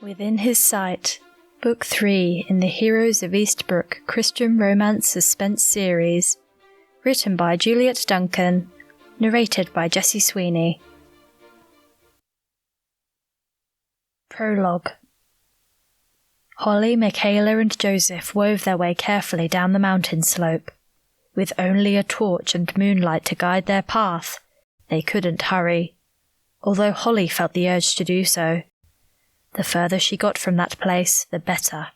Within His Sight, Book 3 in the Heroes of Eastbrooke Christian Romance Suspense Series, written by Juliette Duncan, narrated by Jessie Sweeney. Prologue. Holly, Michaela and Joseph wove their way carefully down the mountain slope. With only a torch and moonlight to guide their path, they couldn't hurry, although Holly felt the urge to do so. The further she got from that place, the better.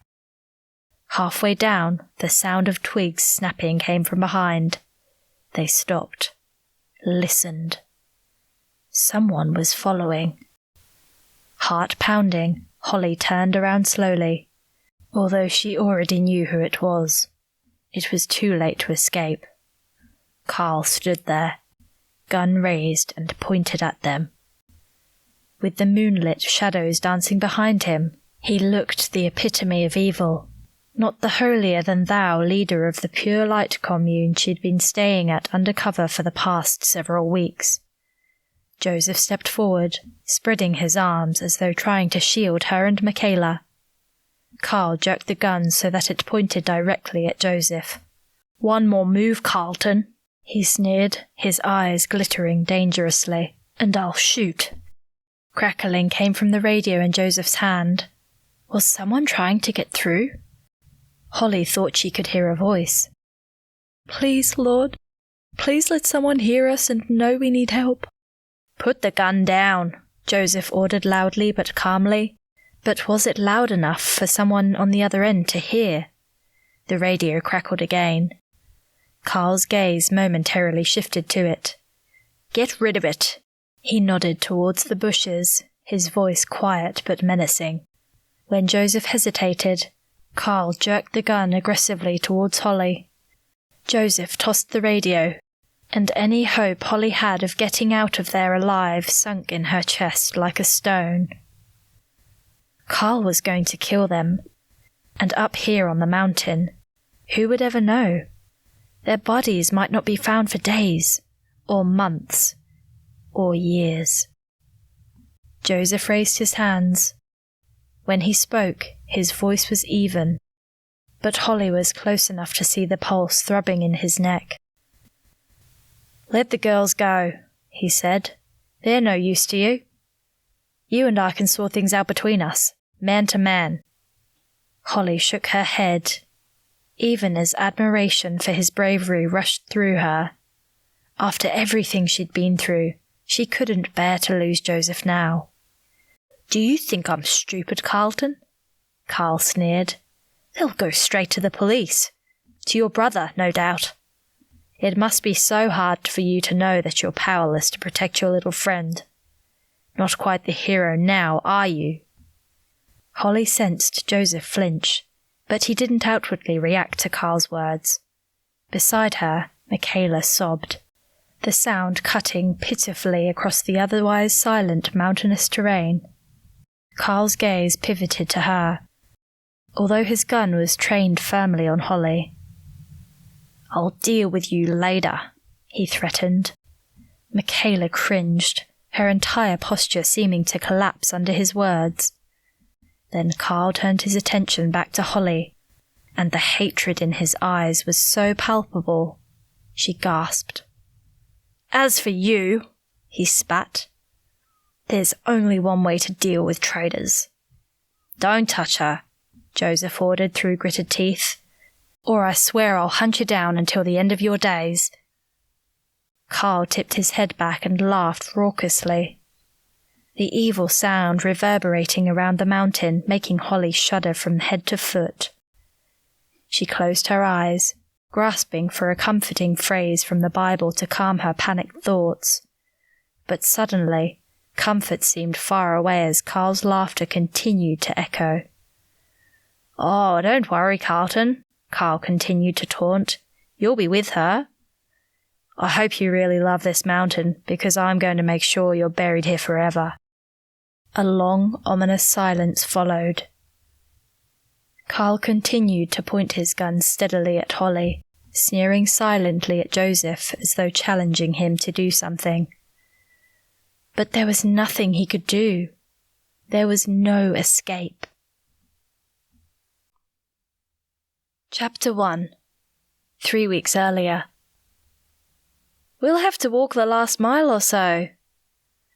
Halfway down, the sound of twigs snapping came from behind. They stopped, listened. Someone was following. Heart pounding, Holly turned around slowly, although she already knew who it was. It was too late to escape. Carl stood there, gun raised and pointed at them. With the moonlit shadows dancing behind him, he looked the epitome of evil, not the holier-than-thou leader of the pure light commune she'd been staying at undercover for the past several weeks. Joseph stepped forward, spreading his arms as though trying to shield her and Michaela. Carl jerked the gun so that it pointed directly at Joseph. "One more move, Carlton," he sneered, his eyes glittering dangerously, "and I'll shoot." Crackling came from the radio in Joseph's hand. Was someone trying to get through? Holly thought she could hear a voice. "Please, Lord, please let someone hear us and know we need help." "Put the gun down," Joseph ordered loudly but calmly. But was it loud enough for someone on the other end to hear? The radio crackled again. Carl's gaze momentarily shifted to it. "Get rid of it." He nodded towards the bushes, his voice quiet but menacing. When Joseph hesitated, Carl jerked the gun aggressively towards Holly. Joseph tossed the radio, and any hope Holly had of getting out of there alive sunk in her chest like a stone. Carl was going to kill them, and up here on the mountain, who would ever know? Their bodies might not be found for days, or months, or years. Joseph raised his hands. When he spoke, his voice was even, but Holly was close enough to see the pulse throbbing in his neck. "Let the girls go," he said. "They're no use to you. You and I can sort things out between us, man to man." Holly shook her head, even as admiration for his bravery rushed through her. After everything she'd been through, she couldn't bear to lose Joseph now. "Do you think I'm stupid, Carlton?" Carl sneered. "They'll go straight to the police. To your brother, no doubt. It must be so hard for you to know that you're powerless to protect your little friend. Not quite the hero now, are you?" Holly sensed Joseph flinch, but he didn't outwardly react to Carl's words. Beside her, Michaela sobbed, the sound cutting pitifully across the otherwise silent mountainous terrain. Carl's gaze pivoted to her, although his gun was trained firmly on Holly. "I'll deal with you later," he threatened. Michaela cringed, her entire posture seeming to collapse under his words. Then Carl turned his attention back to Holly, and the hatred in his eyes was so palpable. She gasped. "As for you," he spat, "there's only one way to deal with traitors." "Don't touch her," Joseph ordered through gritted teeth, "or I swear I'll hunt you down until the end of your days." Carl tipped his head back and laughed raucously, the evil sound reverberating around the mountain, making Holly shudder from head to foot. She closed her eyes, grasping for a comforting phrase from the Bible to calm her panicked thoughts. But suddenly, comfort seemed far away as Carl's laughter continued to echo. "Oh, don't worry, Carlton," Carl continued to taunt. "You'll be with her. I hope you really love this mountain, because I'm going to make sure you're buried here forever." A long, ominous silence followed. Carl continued to point his gun steadily at Holly, sneering silently at Joseph as though challenging him to do something. But there was nothing he could do. There was no escape. Chapter 1. 3 weeks earlier. "We'll have to walk the last mile or so."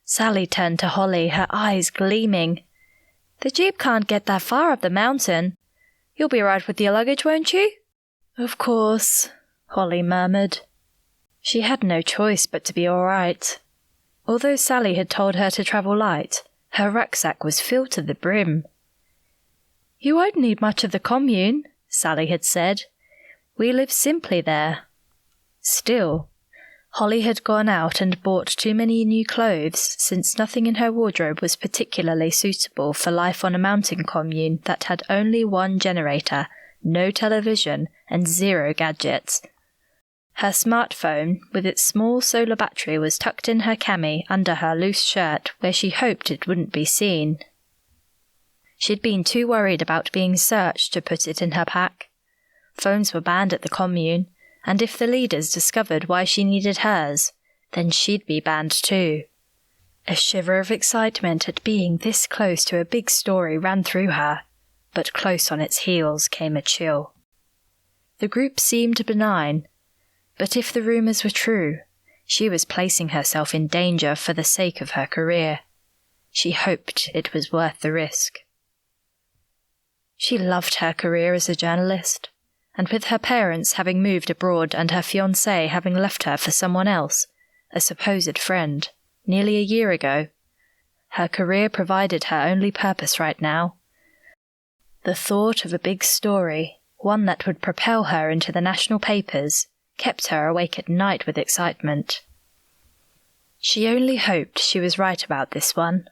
Sally turned to Holly, her eyes gleaming. "The jeep can't get that far up the mountain. You'll be right with your luggage, won't you?" "Of course," Holly murmured. She had no choice but to be all right. Although Sally had told her to travel light, her rucksack was filled to the brim. "You won't need much of the commune," Sally had said. "We live simply there." Still, Holly had gone out and bought too many new clothes, since nothing in her wardrobe was particularly suitable for life on a mountain commune that had only one generator, no television, and 0 gadgets. Her smartphone, with its small solar battery, was tucked in her cami under her loose shirt, where she hoped it wouldn't be seen. She'd been too worried about being searched to put it in her pack. Phones were banned at the commune, and if the leaders discovered why she needed hers, then she'd be banned too. A shiver of excitement at being this close to a big story ran through her, but close on its heels came a chill. The group seemed benign, but if the rumours were true, she was placing herself in danger for the sake of her career. She hoped it was worth the risk. She loved her career as a journalist, and with her parents having moved abroad and her fiancé having left her for someone else, a supposed friend, nearly a year ago, her career provided her only purpose right now. The thought of a big story, one that would propel her into the national papers, kept her awake at night with excitement. She only hoped she was right about this one,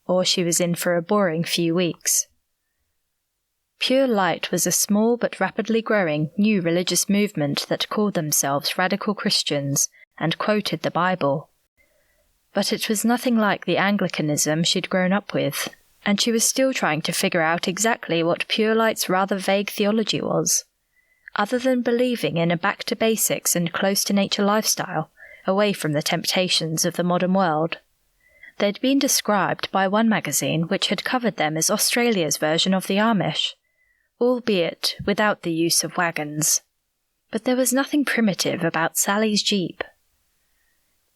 or she was in for a boring few weeks. Pure Light was a small but rapidly growing new religious movement that called themselves radical Christians and quoted the Bible. But it was nothing like the Anglicanism she'd grown up with, and she was still trying to figure out exactly what Pure Light's rather vague theology was. Other than believing in a back-to-basics and close-to-nature lifestyle, away from the temptations of the modern world. They'd been described by one magazine which had covered them as Australia's version of the Amish, albeit without the use of wagons. But there was nothing primitive about Sally's Jeep.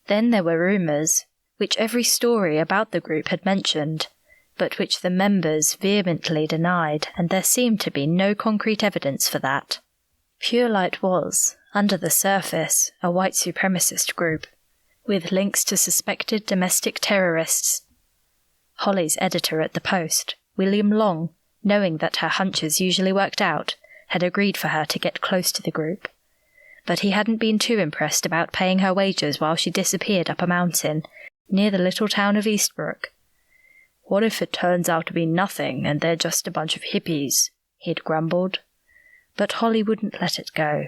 Then there were rumours, which every story about the group had mentioned, but which the members vehemently denied, and there seemed to be no concrete evidence for that. Pure Light was, under the surface, a white supremacist group, with links to suspected domestic terrorists. Holly's editor at the Post, William Long, knowing that her hunches usually worked out, had agreed for her to get close to the group. But he hadn't been too impressed about paying her wages while she disappeared up a mountain, near the little town of Eastbrooke. "What if it turns out to be nothing and they're just a bunch of hippies?" he'd grumbled. But Holly wouldn't let it go.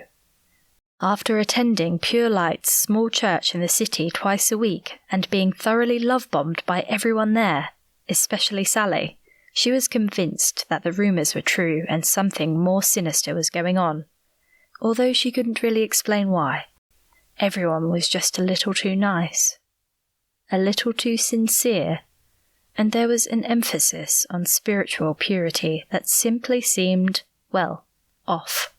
After attending Pure Light's small church in the city twice a week and being thoroughly love-bombed by everyone there, especially Sally, she was convinced that the rumours were true and something more sinister was going on, although she couldn't really explain why. Everyone was just a little too nice, a little too sincere, and there was an emphasis on spiritual purity that simply seemed, well, off.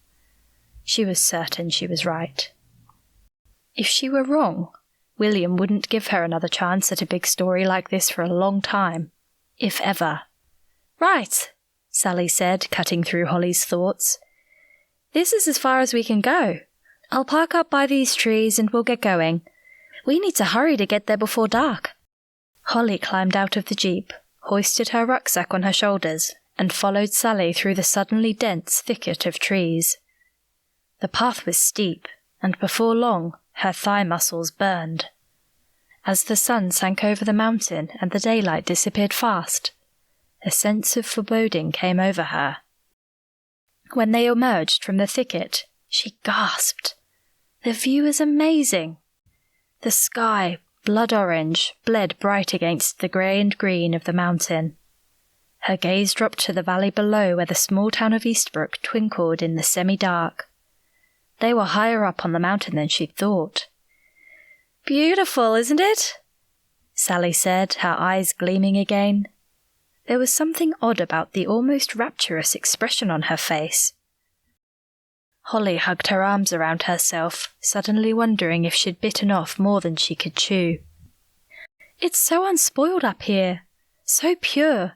She was certain she was right. If she were wrong, William wouldn't give her another chance at a big story like this for a long time, if ever. "Right," Sally said, cutting through Holly's thoughts. "This is as far as we can go. I'll park up by these trees and we'll get going. We need to hurry to get there before dark." Holly climbed out of the jeep, hoisted her rucksack on her shoulders, and followed Sally through the suddenly dense thicket of trees. The path was steep, and before long her thigh muscles burned. As the sun sank over the mountain and the daylight disappeared fast, a sense of foreboding came over her. When they emerged from the thicket, she gasped. The view was amazing. The sky, blood orange, bled bright against the grey and green of the mountain. Her gaze dropped to the valley below where the small town of Eastbrooke twinkled in the semi-dark. They were higher up on the mountain than she'd thought. "Beautiful, isn't it?" Sally said, her eyes gleaming again. There was something odd about the almost rapturous expression on her face. Holly hugged her arms around herself, suddenly wondering if she'd bitten off more than she could chew. "It's so unspoiled up here, so pure,"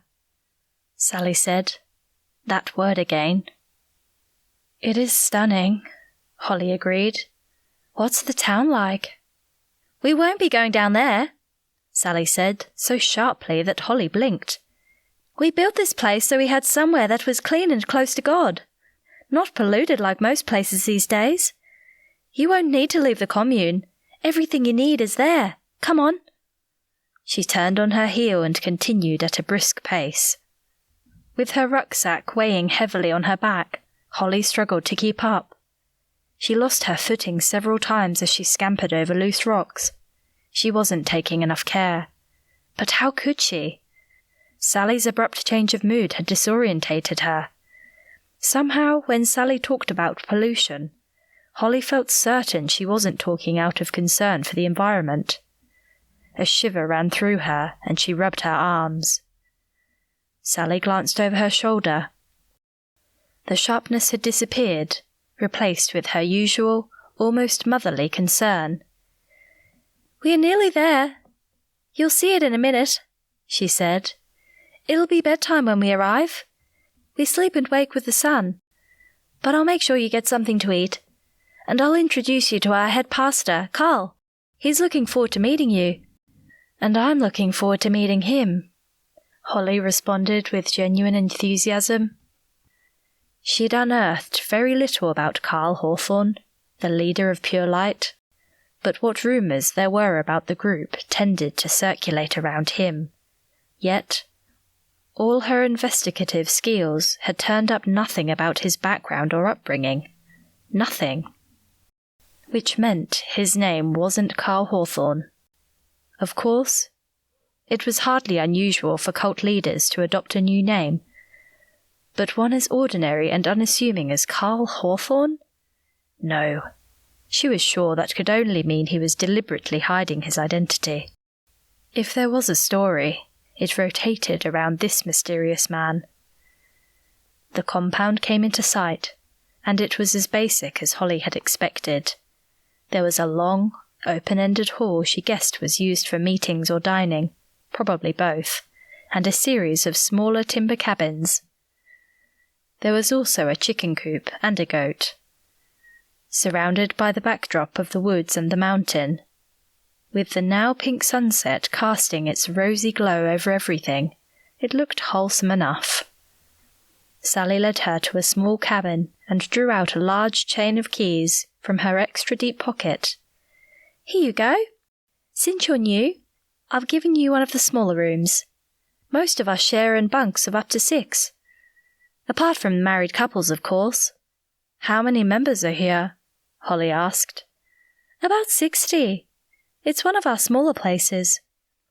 Sally said. That word again. "It is stunning," Holly agreed. "What's the town like?" "We won't be going down there," Sally said, so sharply that Holly blinked. "We built this place so we had somewhere that was clean and close to God. Not polluted like most places these days. You won't need to leave the commune. Everything you need is there. Come on." She turned on her heel and continued at a brisk pace. With her rucksack weighing heavily on her back, Holly struggled to keep up. She lost her footing several times as she scampered over loose rocks. She wasn't taking enough care. But how could she? Sally's abrupt change of mood had disorientated her. Somehow, when Sally talked about pollution, Holly felt certain she wasn't talking out of concern for the environment. A shiver ran through her, and she rubbed her arms. Sally glanced over her shoulder. The sharpness had disappeared, replaced with her usual, almost motherly concern. "We are nearly there. You'll see it in a minute," she said. "It'll be bedtime when we arrive. We sleep and wake with the sun. But I'll make sure you get something to eat. And I'll introduce you to our head pastor, Carl. He's looking forward to meeting you. And I'm looking forward to meeting him," Holly responded with genuine enthusiasm. She'd unearthed very little about Carl Hawthorne, the leader of Pure Light, but what rumours there were about the group tended to circulate around him. Yet, all her investigative skills had turned up nothing about his background or upbringing. Nothing. Which meant his name wasn't Carl Hawthorne. Of course, it was hardly unusual for cult leaders to adopt a new name, but one as ordinary and unassuming as Carl Hawthorne? No. She was sure that could only mean he was deliberately hiding his identity. If there was a story, it rotated around this mysterious man. The compound came into sight, and it was as basic as Holly had expected. There was a long, open-ended hall she guessed was used for meetings or dining, probably both, and a series of smaller timber cabins. There was also a chicken coop and a goat. Surrounded by the backdrop of the woods and the mountain, with the now pink sunset casting its rosy glow over everything, it looked wholesome enough. Sally led her to a small cabin and drew out a large chain of keys from her extra-deep pocket. "Here you go. Since you're new, I've given you one of the smaller rooms. Most of us share in bunks of up to 6. Apart from married couples, of course." "How many members are here?" Holly asked. "About 60. It's one of our smaller places.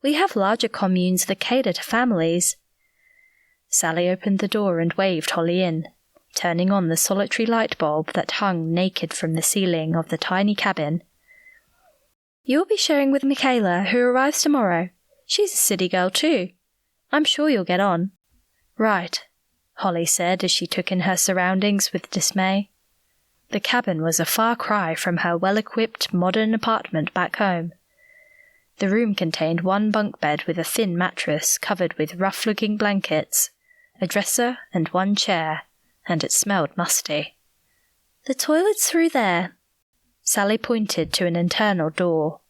We have larger communes that cater to families." Sally opened the door and waved Holly in, turning on the solitary light bulb that hung naked from the ceiling of the tiny cabin. "You'll be sharing with Michaela, who arrives tomorrow. She's a city girl too. I'm sure you'll get on." "Right," Holly said as she took in her surroundings with dismay. The cabin was a far cry from her well-equipped modern apartment back home. The room contained one bunk bed with a thin mattress covered with rough-looking blankets, a dresser and one chair, and it smelled musty. "The toilet's through there." Sally pointed to an internal door.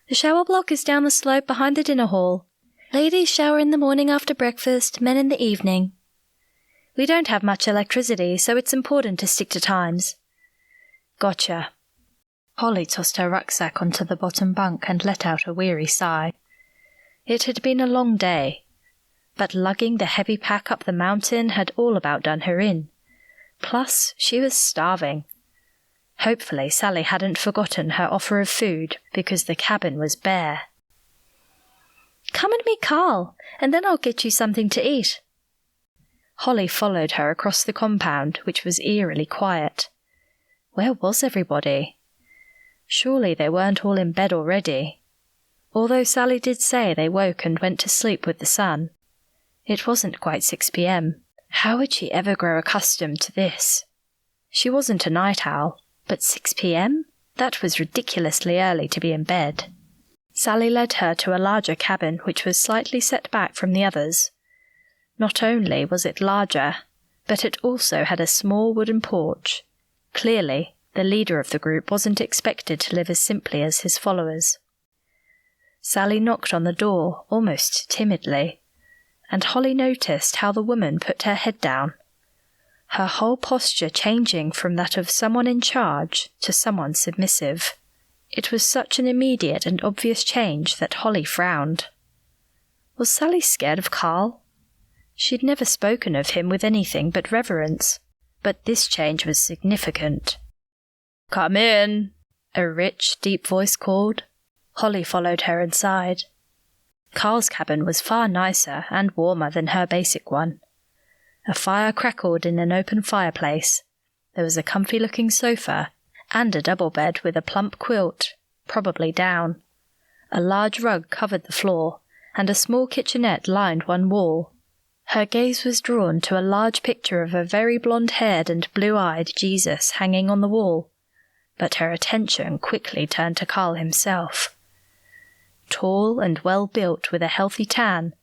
"The shower block is down the slope behind the dinner hall. Ladies shower in the morning after breakfast, men in the evening. We don't have much electricity, so it's important to stick to times." "Gotcha." Holly tossed her rucksack onto the bottom bunk and let out a weary sigh. It had been a long day, but lugging the heavy pack up the mountain had all about done her in. Plus, she was starving. Hopefully Sally hadn't forgotten her offer of food because the cabin was bare. "Come and meet Carl, and then I'll get you something to eat." Holly followed her across the compound, which was eerily quiet. Where was everybody? Surely they weren't all in bed already, although Sally did say they woke and went to sleep with the sun. It wasn't quite 6 p.m. How would she ever grow accustomed to this? She wasn't a night owl, but 6 p.m.? That was ridiculously early to be in bed. Sally led her to a larger cabin which was slightly set back from the others. Not only was it larger, but it also had a small wooden porch. Clearly, the leader of the group wasn't expected to live as simply as his followers. Sally knocked on the door, almost timidly, and Holly noticed how the woman put her head down, her whole posture changing from that of someone in charge to someone submissive. It was such an immediate and obvious change that Holly frowned. Was Sally scared of Carl? She'd never spoken of him with anything but reverence, but this change was significant. "Come in," a rich, deep voice called. Holly followed her inside. Carl's cabin was far nicer and warmer than her basic one. A fire crackled in an open fireplace. There was a comfy-looking sofa and a double bed with a plump quilt, probably down. A large rug covered the floor, and a small kitchenette lined one wall. Her gaze was drawn to a large picture of a very blonde-haired and blue-eyed Jesus hanging on the wall, but her attention quickly turned to Carl himself. Tall and well-built with a healthy tan,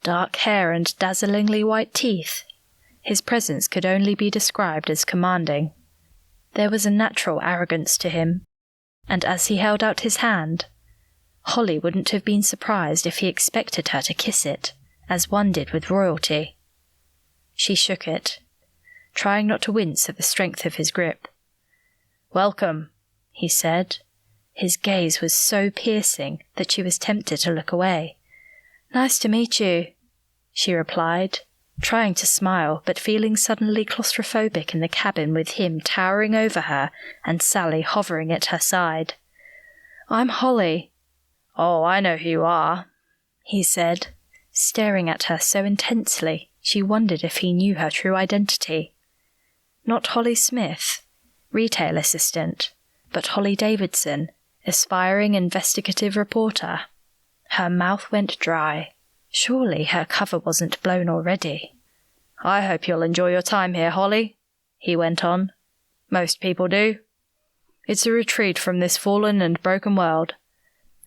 dark hair and dazzlingly white teeth, his presence could only be described as commanding. There was a natural arrogance to him, and as he held out his hand, Holly wouldn't have been surprised if he expected her to kiss it, as one did with royalty. She shook it, trying not to wince at the strength of his grip. "Welcome," he said. His gaze was so piercing that she was tempted to look away. "Nice to meet you," she replied, trying to smile but feeling suddenly claustrophobic in the cabin with him towering over her and Sally hovering at her side. "I'm Holly." "Oh, I know who you are," he said, staring at her so intensely she wondered if he knew her true identity. Not Holly Smith, retail assistant, but Holly Davidson, aspiring investigative reporter. Her mouth went dry. Surely her cover wasn't blown already. "I hope you'll enjoy your time here, Holly," he went on. "Most people do. It's a retreat from this fallen and broken world.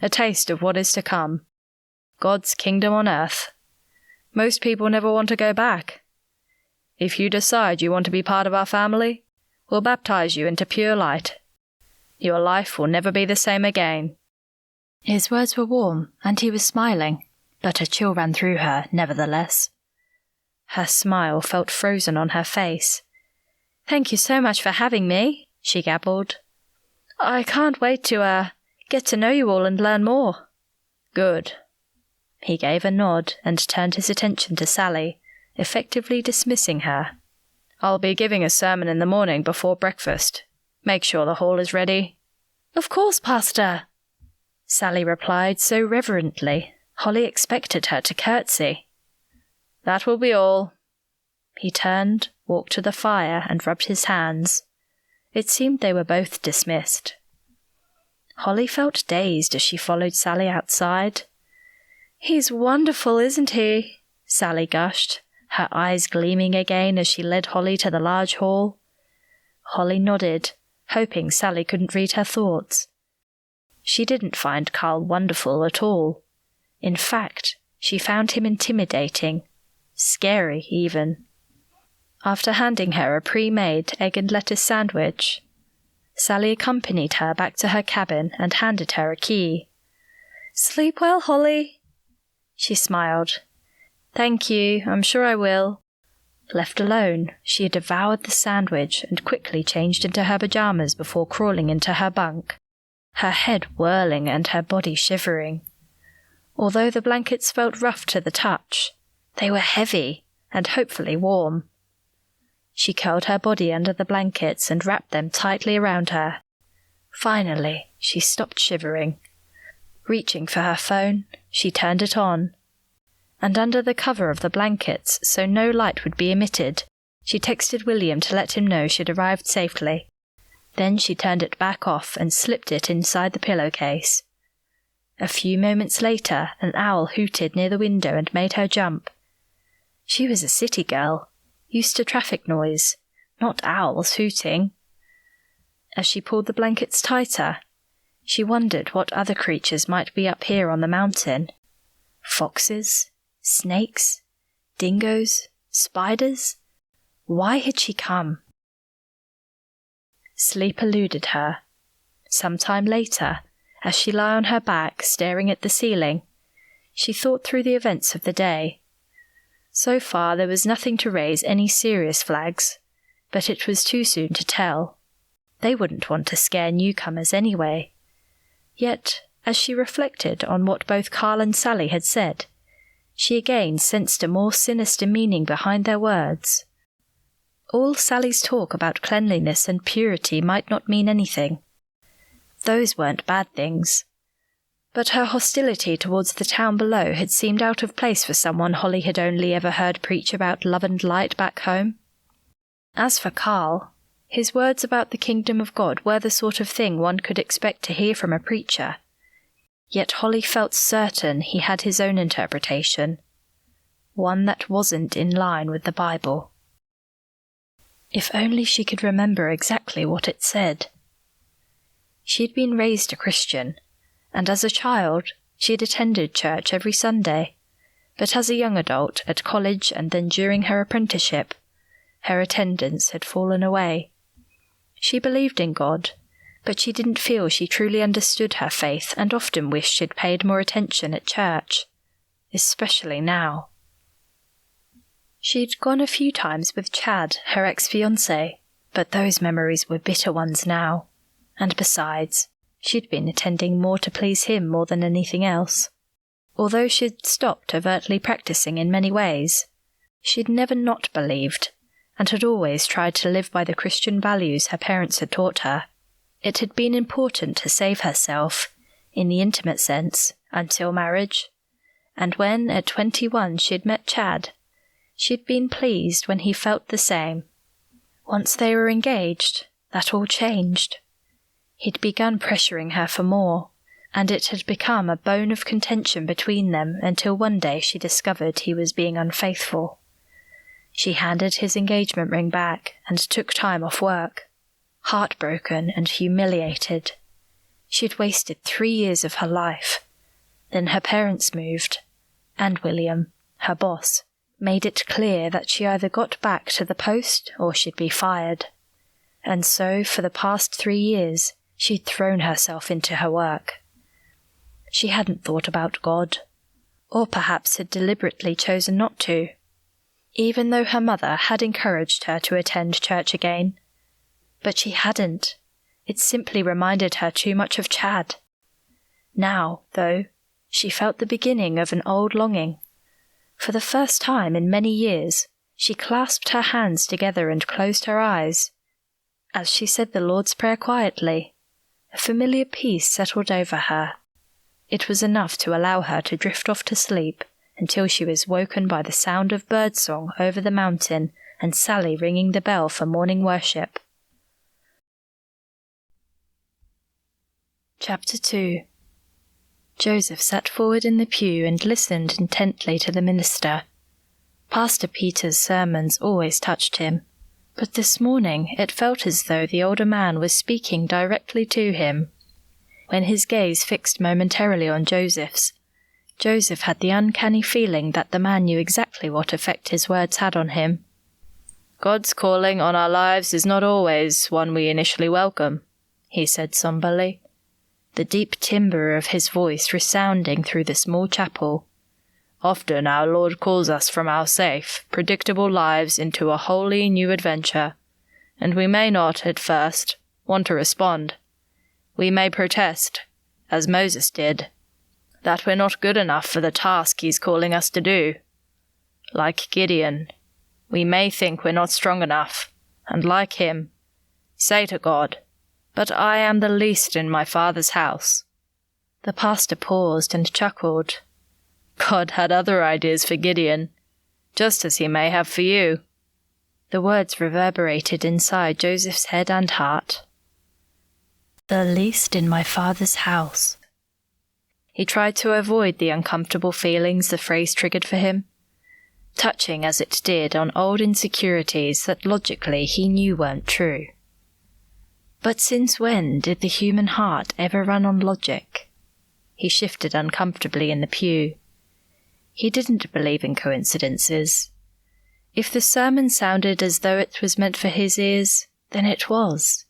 A taste of what is to come. God's kingdom on earth. Most people never want to go back. If you decide you want to be part of our family, we'll baptize you into pure light. Your life will never be the same again." His words were warm, and he was smiling, but a chill ran through her, nevertheless. Her smile felt frozen on her face. "Thank you so much for having me," she gabbled. "I can't wait to, get to know you all and learn more." "Good." He gave a nod and turned his attention to Sally, effectively dismissing her. "I'll be giving a sermon in the morning before breakfast. Make sure the hall is ready." "Of course, Pastor," Sally replied so reverently, Holly expected her to curtsy. "That will be all." He turned, walked to the fire, and rubbed his hands. It seemed they were both dismissed. Holly felt dazed as she followed Sally outside. "He's wonderful, isn't he?" Sally gushed, her eyes gleaming again as she led Holly to the large hall. Holly nodded, hoping Sally couldn't read her thoughts. She didn't find Carl wonderful at all. In fact, she found him intimidating, scary even. After handing her a pre-made egg and lettuce sandwich, Sally accompanied her back to her cabin and handed her a key. "Sleep well, Holly." She smiled. "Thank you, I'm sure I will." Left alone, she had devoured the sandwich and quickly changed into her pajamas before crawling into her bunk, her head whirling and her body shivering. Although the blankets felt rough to the touch, they were heavy and hopefully warm. She curled her body under the blankets and wrapped them tightly around her. Finally, she stopped shivering. Reaching for her phone, she turned it on, and under the cover of the blankets, so no light would be emitted, she texted William to let him know she'd arrived safely. Then she turned it back off and slipped it inside the pillowcase. A few moments later, an owl hooted near the window and made her jump. She was a city girl, used to traffic noise, not owls hooting. As she pulled the blankets tighter, she wondered what other creatures might be up here on the mountain. Foxes, snakes, dingoes, spiders. Why had she come? Sleep eluded her. Some time later, as she lay on her back staring at the ceiling, she thought through the events of the day. So far there was nothing to raise any serious flags, but it was too soon to tell. They wouldn't want to scare newcomers anyway. Yet, as she reflected on what both Carl and Sally had said, she again sensed a more sinister meaning behind their words. All Sally's talk about cleanliness and purity might not mean anything. Those weren't bad things. But her hostility towards the town below had seemed out of place for someone Holly had only ever heard preach about love and light back home. As for Carl, his words about the kingdom of God were the sort of thing one could expect to hear from a preacher. Yet Holly felt certain he had his own interpretation, one that wasn't in line with the Bible. If only she could remember exactly what it said. She'd been raised a Christian, and as a child she'd attended church every Sunday, but as a young adult, at college and then during her apprenticeship, her attendance had fallen away. She believed in God, but she didn't feel she truly understood her faith and often wished she'd paid more attention at church, especially now. She'd gone a few times with Chad, her ex-fiancé, but those memories were bitter ones now, and besides, she'd been attending more to please him more than anything else. Although she'd stopped overtly practicing in many ways, she'd never not believed, and had always tried to live by the Christian values her parents had taught her. It had been important to save herself, in the intimate sense, until marriage, and when, at 21, she'd met Chad, she'd been pleased when he felt the same. Once they were engaged, that all changed. He'd begun pressuring her for more, and it had become a bone of contention between them until one day she discovered he was being unfaithful. She handed his engagement ring back and took time off work, heartbroken and humiliated. She'd wasted 3 years of her life. Then her parents moved, and William, her boss, made it clear that she either got back to the post or she'd be fired. And so, for the past 3 years, she'd thrown herself into her work. She hadn't thought about God, or perhaps had deliberately chosen not to, even though her mother had encouraged her to attend church again. But she hadn't. It simply reminded her too much of Chad. Now, though, she felt the beginning of an old longing. For the first time in many years, she clasped her hands together and closed her eyes. As she said the Lord's Prayer quietly, a familiar peace settled over her. It was enough to allow her to drift off to sleep until she was woken by the sound of birdsong over the mountain and Sally ringing the bell for morning worship. Chapter 2. Joseph sat forward in the pew and listened intently to the minister. Pastor Peter's sermons always touched him, but this morning it felt as though the older man was speaking directly to him. When his gaze fixed momentarily on Joseph's, Joseph had the uncanny feeling that the man knew exactly what effect his words had on him. "God's calling on our lives is not always one we initially welcome," he said somberly, the deep timbre of his voice resounding through the small chapel. "Often our Lord calls us from our safe, predictable lives into a wholly new adventure, and we may not, at first, want to respond. We may protest, as Moses did, that we're not good enough for the task he's calling us to do. Like Gideon, we may think we're not strong enough, and like him, say to God, 'But I am the least in my Father's house.'" The pastor paused and chuckled. "God had other ideas for Gideon, just as he may have for you." The words reverberated inside Joseph's head and heart. "The least in my Father's house." He tried to avoid the uncomfortable feelings the phrase triggered for him. touching as it did on old insecurities that logically he knew weren't true. But since when did the human heart ever run on logic? He shifted uncomfortably in the pew. He didn't believe in coincidences. If the sermon sounded as though it was meant for his ears, then it was.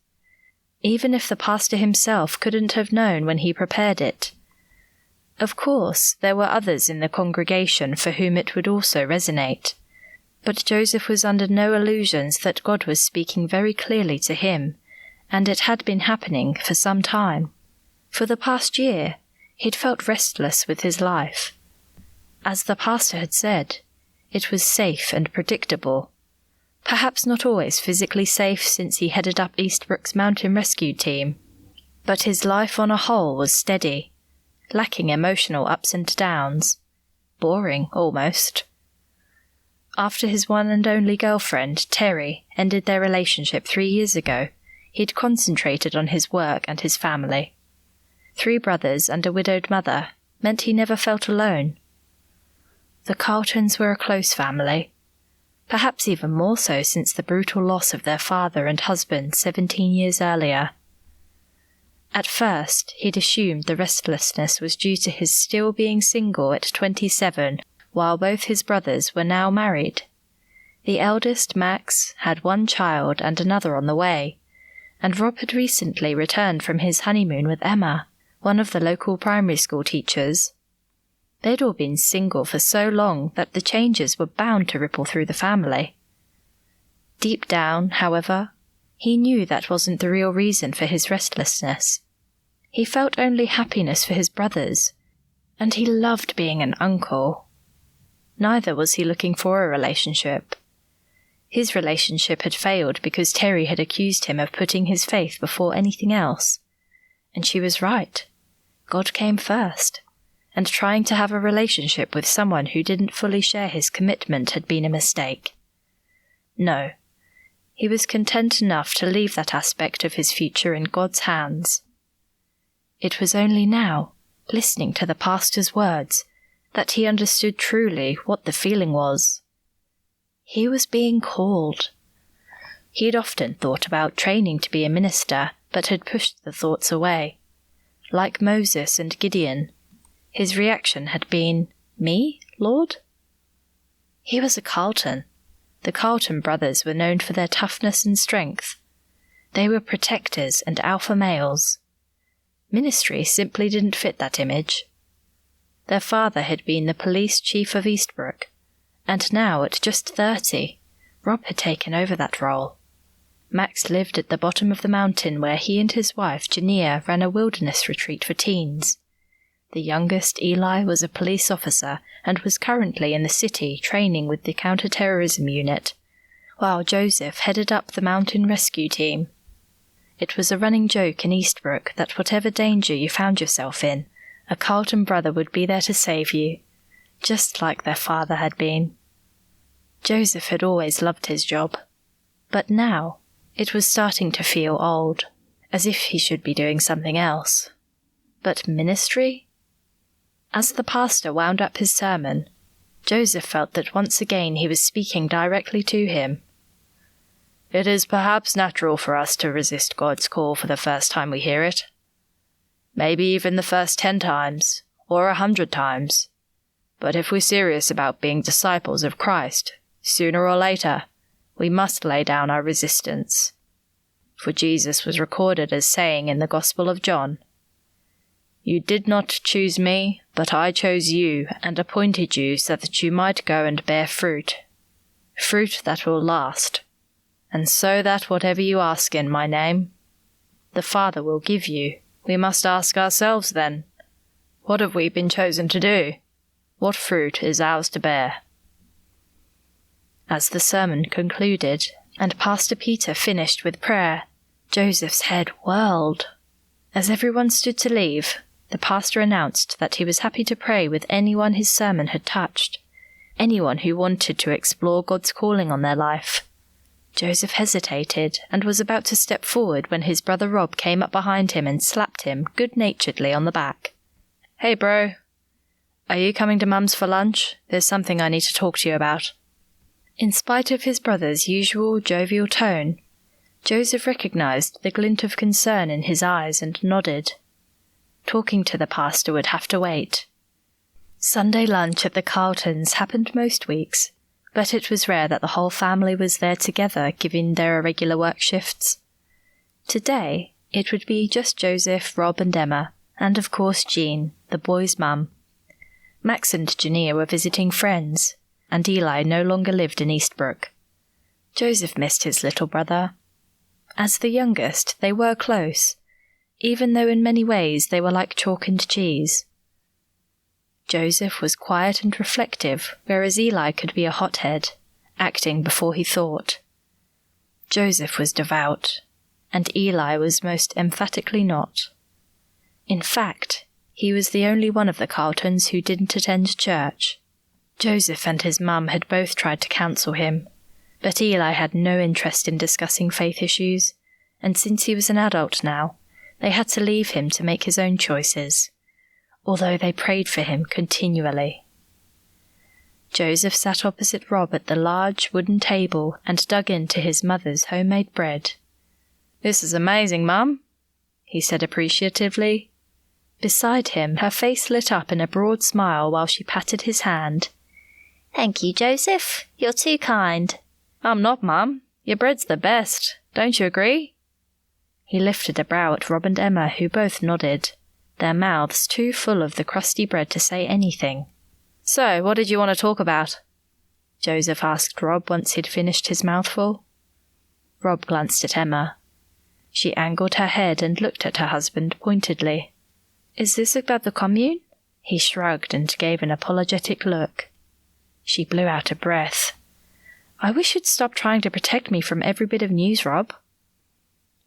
Even if the pastor himself couldn't have known when he prepared it. Of course, there were others in the congregation for whom it would also resonate, but Joseph was under no illusions that God was speaking very clearly to him, and it had been happening for some time. For the past year, he'd felt restless with his life. As the pastor had said, it was safe and predictable. Perhaps not always physically safe since he headed up Eastbrooke's mountain rescue team, but his life on a whole was steady, lacking emotional ups and downs. Boring, almost. After his one and only girlfriend, Terry, ended their relationship 3 years ago, he'd concentrated on his work and his family. 3 brothers and a widowed mother meant he never felt alone. The Carltons were a close family, perhaps even more so since the brutal loss of their father and husband 17 years earlier. At first, he'd assumed the restlessness was due to his still being single at 27, while both his brothers were now married. The eldest, Max, had 1 child and another on the way, and Rob had recently returned from his honeymoon with Emma, one of the local primary school teachers. They'd all been single for so long that the changes were bound to ripple through the family. Deep down, however, he knew that wasn't the real reason for his restlessness. He felt only happiness for his brothers, and he loved being an uncle. Neither was he looking for a relationship. His relationship had failed because Terry had accused him of putting his faith before anything else. And she was right. God came first, and trying to have a relationship with someone who didn't fully share his commitment had been a mistake. No, he was content enough to leave that aspect of his future in God's hands. It was only now, listening to the pastor's words, that he understood truly what the feeling was. He was being called. He'd often thought about training to be a minister, but had pushed the thoughts away. Like Moses and Gideon, his reaction had been, "Me, Lord?" He was a Carlton. The Carlton brothers were known for their toughness and strength. They were protectors and alpha males. Ministry simply didn't fit that image. Their father had been the police chief of Eastbrooke, and now at just 30, Rob had taken over that role. Max lived at the bottom of the mountain where he and his wife, Jania, ran a wilderness retreat for teens. The youngest, Eli, was a police officer and was currently in the city training with the counter-terrorism unit, while Joseph headed up the mountain rescue team. It was a running joke in Eastbrooke that whatever danger you found yourself in, a Carlton brother would be there to save you, just like their father had been. Joseph had always loved his job, but now it was starting to feel old, as if he should be doing something else. But ministry? As the pastor wound up his sermon, Joseph felt that once again he was speaking directly to him. It is perhaps natural for us to resist God's call for the first time we hear it. Maybe even the first 10 times, or 100 times. But if we're serious about being disciples of Christ, sooner or later, we must lay down our resistance. For Jesus was recorded as saying in the Gospel of John, "You did not choose me, but I chose you and appointed you so that you might go and bear fruit, fruit that will last, and so that whatever you ask in my name, the Father will give you." We must ask ourselves then, what have we been chosen to do? What fruit is ours to bear? As the sermon concluded, and Pastor Peter finished with prayer, Joseph's head whirled. As everyone stood to leave, the pastor announced that he was happy to pray with anyone his sermon had touched, anyone who wanted to explore God's calling on their life. Joseph hesitated and was about to step forward when his brother Rob came up behind him and slapped him good-naturedly on the back. "Hey, bro." Are you coming to Mum's for lunch? There's something I need to talk to you about. In spite of his brother's usual jovial tone, Joseph recognized the glint of concern in his eyes and nodded. Talking to the pastor would have to wait. Sunday lunch at the Carltons happened most weeks, but it was rare that the whole family was there together given their irregular work shifts. Today, it would be just Joseph, Rob and Emma, and of course Jean, the boys' mum. Max and Jania were visiting friends, and Eli no longer lived in Eastbrooke. Joseph missed his little brother. As the youngest, they were close, even though in many ways they were like chalk and cheese. Joseph was quiet and reflective, whereas Eli could be a hothead, acting before he thought. Joseph was devout, and Eli was most emphatically not. In fact, he was the only one of the Carltons who didn't attend church. Joseph and his mum had both tried to counsel him, but Eli had no interest in discussing faith issues, and since he was an adult now, they had to leave him to make his own choices, although they prayed for him continually. Joseph sat opposite Rob at the large wooden table and dug into his mother's homemade bread. "This is amazing, Mum," he said appreciatively. Beside him, her face lit up in a broad smile while she patted his hand. "Thank you, Joseph. You're too kind." "I'm not, Mum. Your bread's the best. Don't you agree?" He lifted a brow at Rob and Emma, who both nodded, their mouths too full of the crusty bread to say anything. "So, what did you want to talk about?" Joseph asked Rob once he'd finished his mouthful. Rob glanced at Emma. She angled her head and looked at her husband pointedly. "Is this about the commune?" He shrugged and gave an apologetic look. She blew out a breath. "I wish you'd stop trying to protect me from every bit of news, Rob."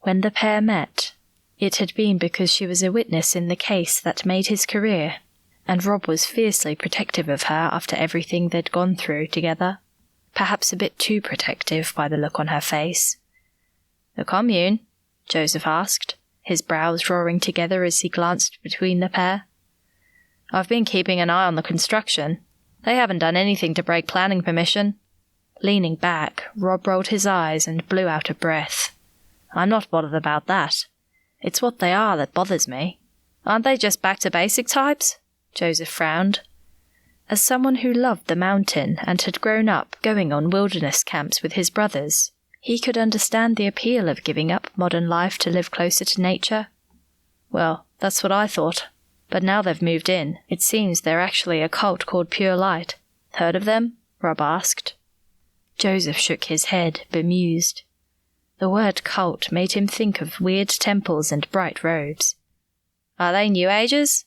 When the pair met, it had been because she was a witness in the case that made his career, and Rob was fiercely protective of her after everything they'd gone through together, perhaps a bit too protective by the look on her face. "The commune?" Joseph asked, his brows drawing together as he glanced between the pair. "I've been keeping an eye on the construction. They haven't done anything to break planning permission." Leaning back, Rob rolled his eyes and blew out a breath. "I'm not bothered about that. It's what they are that bothers me. Aren't they just back-to-basic types?" Joseph frowned. As someone who loved the mountain and had grown up going on wilderness camps with his brothers, he could understand the appeal of giving up modern life to live closer to nature. "Well, that's what I thought. But now they've moved in, it seems they're actually a cult called Pure Light. Heard of them?" Rob asked. Joseph shook his head, bemused. The word cult made him think of weird temples and bright robes. "Are they New Agers?"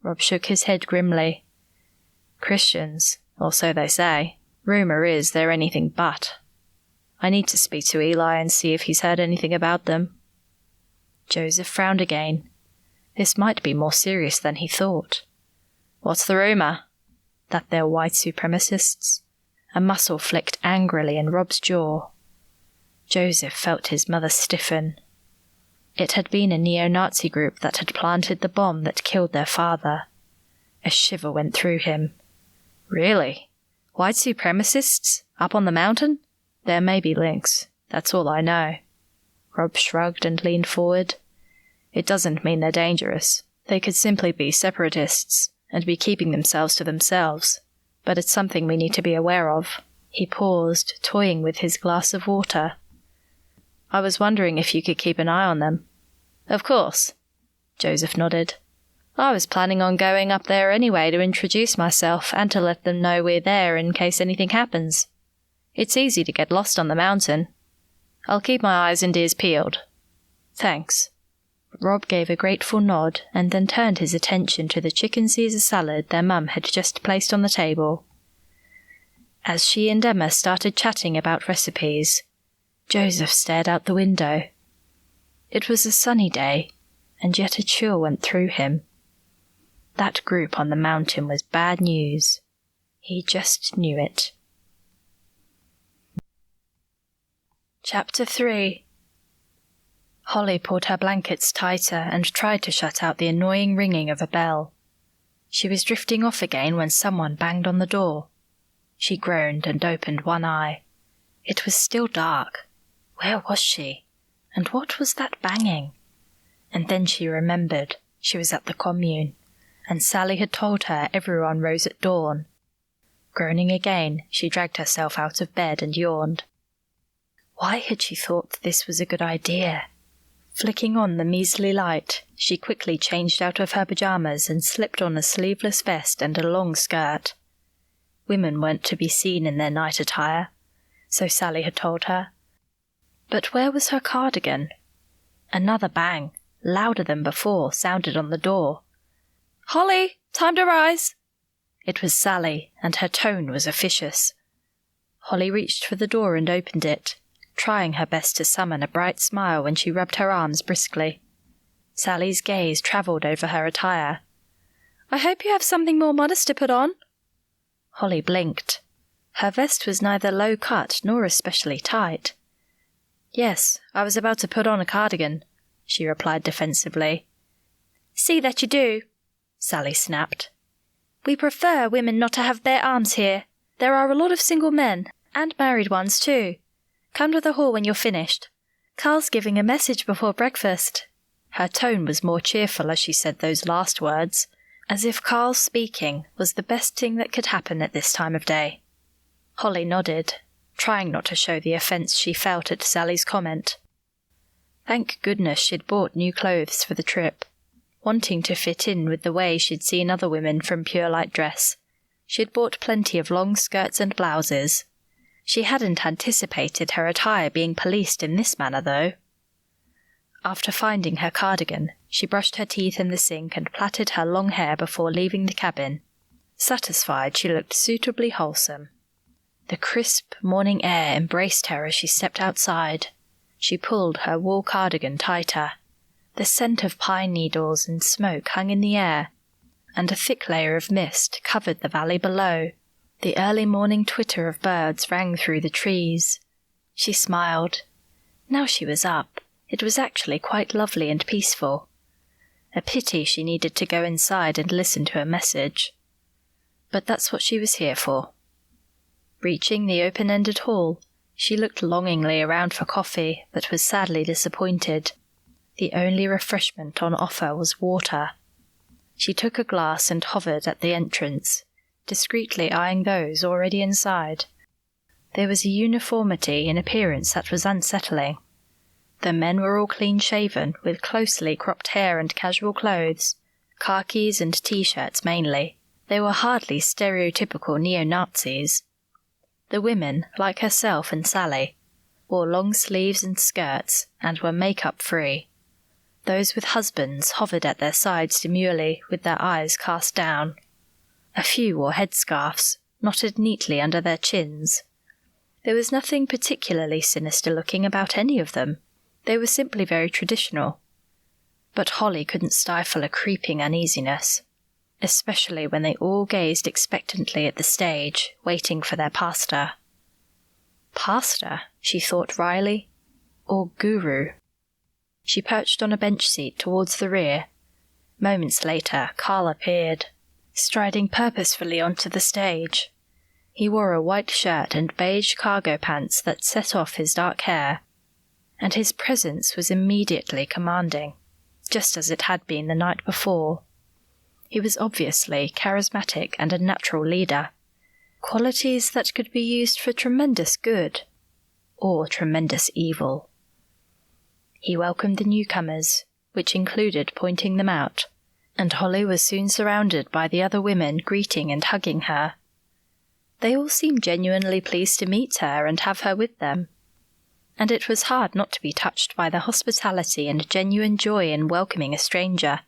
Rob shook his head grimly. "Christians, or so they say. Rumour is they're anything but. I need to speak to Eli and see if he's heard anything about them." Joseph frowned again. This might be more serious than he thought. "What's the rumour?" "That they're white supremacists." A muscle flicked angrily in Rob's jaw. Joseph felt his mother stiffen. It had been a neo-Nazi group that had planted the bomb that killed their father. A shiver went through him. "Really? White supremacists? Up on the mountain?" "There may be links. That's all I know." Rob shrugged and leaned forward. "It doesn't mean they're dangerous. They could simply be separatists and be keeping themselves to themselves. But it's something we need to be aware of." He paused, toying with his glass of water. "I was wondering if you could keep an eye on them." "Of course." Joseph nodded. "I was planning on going up there anyway to introduce myself and to let them know we're there in case anything happens. It's easy to get lost on the mountain. I'll keep my eyes and ears peeled." "Thanks." Rob gave a grateful nod and then turned his attention to the chicken Caesar salad their mum had just placed on the table. As she and Emma started chatting about recipes, Joseph stared out the window. It was a sunny day, and yet a chill went through him. That group on the mountain was bad news. He just knew it. Chapter 3. Holly pulled her blankets tighter and tried to shut out the annoying ringing of a bell. She was drifting off again when someone banged on the door. She groaned and opened one eye. It was still dark. Where was she? And what was that banging? And then she remembered she was at the commune, and Sally had told her everyone rose at dawn. Groaning again, she dragged herself out of bed and yawned. Why had she thought this was a good idea? Flicking on the measly light, she quickly changed out of her pyjamas and slipped on a sleeveless vest and a long skirt. Women weren't to be seen in their night attire, so Sally had told her. But where was her cardigan? Another bang, louder than before, sounded on the door. "Holly, time to rise!" It was Sally, and her tone was officious. Holly reached for the door and opened it, trying her best to summon a bright smile when she rubbed her arms briskly. Sally's gaze travelled over her attire. "I hope you have something more modest to put on." Holly blinked. Her vest was neither low-cut nor especially tight. "Yes, I was about to put on a cardigan," she replied defensively. "See that you do," Sally snapped. "We prefer women not to have bare arms here. There are a lot of single men, and married ones too. Come to the hall when you're finished. Carl's giving a message before breakfast." Her tone was more cheerful as she said those last words, as if Carl's speaking was the best thing that could happen at this time of day. Holly nodded, trying not to show the offence she felt at Sally's comment. Thank goodness she'd bought new clothes for the trip. Wanting to fit in with the way she'd seen other women from Pure Light dress, she'd bought plenty of long skirts and blouses. She hadn't anticipated her attire being policed in this manner, though. After finding her cardigan, she brushed her teeth in the sink and plaited her long hair before leaving the cabin. Satisfied, she looked suitably wholesome. The crisp morning air embraced her as she stepped outside. She pulled her wool cardigan tighter. The scent of pine needles and smoke hung in the air, and a thick layer of mist covered the valley below. The early morning twitter of birds rang through the trees. She smiled. Now she was up, it was actually quite lovely and peaceful. A pity she needed to go inside and listen to a message. But that's what she was here for. Reaching the open-ended hall, she looked longingly around for coffee, but was sadly disappointed. The only refreshment on offer was water. She took a glass and hovered at the entrance, discreetly eyeing those already inside. There was a uniformity in appearance that was unsettling. The men were all clean-shaven, with closely cropped hair and casual clothes, khakis and T-shirts mainly. They were hardly stereotypical neo-Nazis. The women, like herself and Sally, wore long sleeves and skirts and were make-up-free. Those with husbands hovered at their sides demurely, with their eyes cast down. A few wore headscarves, knotted neatly under their chins. There was nothing particularly sinister-looking about any of them. They were simply very traditional. But Holly couldn't stifle a creeping uneasiness, especially when they all gazed expectantly at the stage, waiting for their pastor. Pastor, she thought wryly, or guru. She perched on a bench seat towards the rear. Moments later, Carl appeared, striding purposefully onto the stage. He wore a white shirt and beige cargo pants that set off his dark hair, and his presence was immediately commanding, just as it had been the night before. He was obviously charismatic and a natural leader, qualities that could be used for tremendous good, or tremendous evil. He welcomed the newcomers, which included pointing them out, and Holly was soon surrounded by the other women greeting and hugging her. They all seemed genuinely pleased to meet her and have her with them, and it was hard not to be touched by the hospitality and genuine joy in welcoming a stranger.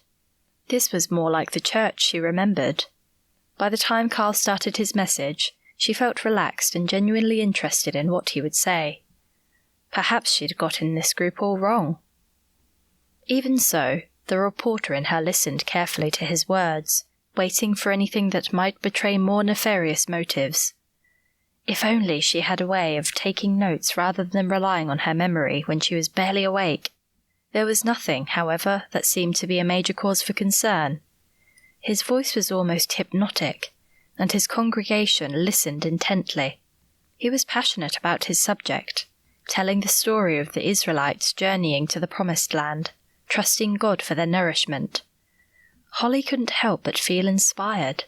This was more like the church she remembered. By the time Carl started his message, she felt relaxed and genuinely interested in what he would say. Perhaps she'd gotten this group all wrong. Even so, the reporter in her listened carefully to his words, waiting for anything that might betray more nefarious motives. If only she had a way of taking notes rather than relying on her memory when she was barely awake. There was nothing, however, that seemed to be a major cause for concern. His voice was almost hypnotic, and his congregation listened intently. He was passionate about his subject, telling the story of the Israelites journeying to the Promised Land, trusting God for their nourishment. Holly couldn't help but feel inspired.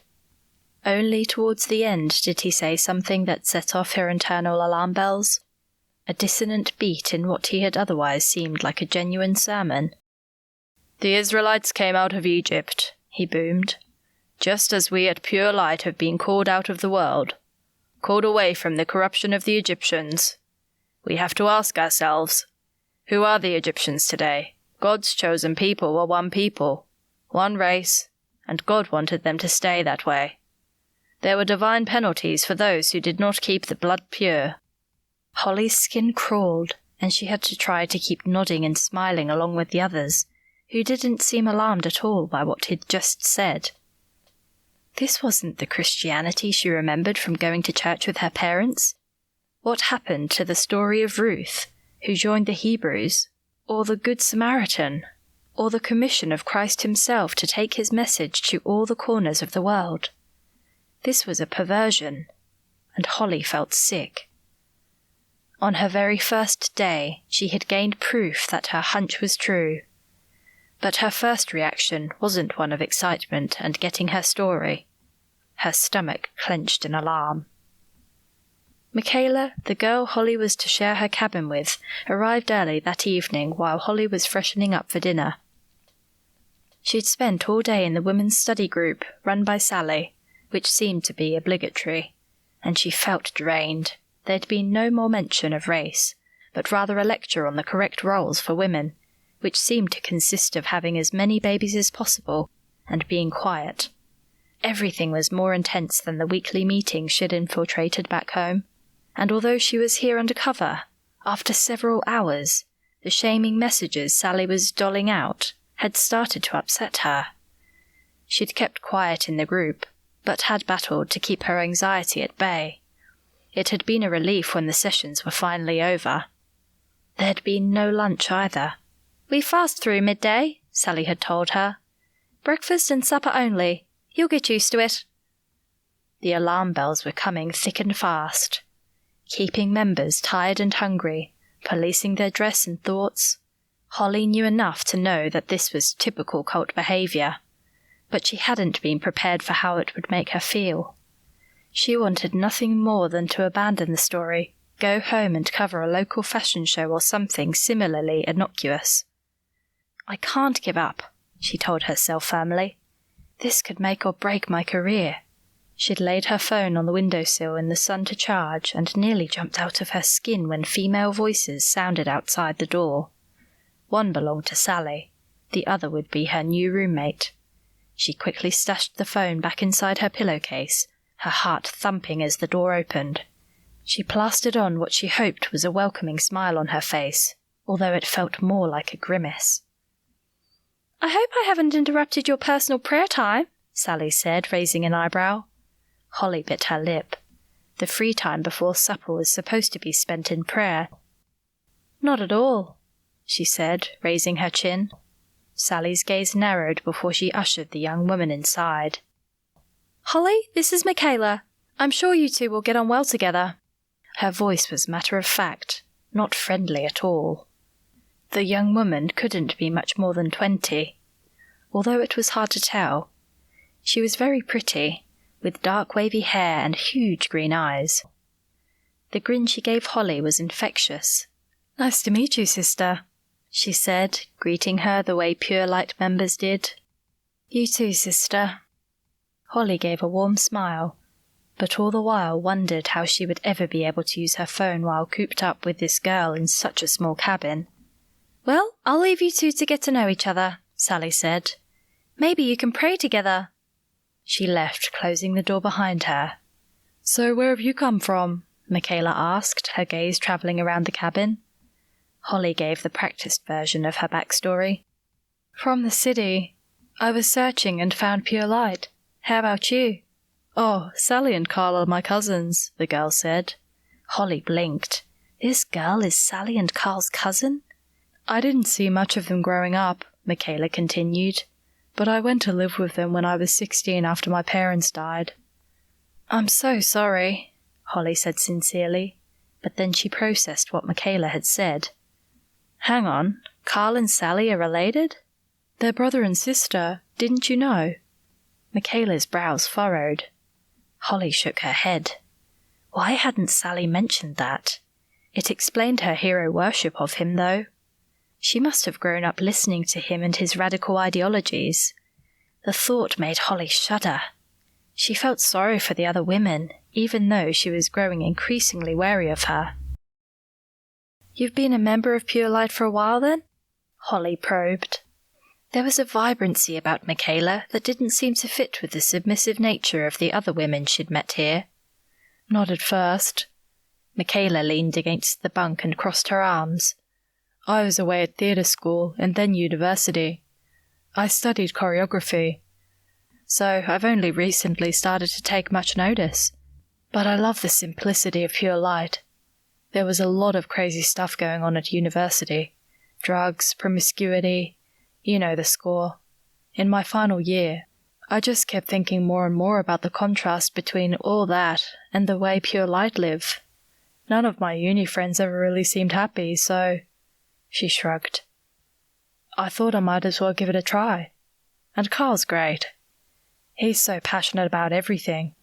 Only towards the end did he say something that set off her internal alarm bells, a dissonant beat in what he had otherwise seemed like a genuine sermon. "The Israelites came out of Egypt," he boomed, "just as we at Pure Light have been called out of the world, called away from the corruption of the Egyptians. We have to ask ourselves, who are the Egyptians today? God's chosen people were one people, one race, and God wanted them to stay that way. There were divine penalties for those who did not keep the blood pure." Holly's skin crawled, and she had to try to keep nodding and smiling along with the others, who didn't seem alarmed at all by what he'd just said. This wasn't the Christianity she remembered from going to church with her parents. What happened to the story of Ruth, who joined the Hebrews, or the Good Samaritan, or the commission of Christ himself to take his message to all the corners of the world? This was a perversion, and Holly felt sick. On her very first day, she had gained proof that her hunch was true. But her first reaction wasn't one of excitement and getting her story. Her stomach clenched in alarm. Michaela, the girl Holly was to share her cabin with, arrived early that evening while Holly was freshening up for dinner. She'd spent all day in the women's study group run by Sally, which seemed to be obligatory, and she felt drained. There'd been no more mention of race, but rather a lecture on the correct roles for women, which seemed to consist of having as many babies as possible and being quiet. Everything was more intense than the weekly meetings she'd infiltrated back home, and although she was here undercover, after several hours, the shaming messages Sally was doling out had started to upset her. She'd kept quiet in the group, but had battled to keep her anxiety at bay. It had been a relief when the sessions were finally over. There'd been no lunch either. "We fast through midday," Sally had told her. "Breakfast and supper only. You'll get used to it." The alarm bells were coming thick and fast, keeping members tired and hungry, policing their dress and thoughts. Holly knew enough to know that this was typical cult behavior, but she hadn't been prepared for how it would make her feel. She wanted nothing more than to abandon the story, go home and cover a local fashion show or something similarly innocuous. "I can't give up," she told herself firmly. "This could make or break my career." She'd laid her phone on the windowsill in the sun to charge and nearly jumped out of her skin when female voices sounded outside the door. One belonged to Sally, the other would be her new roommate. She quickly stashed the phone back inside her pillowcase, her heart thumping as the door opened. She plastered on what she hoped was a welcoming smile on her face, although it felt more like a grimace. "I hope I haven't interrupted your personal prayer time," Sally said, raising an eyebrow. Holly bit her lip. The free time before supper was supposed to be spent in prayer. "Not at all," she said, raising her chin. Sally's gaze narrowed before she ushered the young woman inside. "Holly, this is Michaela. I'm sure you two will get on well together." Her voice was matter-of-fact, not friendly at all. The young woman couldn't be much more than 20, although it was hard to tell. She was very pretty, with dark wavy hair and huge green eyes. The grin she gave Holly was infectious. "Nice to meet you, sister," she said, greeting her the way Pure Light members did. "You too, sister." Holly gave a warm smile, but all the while wondered how she would ever be able to use her phone while cooped up with this girl in such a small cabin. "Well, I'll leave you two to get to know each other," Sally said. "Maybe you can pray together." She left, closing the door behind her. "So where have you come from?" Michaela asked, her gaze travelling around the cabin. Holly gave the practiced version of her backstory. "From the city. I was searching and found Pure Light. How about you?" "Oh, Sally and Carl are my cousins," the girl said. Holly blinked. This girl is Sally and Carl's cousin? "I didn't see much of them growing up," Michaela continued, but I went to live with them when I was 16 after my parents died. I'm so sorry, Holly said sincerely, but then she processed what Michaela had said. Hang on, Carl and Sally are related? They're brother and sister, didn't you know? Michaela's brows furrowed. Holly shook her head. Why hadn't Sally mentioned that? It explained her hero worship of him, though. She must have grown up listening to him and his radical ideologies. The thought made Holly shudder. She felt sorry for the other women, even though she was growing increasingly wary of her. You've been a member of Pure Light for a while, then? Holly probed. There was a vibrancy about Michaela that didn't seem to fit with the submissive nature of the other women she'd met here. Not at first. Michaela leaned against the bunk and crossed her arms. I was away at theatre school and then university. I studied choreography. So I've only recently started to take much notice. But I love the simplicity of Pure Light. There was a lot of crazy stuff going on at university. Drugs, promiscuity, you know the score. In my final year, I just kept thinking more and more about the contrast between all that and the way Pure Light live. None of my uni friends ever really seemed happy, so... She shrugged. I thought I might as well give it a try. And Carl's great. He's so passionate about everything.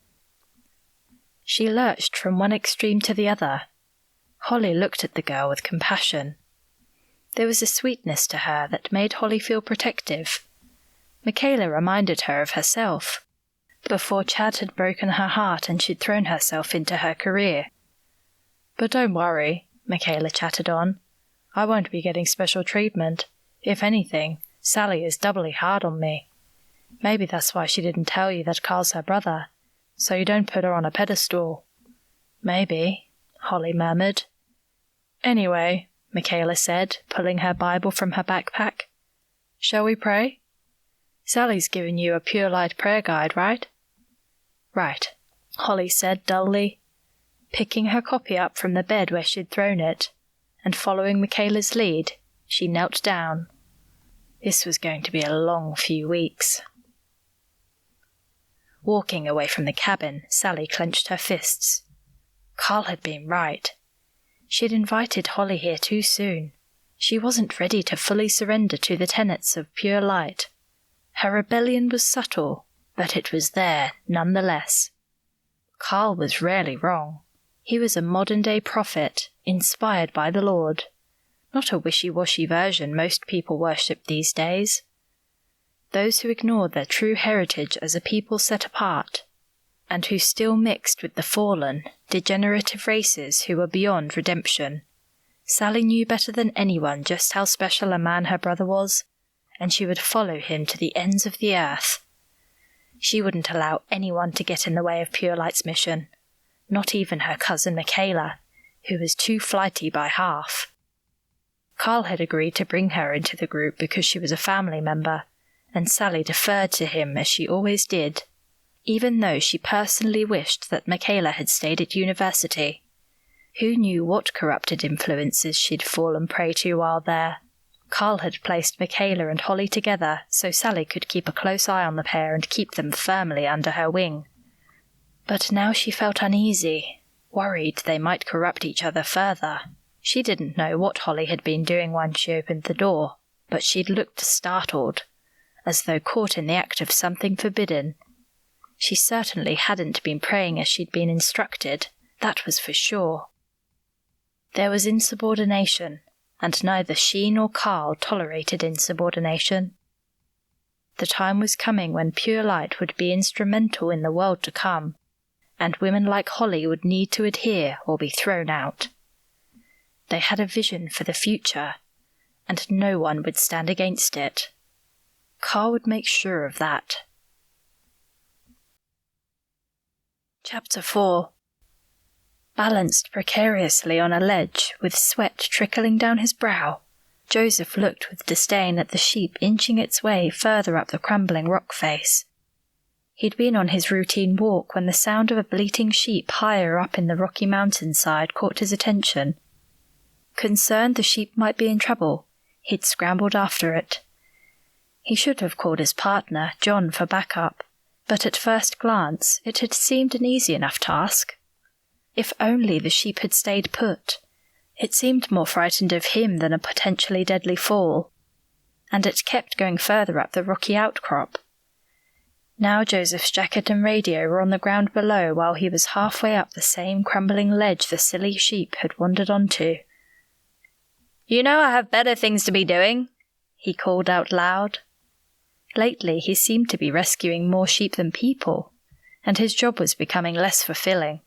She lurched from one extreme to the other. Holly looked at the girl with compassion. There was a sweetness to her that made Holly feel protective. Michaela reminded her of herself, before Chad had broken her heart and she'd thrown herself into her career. But don't worry, Michaela chattered on. I won't be getting special treatment. If anything, Sally is doubly hard on me. Maybe that's why she didn't tell you that Carl's her brother, so you don't put her on a pedestal. Maybe, Holly murmured. Anyway, Michaela said, pulling her Bible from her backpack. Shall we pray? Sally's given you a Pure Light prayer guide, right? Right, Holly said dully, picking her copy up from the bed where she'd thrown it, and following Michaela's lead, she knelt down. This was going to be a long few weeks. Walking away from the cabin, Sally clenched her fists. Carl had been right. She'd invited Holly here too soon. She wasn't ready to fully surrender to the tenets of Pure Light. Her rebellion was subtle, but it was there nonetheless. Carl was rarely wrong. He was a modern-day prophet, inspired by the Lord. Not a wishy-washy version most people worship these days. Those who ignored their true heritage as a people set apart, and who still mixed with the fallen, degenerative races who were beyond redemption. Sally knew better than anyone just how special a man her brother was, and she would follow him to the ends of the earth. She wouldn't allow anyone to get in the way of Pure Light's mission, not even her cousin Michaela, who was too flighty by half. Carl had agreed to bring her into the group because she was a family member, and Sally deferred to him as she always did, even though she personally wished that Michaela had stayed at university. Who knew what corrupted influences she'd fallen prey to while there? Carl had placed Michaela and Holly together so Sally could keep a close eye on the pair and keep them firmly under her wing. But now she felt uneasy, worried they might corrupt each other further. She didn't know what Holly had been doing when she opened the door, but she'd looked startled, as though caught in the act of something forbidden. She certainly hadn't been praying as she'd been instructed, that was for sure. There was insubordination, and neither she nor Carl tolerated insubordination. The time was coming when Pure Light would be instrumental in the world to come, and women like Holly would need to adhere or be thrown out. They had a vision for the future, and no one would stand against it. Carl would make sure of that. Chapter 4. Balanced precariously on a ledge, with sweat trickling down his brow, Joseph looked with disdain at the sheep inching its way further up the crumbling rock face. He'd been on his routine walk when the sound of a bleating sheep higher up in the rocky mountainside caught his attention. Concerned the sheep might be in trouble, he'd scrambled after it. He should have called his partner, John, for backup, but at first glance it had seemed an easy enough task. If only the sheep had stayed put. It seemed more frightened of him than a potentially deadly fall, and it kept going further up the rocky outcrop. Now Joseph's jacket and radio were on the ground below while he was halfway up the same crumbling ledge the silly sheep had wandered onto. "You know I have better things to be doing," he called out loud. Lately he seemed to be rescuing more sheep than people, and his job was becoming less fulfilling.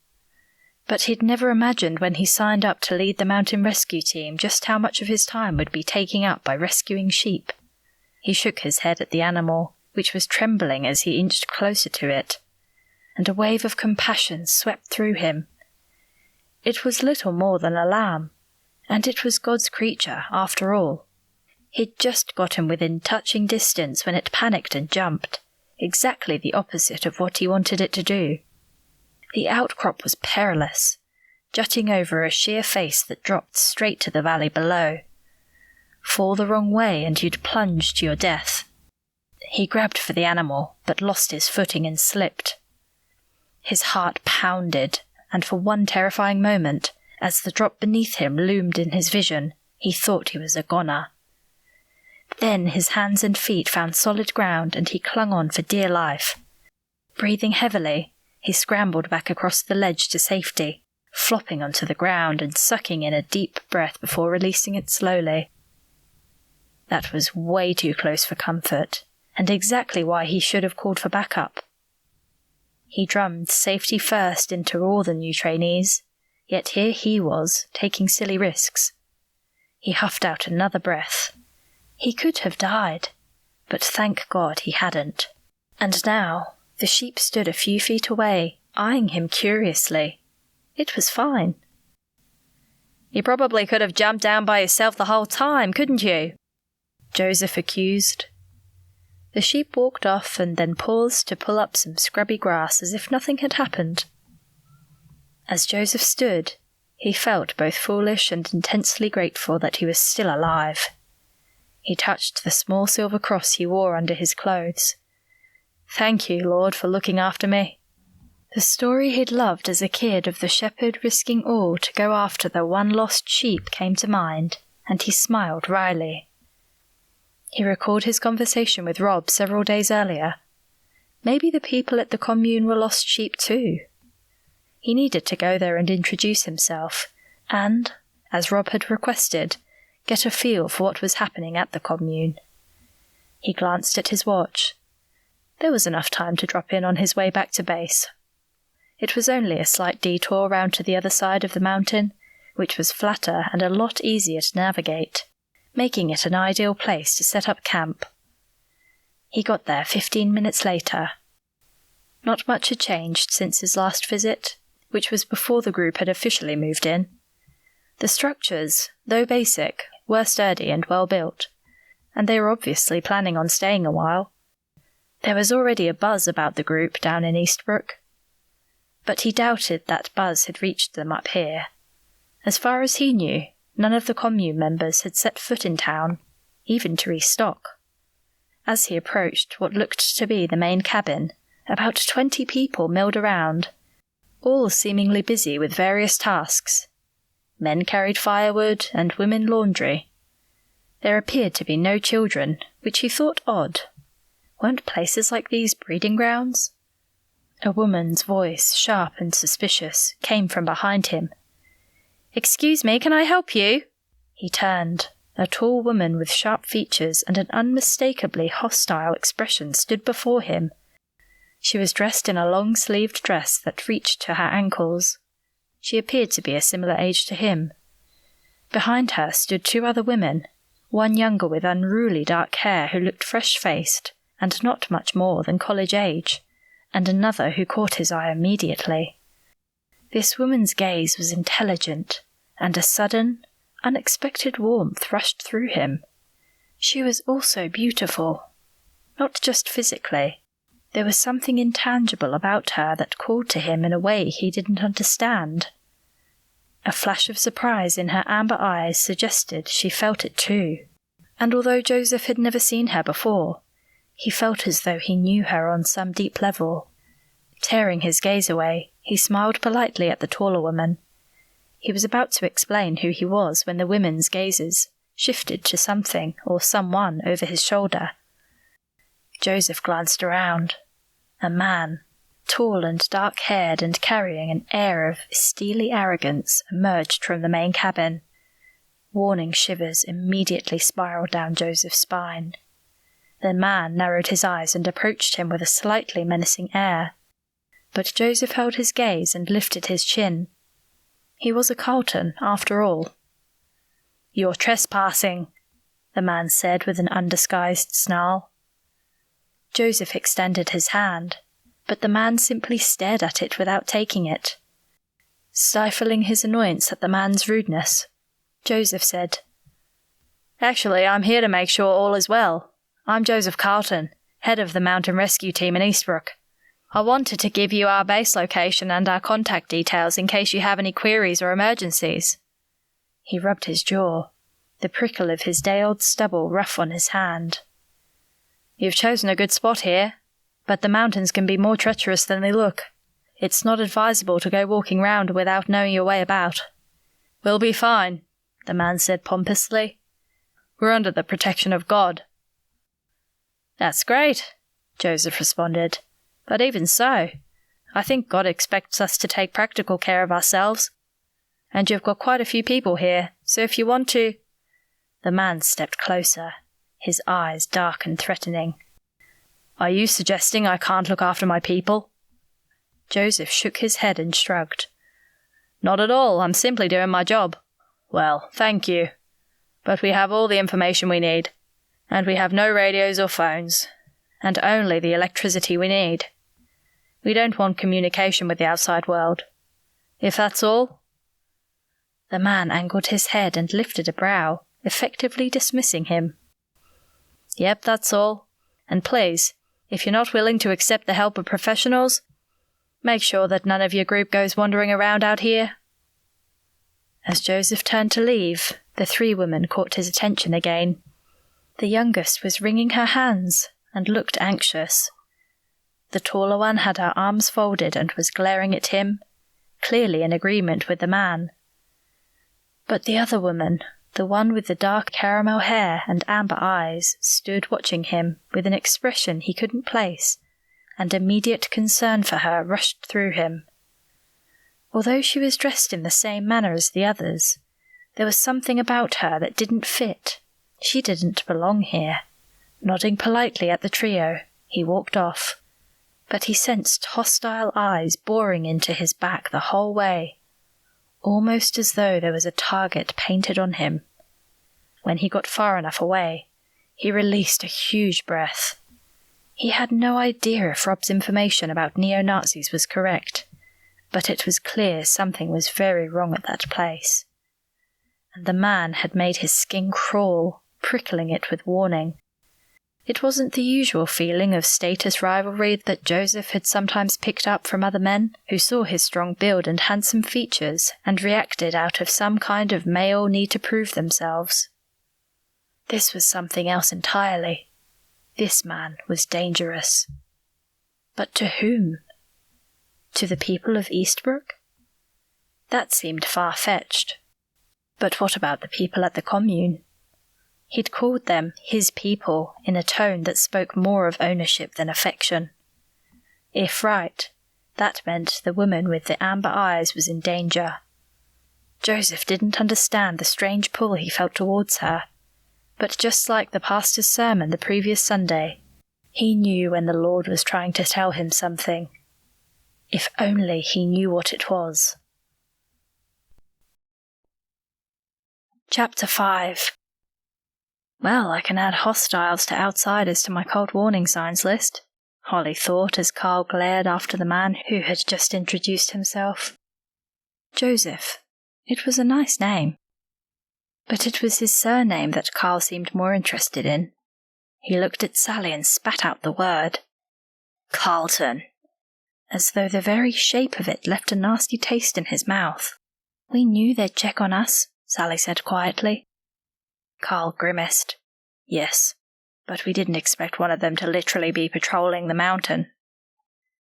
But he'd never imagined when he signed up to lead the mountain rescue team just how much of his time would be taken up by rescuing sheep. He shook his head at the animal, which was trembling as he inched closer to it, and a wave of compassion swept through him. It was little more than a lamb, and it was God's creature, after all. He'd just gotten within touching distance when it panicked and jumped, exactly the opposite of what he wanted it to do. The outcrop was perilous, jutting over a sheer face that dropped straight to the valley below. Fall the wrong way and you'd plunge to your death. He grabbed for the animal, but lost his footing and slipped. His heart pounded, and for one terrifying moment, as the drop beneath him loomed in his vision, he thought he was a goner. Then his hands and feet found solid ground and he clung on for dear life. Breathing heavily, he scrambled back across the ledge to safety, flopping onto the ground and sucking in a deep breath before releasing it slowly. That was way too close for comfort, and exactly why he should have called for backup. He drummed safety first into all the new trainees, yet here he was, taking silly risks. He huffed out another breath. He could have died, but thank God he hadn't. And now the sheep stood a few feet away, eyeing him curiously. It was fine. "You probably could have jumped down by yourself the whole time, couldn't you?" Joseph accused. The sheep walked off and then paused to pull up some scrubby grass as if nothing had happened. As Joseph stood, he felt both foolish and intensely grateful that he was still alive. He touched the small silver cross he wore under his clothes. "Thank you, Lord, for looking after me." The story he'd loved as a kid of the shepherd risking all to go after the one lost sheep came to mind, and he smiled wryly. He recalled his conversation with Rob several days earlier. Maybe the people at the commune were lost sheep too. He needed to go there and introduce himself, and, as Rob had requested, get a feel for what was happening at the commune. He glanced at his watch. There was enough time to drop in on his way back to base. It was only a slight detour round to the other side of the mountain, which was flatter and a lot easier to navigate, making it an ideal place to set up camp. He got there 15 minutes later. Not much had changed since his last visit, which was before the group had officially moved in. The structures, though basic, were sturdy and well built, and they were obviously planning on staying a while. There was already a buzz about the group down in Eastbrooke, but he doubted that buzz had reached them up here. As far as he knew, none of the commune members had set foot in town, even to restock. As he approached what looked to be the main cabin, about 20 people milled around, all seemingly busy with various tasks. Men carried firewood and women laundry. There appeared to be no children, which he thought odd. Weren't places like these breeding grounds? A woman's voice, sharp and suspicious, came from behind him. "Excuse me, can I help you?" He turned. A tall woman with sharp features and an unmistakably hostile expression stood before him. She was dressed in a long-sleeved dress that reached to her ankles. She appeared to be a similar age to him. Behind her stood 2 other women, one younger with unruly dark hair who looked fresh-faced and not much more than college age, and another who caught his eye immediately. This woman's gaze was intelligent, and a sudden, unexpected warmth rushed through him. She was also beautiful. Not just physically. There was something intangible about her that called to him in a way he didn't understand. A flash of surprise in her amber eyes suggested she felt it too. And although Joseph had never seen her before, He felt as though he knew her on some deep level. Tearing his gaze away, he smiled politely at the taller woman. He was about to explain who he was when the women's gazes shifted to something or someone over his shoulder. Joseph glanced around. A man, tall and dark-haired and carrying an air of steely arrogance, emerged from the main cabin. Warning shivers immediately spiraled down Joseph's spine. The man narrowed his eyes and approached him with a slightly menacing air. But Joseph held his gaze and lifted his chin. He was a Carlton, after all. "You're trespassing," the man said with an undisguised snarl. Joseph extended his hand, but the man simply stared at it without taking it. Stifling his annoyance at the man's rudeness, Joseph said, "Actually, I'm here to make sure all is well. I'm Joseph Carlton, head of the mountain rescue team in Eastbrooke. I wanted to give you our base location and our contact details in case you have any queries or emergencies." He rubbed his jaw, the prickle of his day-old stubble rough on his hand. "You've chosen a good spot here, but the mountains can be more treacherous than they look. It's not advisable to go walking round without knowing your way about." "We'll be fine," the man said pompously. "We're under the protection of God." "That's great," Joseph responded. "But even so, I think God expects us to take practical care of ourselves. And you've got quite a few people here, so if you want to—" The man stepped closer, his eyes dark and threatening. "Are you suggesting I can't look after my people?" Joseph shook his head and shrugged. "Not at all, I'm simply doing my job." "Well, thank you. But we have all the information we need, and we have no radios or phones, and only the electricity we need. We don't want communication with the outside world. If that's all—" The man angled his head and lifted a brow, effectively dismissing him. "Yep, that's all. And please, if you're not willing to accept the help of professionals, make sure that none of your group goes wandering around out here." As Joseph turned to leave, the three women caught his attention again. The youngest was wringing her hands and looked anxious. The taller one had her arms folded and was glaring at him, clearly in agreement with the man. But the other woman, the one with the dark caramel hair and amber eyes, stood watching him with an expression he couldn't place, and immediate concern for her rushed through him. Although she was dressed in the same manner as the others, there was something about her that didn't fit. She didn't belong here. Nodding politely at the trio, he walked off. But he sensed hostile eyes boring into his back the whole way, almost as though there was a target painted on him. When he got far enough away, he released a huge breath. He had no idea if Rob's information about neo-Nazis was correct, but it was clear something was very wrong at that place. And the man had made his skin crawl, prickling it with warning. It wasn't the usual feeling of status rivalry that Joseph had sometimes picked up from other men who saw his strong build and handsome features and reacted out of some kind of male need to prove themselves. This was something else entirely. This man was dangerous. But to whom? To the people of Eastbrooke? That seemed far-fetched. But what about the people at the commune? He'd called them his people in a tone that spoke more of ownership than affection. If right, that meant the woman with the amber eyes was in danger. Joseph didn't understand the strange pull he felt towards her, but just like the pastor's sermon the previous Sunday, he knew when the Lord was trying to tell him something. If only he knew what it was. Chapter 5. Well, I can add hostiles to outsiders to my cold warning signs list, Holly thought as Carl glared after the man who had just introduced himself. Joseph. It was a nice name. But it was his surname that Carl seemed more interested in. He looked at Sally and spat out the word. Carlton. As though the very shape of it left a nasty taste in his mouth. We knew they'd check on us, Sally said quietly. Carl grimaced. Yes, but we didn't expect one of them to literally be patrolling the mountain.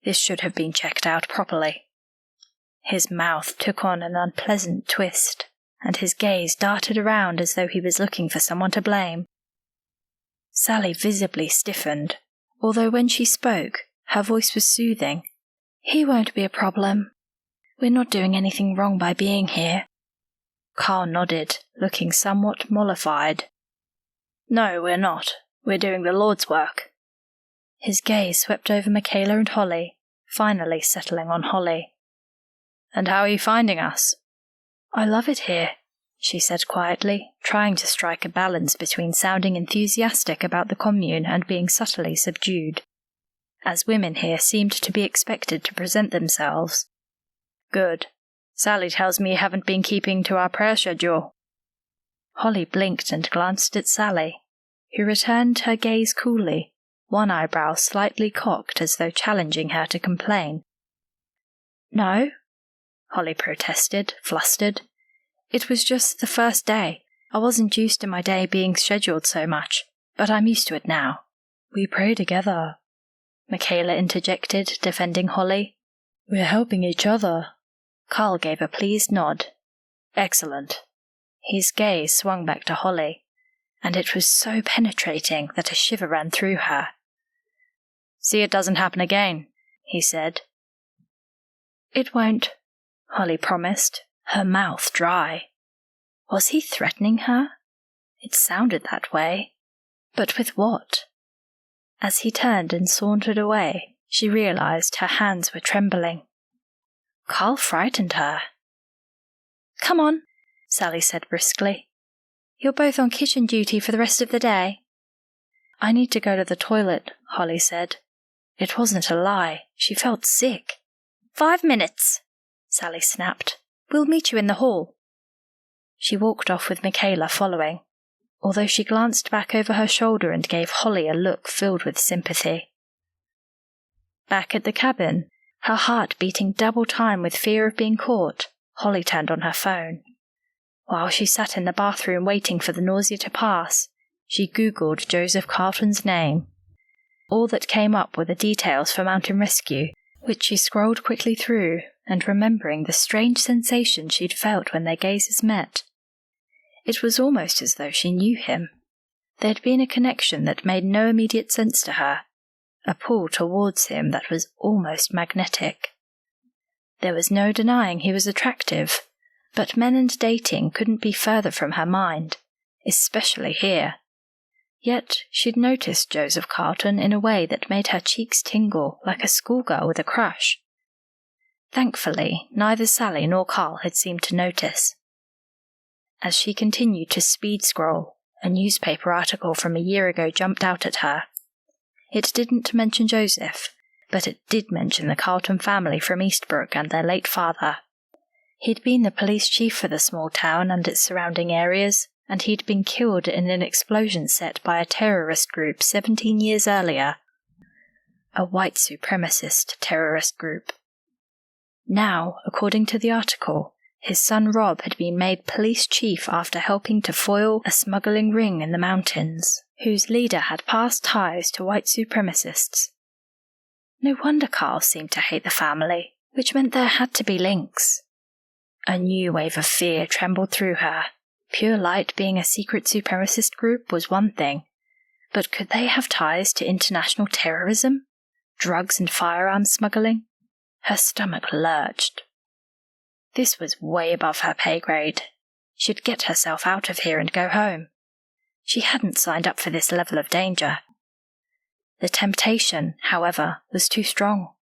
This should have been checked out properly." His mouth took on an unpleasant twist, and his gaze darted around as though he was looking for someone to blame. Sally visibly stiffened, although when she spoke, her voice was soothing. "He won't be a problem. We're not doing anything wrong by being here." Carl nodded, looking somewhat mollified. "No, we're not. We're doing the Lord's work." His gaze swept over Michaela and Holly, finally settling on Holly. "And how are you finding us?" "I love it here," she said quietly, trying to strike a balance between sounding enthusiastic about the commune and being subtly subdued, as women here seemed to be expected to present themselves. "Good. Sally tells me you haven't been keeping to our prayer schedule." Holly blinked and glanced at Sally, who returned her gaze coolly, one eyebrow slightly cocked as though challenging her to complain. "No," Holly protested, flustered. "It was just the first day. I wasn't used to my day being scheduled so much, but I'm used to it now." "We pray together," Michaela interjected, defending Holly. "We're helping each other." Carl gave a pleased nod. "Excellent." His gaze swung back to Holly, and it was so penetrating that a shiver ran through her. "See it doesn't happen again," he said. "It won't," Holly promised, her mouth dry. Was he threatening her? It sounded that way. But with what? As he turned and sauntered away, she realized her hands were trembling. Carl frightened her. "Come on," Sally said briskly. "You're both on kitchen duty for the rest of the day." "I need to go to the toilet," Holly said. It wasn't a lie. She felt sick. 5 minutes, Sally snapped. "We'll meet you in the hall." She walked off with Michaela following, although she glanced back over her shoulder and gave Holly a look filled with sympathy. Back at the cabin, her heart beating double time with fear of being caught, Holly turned on her phone. While she sat in the bathroom waiting for the nausea to pass, she Googled Joseph Carlton's name. All that came up were the details for Mountain Rescue, which she scrolled quickly through, and remembering the strange sensation she'd felt when their gazes met. It was almost as though she knew him. There'd been a connection that made no immediate sense to her, a pull towards him that was almost magnetic. There was no denying he was attractive, but men and dating couldn't be further from her mind, especially here. Yet she'd noticed Joseph Carlton in a way that made her cheeks tingle like a schoolgirl with a crush. Thankfully, neither Sally nor Carl had seemed to notice. As she continued to speed scroll, a newspaper article from a year ago jumped out at her. It didn't mention Joseph, but it did mention the Carlton family from Eastbrooke and their late father. He'd been the police chief for the small town and its surrounding areas, and he'd been killed in an explosion set by a terrorist group 17 years earlier. A white supremacist terrorist group. Now, according to the article, his son Rob had been made police chief after helping to foil a smuggling ring in the mountains, whose leader had past ties to white supremacists. No wonder Carl seemed to hate the family, which meant there had to be links. A new wave of fear trembled through her. Pure Light being a secret supremacist group was one thing, but could they have ties to international terrorism? Drugs and firearms smuggling? Her stomach lurched. This was way above her pay grade. She'd get herself out of here and go home. She hadn't signed up for this level of danger. The temptation, however, was too strong.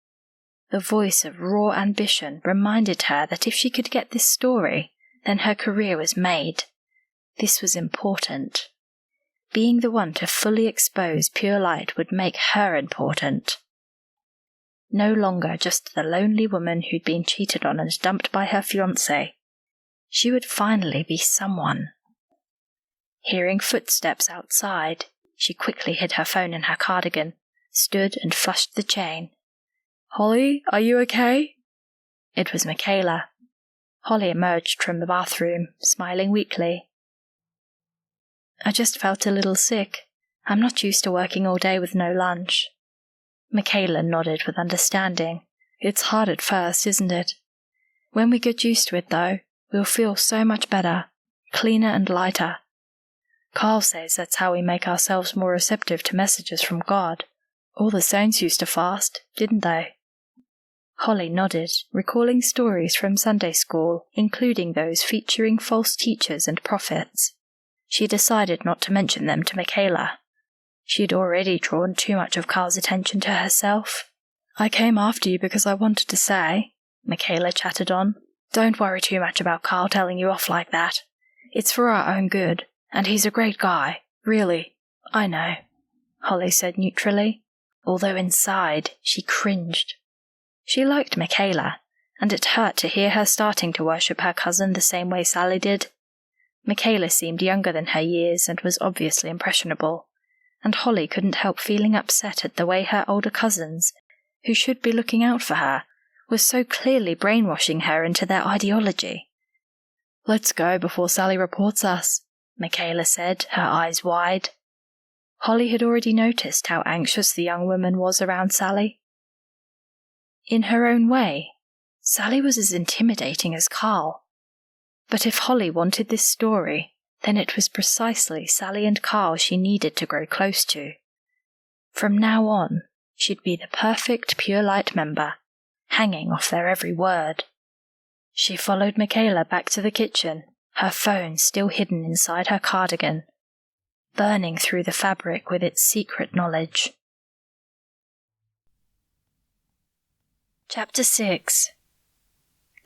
The voice of raw ambition reminded her that if she could get this story, then her career was made. This was important. Being the one to fully expose Pure Light would make her important. No longer just the lonely woman who'd been cheated on and dumped by her fiancé. She would finally be someone. Hearing footsteps outside, she quickly hid her phone in her cardigan, stood and flushed the chain. "Holly, are you okay?" It was Michaela. Holly emerged from the bathroom, smiling weakly. "I just felt a little sick. I'm not used to working all day with no lunch. Michaela nodded with understanding. It's hard at first, isn't it? When we get used to it, though, we'll feel so much better, cleaner and lighter. Carl says that's how we make ourselves more receptive to messages from God. All the saints used to fast, didn't they? Holly nodded, recalling stories from Sunday school, including those featuring false teachers and prophets. She decided not to mention them to Michaela. She had already drawn too much of Carl's attention to herself. I came after you because I wanted to say, Michaela chattered on, don't worry too much about Carl telling you off like that. It's for our own good, and he's a great guy, really. I know, Holly said neutrally, although inside she cringed. She liked Michaela, and it hurt to hear her starting to worship her cousin the same way Sally did. Michaela seemed younger than her years and was obviously impressionable, and Holly couldn't help feeling upset at the way her older cousins, who should be looking out for her, were so clearly brainwashing her into their ideology. Let's go before Sally reports us, Michaela said, her eyes wide. Holly had already noticed how anxious the young woman was around Sally. In her own way, Sally was as intimidating as Carl. But if Holly wanted this story, then it was precisely Sally and Carl she needed to grow close to. From now on, she'd be the perfect Pure Light member, hanging off their every word. She followed Michaela back to the kitchen, her phone still hidden inside her cardigan, burning through the fabric with its secret knowledge. Chapter 6.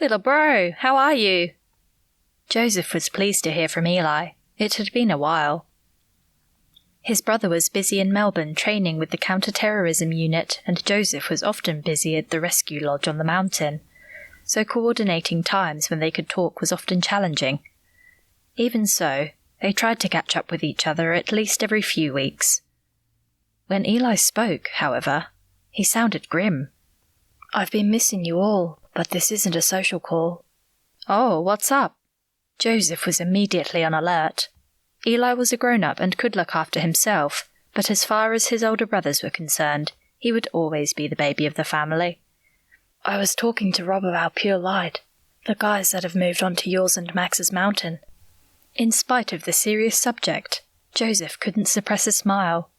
Little bro, how are you? Joseph was pleased to hear from Eli. It had been a while. His brother was busy in Melbourne training with the counter-terrorism unit, and Joseph was often busy at the rescue lodge on the mountain, so coordinating times when they could talk was often challenging. Even so, they tried to catch up with each other at least every few weeks. When Eli spoke, however, he sounded grim. I've been missing you all, but this isn't a social call. Oh, what's up? Joseph was immediately on alert. Eli was a grown-up and could look after himself, but as far as his older brothers were concerned, he would always be the baby of the family. I was talking to Rob about Pure Light, the guys that have moved on to yours and Max's mountain. In spite of the serious subject, Joseph couldn't suppress a smile.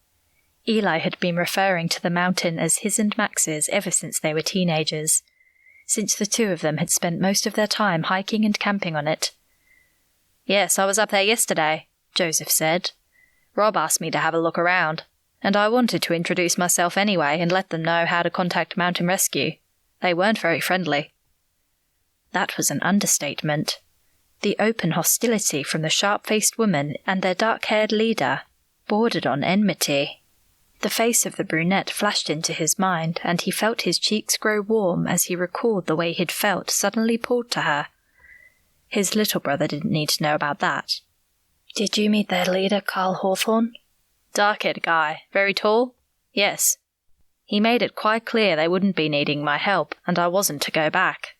Eli had been referring to the mountain as his and Max's ever since they were teenagers, since the two of them had spent most of their time hiking and camping on it. Yes, I was up there yesterday, Joseph said. Rob asked me to have a look around, and I wanted to introduce myself anyway and let them know how to contact Mountain Rescue. They weren't very friendly. That was an understatement. The open hostility from the sharp-faced woman and their dark-haired leader bordered on enmity. The face of the brunette flashed into his mind, and he felt his cheeks grow warm as he recalled the way he'd felt suddenly pulled to her. His little brother didn't need to know about that. Did you meet their leader, Carl Hawthorne? Dark-haired guy, very tall? Yes. He made it quite clear they wouldn't be needing my help, and I wasn't to go back.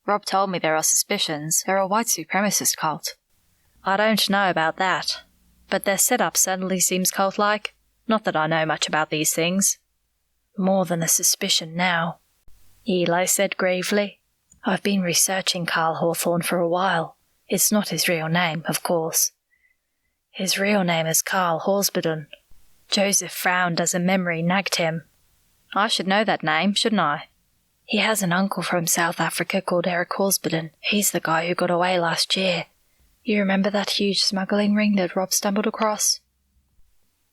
Rob told me there are suspicions they're a white supremacist cult. I don't know about that, but their setup certainly seems cult-like. Not that I know much about these things. More than a suspicion now, Eli said gravely. I've been researching Carl Hawthorne for a while. It's not his real name, of course. His real name is Carl Horsburden. Joseph frowned as a memory nagged him. I should know that name, shouldn't I? He has an uncle from South Africa called Eric Horsburden. He's the guy who got away last year. You remember that huge smuggling ring that Rob stumbled across?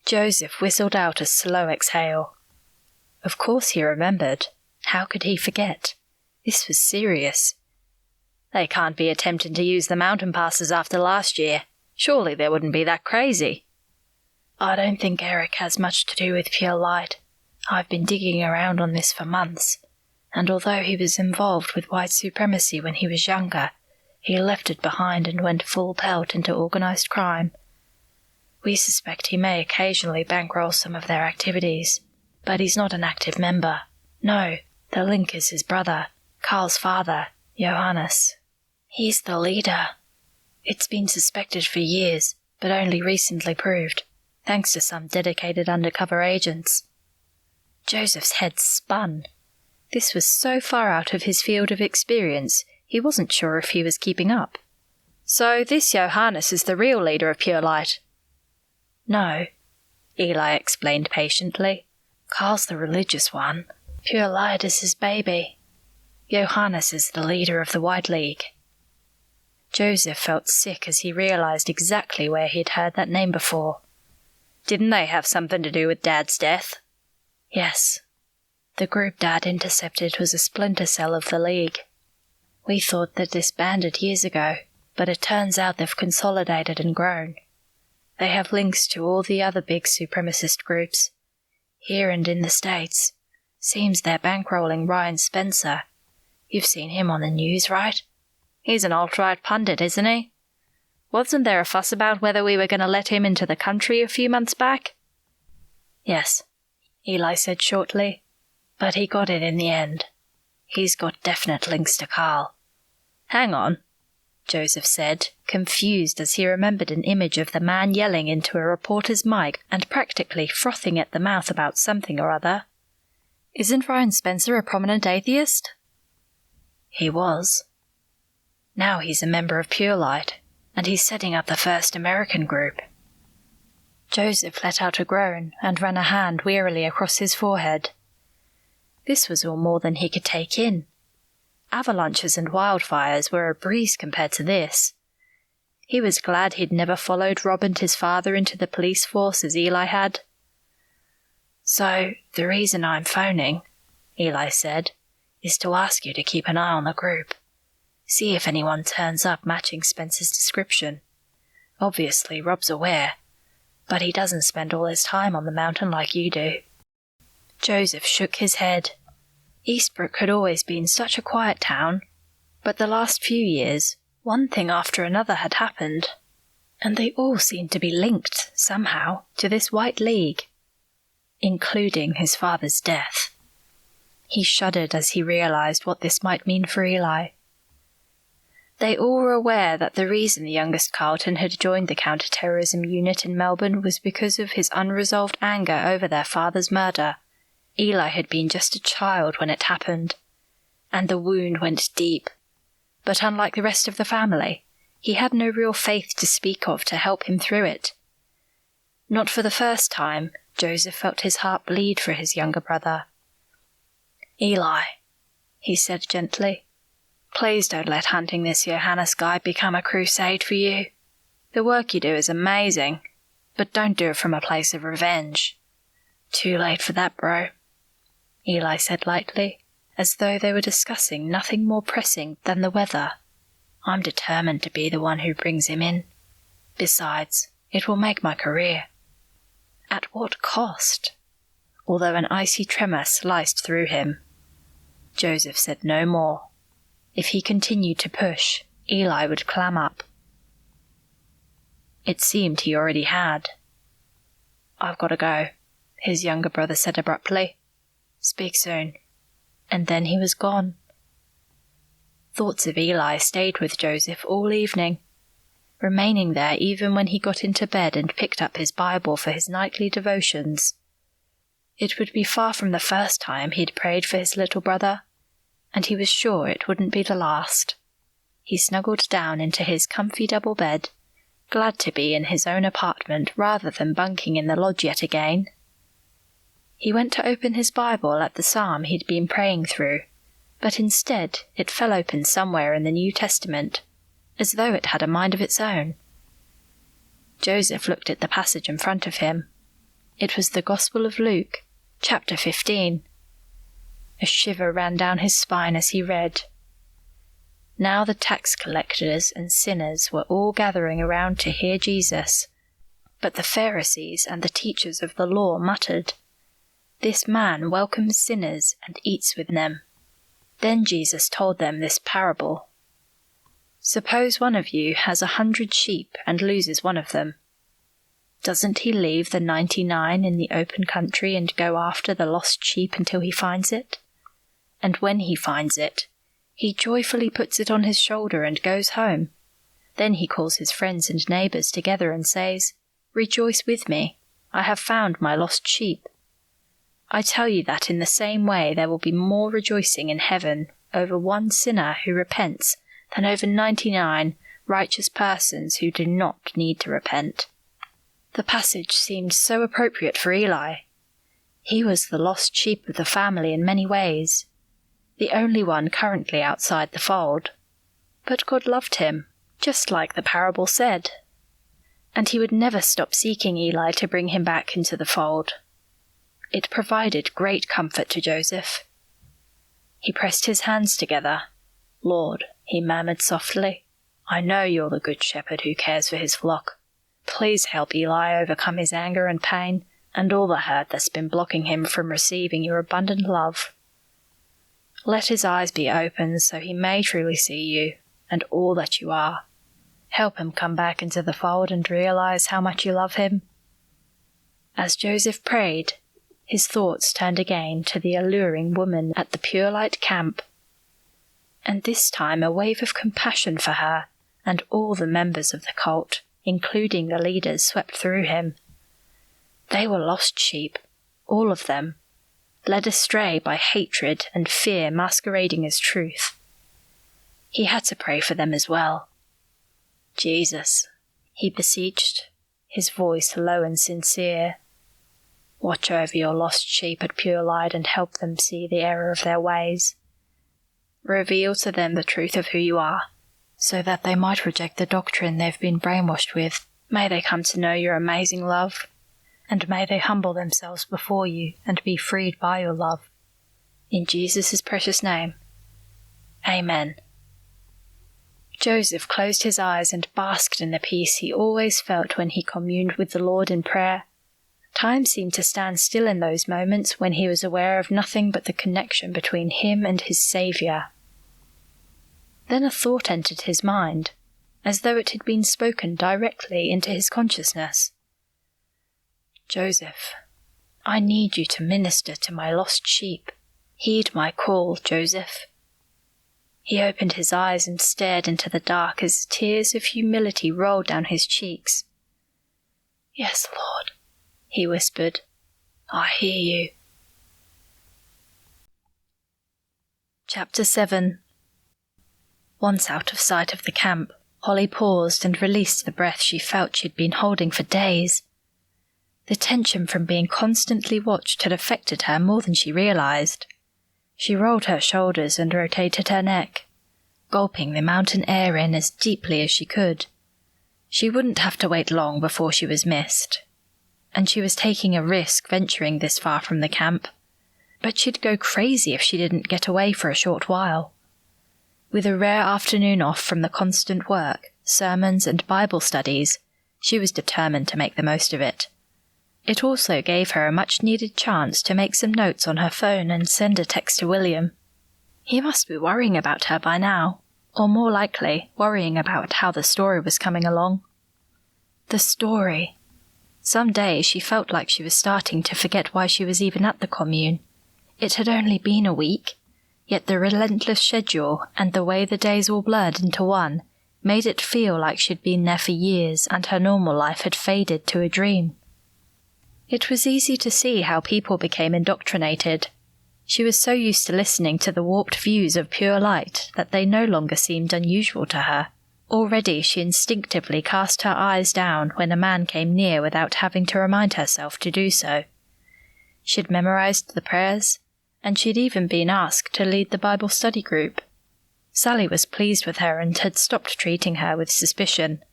Joseph whistled out a slow exhale. Of course he remembered. How could he forget? This was serious. They can't be attempting to use the mountain passes after last year. Surely they wouldn't be that crazy. I don't think Eric has much to do with Pure Light. I've been digging around on this for months, and although he was involved with white supremacy when he was younger, he left it behind and went full pelt into organized crime. We suspect he may occasionally bankroll some of their activities, but he's not an active member. No, the link is his brother, Carl's father, Johannes. He's the leader. It's been suspected for years, but only recently proved. thanks to some dedicated undercover agents. Joseph's head spun. This was so far out of his field of experience, he wasn't sure if he was keeping up. So this Johannes is the real leader of Pure Light? No, Eli explained patiently. Carl's the religious one. Pure Light is his baby. Johannes is the leader of the White League. Joseph felt sick as he realized exactly where he'd heard that name before. Didn't they have something to do with Dad's death? Yes. The group Dad intercepted was a splinter cell of the League. We thought they'd disbanded years ago, but it turns out they've consolidated and grown. They have links to all the other big supremacist groups, here and in the States. Seems they're bankrolling Ryan Spencer. You've seen him on the news, right? He's an alt-right pundit, isn't he? Wasn't there a fuss about whether we were going to let him into the country a few months back? Yes, Eli said shortly, but he got it in the end. He's got definite links to Carl. Hang on, Joseph said, confused as he remembered an image of the man yelling into a reporter's mic and practically frothing at the mouth about something or other. Isn't Ryan Spencer a prominent atheist? He was. Now he's a member of Pure Light, and he's setting up the first American group. Joseph let out a groan and ran a hand wearily across his forehead. This was all more than he could take in. Avalanches and wildfires were a breeze compared to this. He was glad he'd never followed Rob and his father into the police force as Eli had. So, the reason I'm phoning, Eli said, is to ask you to keep an eye on the group. See if anyone turns up matching Spencer's description. Obviously, Rob's aware, but he doesn't spend all his time on the mountain like you do. Joseph shook his head. Eastbrooke had always been such a quiet town, but the last few years, one thing after another had happened, and they all seemed to be linked, somehow, to this White League, including his father's death. He shuddered as he realized what this might mean for Eli. They all were aware that the reason the youngest Carlton had joined the counter-terrorism unit in Melbourne was because of his unresolved anger over their father's murder. Eli had been just a child when it happened, and the wound went deep. But unlike the rest of the family, he had no real faith to speak of to help him through it. Not for the first time, Joseph felt his heart bleed for his younger brother. Eli, he said gently, please don't let hunting this Johannes guy become a crusade for you. The work you do is amazing, but don't do it from a place of revenge. Too late for that, bro, Eli said lightly, as though they were discussing nothing more pressing than the weather. I'm determined to be the one who brings him in. Besides, it will make my career. At what cost? Although an icy tremor sliced through him. Joseph said no more. If he continued to push, Eli would clam up. It seemed he already had. I've got to go, his younger brother said abruptly. Speak soon. And then he was gone. Thoughts of Eli stayed with Joseph all evening, remaining there even when he got into bed and picked up his Bible for his nightly devotions. It would be far from the first time he'd prayed for his little brother, and he was sure it wouldn't be the last. He snuggled down into his comfy double bed, glad to be in his own apartment rather than bunking in the lodge yet again. He went to open his Bible at the psalm he'd been praying through, but instead it fell open somewhere in the New Testament, as though it had a mind of its own. Joseph looked at the passage in front of him. It was the Gospel of Luke, chapter 15. A shiver ran down his spine as he read. Now the tax collectors and sinners were all gathering around to hear Jesus, but the Pharisees and the teachers of the law muttered, "This man welcomes sinners and eats with them." Then Jesus told them this parable. Suppose one of you has 100 sheep and loses one of them. Doesn't he leave the 99 in the open country and go after the lost sheep until he finds it? And when he finds it, he joyfully puts it on his shoulder and goes home. Then he calls his friends and neighbours together and says, "Rejoice with me, I have found my lost sheep. I tell you that in the same way there will be more rejoicing in heaven over one sinner who repents than over 99 righteous persons who do not need to repent." The passage seemed so appropriate for Eli. He was the lost sheep of the family in many ways, the only one currently outside the fold. But God loved him, just like the parable said, and he would never stop seeking Eli to bring him back into the fold. It provided great comfort to Joseph. He pressed his hands together. "Lord," he murmured softly, "I know you're the good shepherd who cares for his flock. Please help Eli overcome his anger and pain and all the hurt that's been blocking him from receiving your abundant love. Let his eyes be opened so he may truly see you and all that you are. Help him come back into the fold and realize how much you love him." As Joseph prayed, his thoughts turned again to the alluring woman at the Pure Light camp, and this time a wave of compassion for her and all the members of the cult, including the leaders, swept through him. They were lost sheep, all of them, led astray by hatred and fear masquerading as truth. He had to pray for them as well. "Jesus," he beseeched, his voice low and sincere, "watch over your lost sheep at Pure Light and help them see the error of their ways. Reveal to them the truth of who you are, so that they might reject the doctrine they've been brainwashed with. May they come to know your amazing love, and may they humble themselves before you and be freed by your love. In Jesus' precious name. Amen." Joseph closed his eyes and basked in the peace he always felt when he communed with the Lord in prayer. Time seemed to stand still in those moments when he was aware of nothing but the connection between him and his Saviour. Then a thought entered his mind, as though it had been spoken directly into his consciousness. "Joseph, I need you to minister to my lost sheep. Heed my call, Joseph." He opened his eyes and stared into the dark as tears of humility rolled down his cheeks. "Yes, Lord," he whispered, "I hear you." Chapter 7. Once out of sight of the camp, Holly paused and released the breath she felt she'd been holding for days. The tension from being constantly watched had affected her more than she realized. She rolled her shoulders and rotated her neck, gulping the mountain air in as deeply as she could. She wouldn't have to wait long before she was missed, and she was taking a risk venturing this far from the camp, but she'd go crazy if she didn't get away for a short while. With a rare afternoon off from the constant work, sermons and Bible studies, she was determined to make the most of it. It also gave her a much-needed chance to make some notes on her phone and send a text to William. He must be worrying about her by now, or more likely, worrying about how the story was coming along. The story. Some days she felt like she was starting to forget why she was even at the commune. It had only been a week, yet the relentless schedule and the way the days all blurred into one made it feel like she'd been there for years and her normal life had faded to a dream. It was easy to see how people became indoctrinated. She was so used to listening to the warped views of Pure Light that they no longer seemed unusual to her. Already she instinctively cast her eyes down when a man came near without having to remind herself to do so. She'd memorized the prayers, and she'd even been asked to lead the Bible study group. Sally was pleased with her and had stopped treating her with suspicion,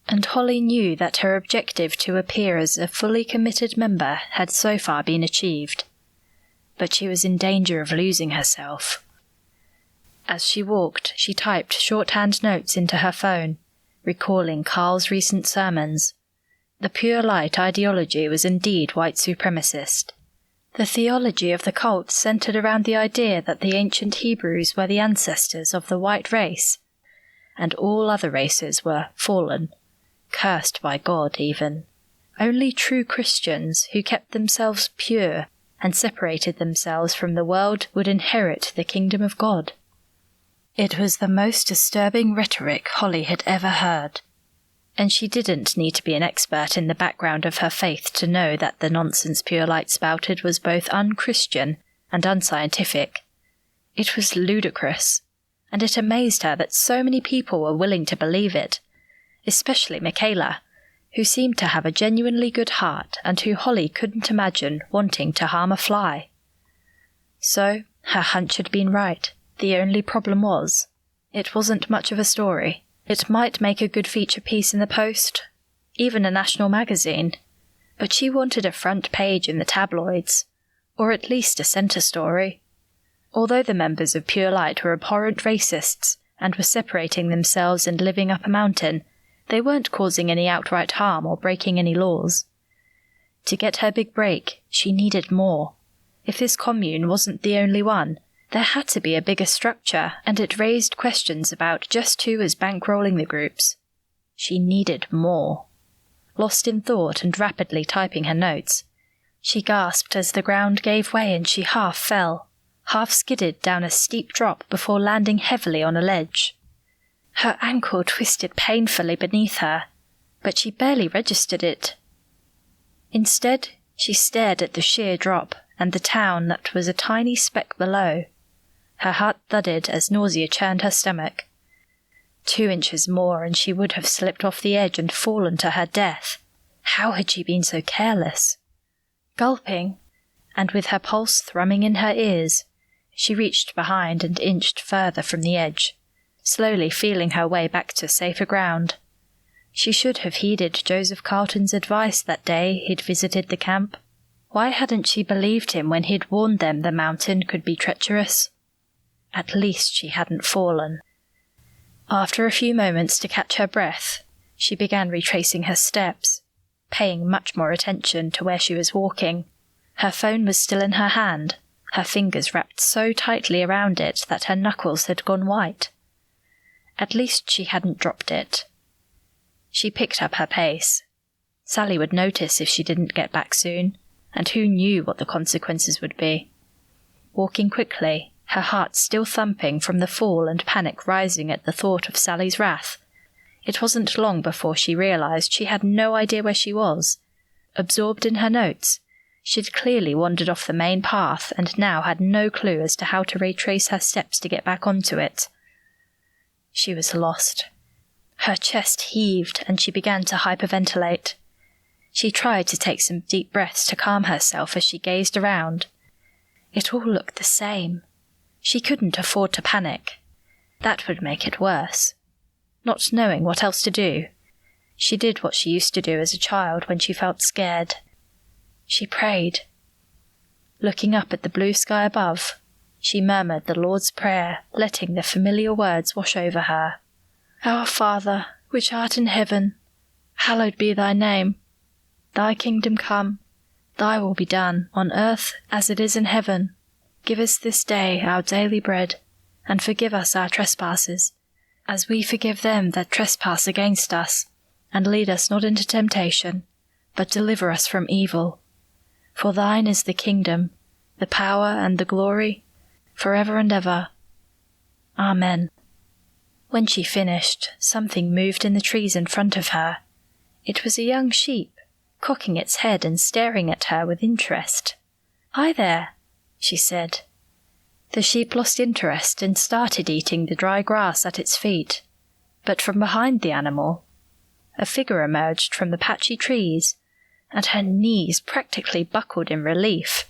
and Holly knew that her objective to appear as a fully committed member had so far been achieved. But she was in danger of losing herself. As she walked, she typed shorthand notes into her phone, recalling Carl's recent sermons. The Pure Light ideology was indeed white supremacist. The theology of the cult centered around the idea that the ancient Hebrews were the ancestors of the white race, and all other races were fallen, cursed by God even. Only true Christians who kept themselves pure and separated themselves from the world would inherit the kingdom of God. It was the most disturbing rhetoric Holly had ever heard. And she didn't need to be an expert in the background of her faith to know that the nonsense Pure Light spouted was both unchristian and unscientific. It was ludicrous, and it amazed her that so many people were willing to believe it, especially Michaela, who seemed to have a genuinely good heart and who Holly couldn't imagine wanting to harm a fly. So, her hunch had been right. The only problem was, it wasn't much of a story. It might make a good feature piece in the Post, even a national magazine, but she wanted a front page in the tabloids, or at least a centre story. Although the members of Pure Light were abhorrent racists and were separating themselves and living up a mountain, they weren't causing any outright harm or breaking any laws. To get her big break, she needed more. If this commune wasn't the only one, there had to be a bigger structure, and it raised questions about just who was bankrolling the groups. She needed more. Lost in thought and rapidly typing her notes, she gasped as the ground gave way and she half fell, half skidded down a steep drop before landing heavily on a ledge. Her ankle twisted painfully beneath her, but she barely registered it. Instead, she stared at the sheer drop and the town that was a tiny speck below. Her heart thudded as nausea churned her stomach. 2 inches more and she would have slipped off the edge and fallen to her death. How had she been so careless? Gulping, and with her pulse thrumming in her ears, she reached behind and inched further from the edge, slowly feeling her way back to safer ground. She should have heeded Joseph Carlton's advice that day he'd visited the camp. Why hadn't she believed him when he'd warned them the mountain could be treacherous? At least she hadn't fallen. After a few moments to catch her breath, she began retracing her steps, paying much more attention to where she was walking. Her phone was still in her hand, her fingers wrapped so tightly around it that her knuckles had gone white. At least she hadn't dropped it. She picked up her pace. Sally would notice if she didn't get back soon, and who knew what the consequences would be. Walking quickly, her heart still thumping from the fall and panic rising at the thought of Sally's wrath, it wasn't long before she realized she had no idea where she was. Absorbed in her notes, she'd clearly wandered off the main path and now had no clue as to how to retrace her steps to get back onto it. She was lost. Her chest heaved and she began to hyperventilate. She tried to take some deep breaths to calm herself as she gazed around. It all looked the same. She couldn't afford to panic. That would make it worse. Not knowing what else to do, she did what she used to do as a child when she felt scared. She prayed. Looking up at the blue sky above, she murmured the Lord's Prayer, letting the familiar words wash over her. Our Father, which art in heaven, hallowed be thy name. Thy kingdom come, thy will be done, on earth as it is in heaven. Give us this day our daily bread, and forgive us our trespasses, as we forgive them that trespass against us. And lead us not into temptation, but deliver us from evil. For thine is the kingdom, the power and the glory, forever and ever. Amen. When she finished, something moved in the trees in front of her. It was a young sheep, cocking its head and staring at her with interest. Hi there, she said. The sheep lost interest and started eating the dry grass at its feet, but from behind the animal, a figure emerged from the patchy trees, and her knees practically buckled in relief.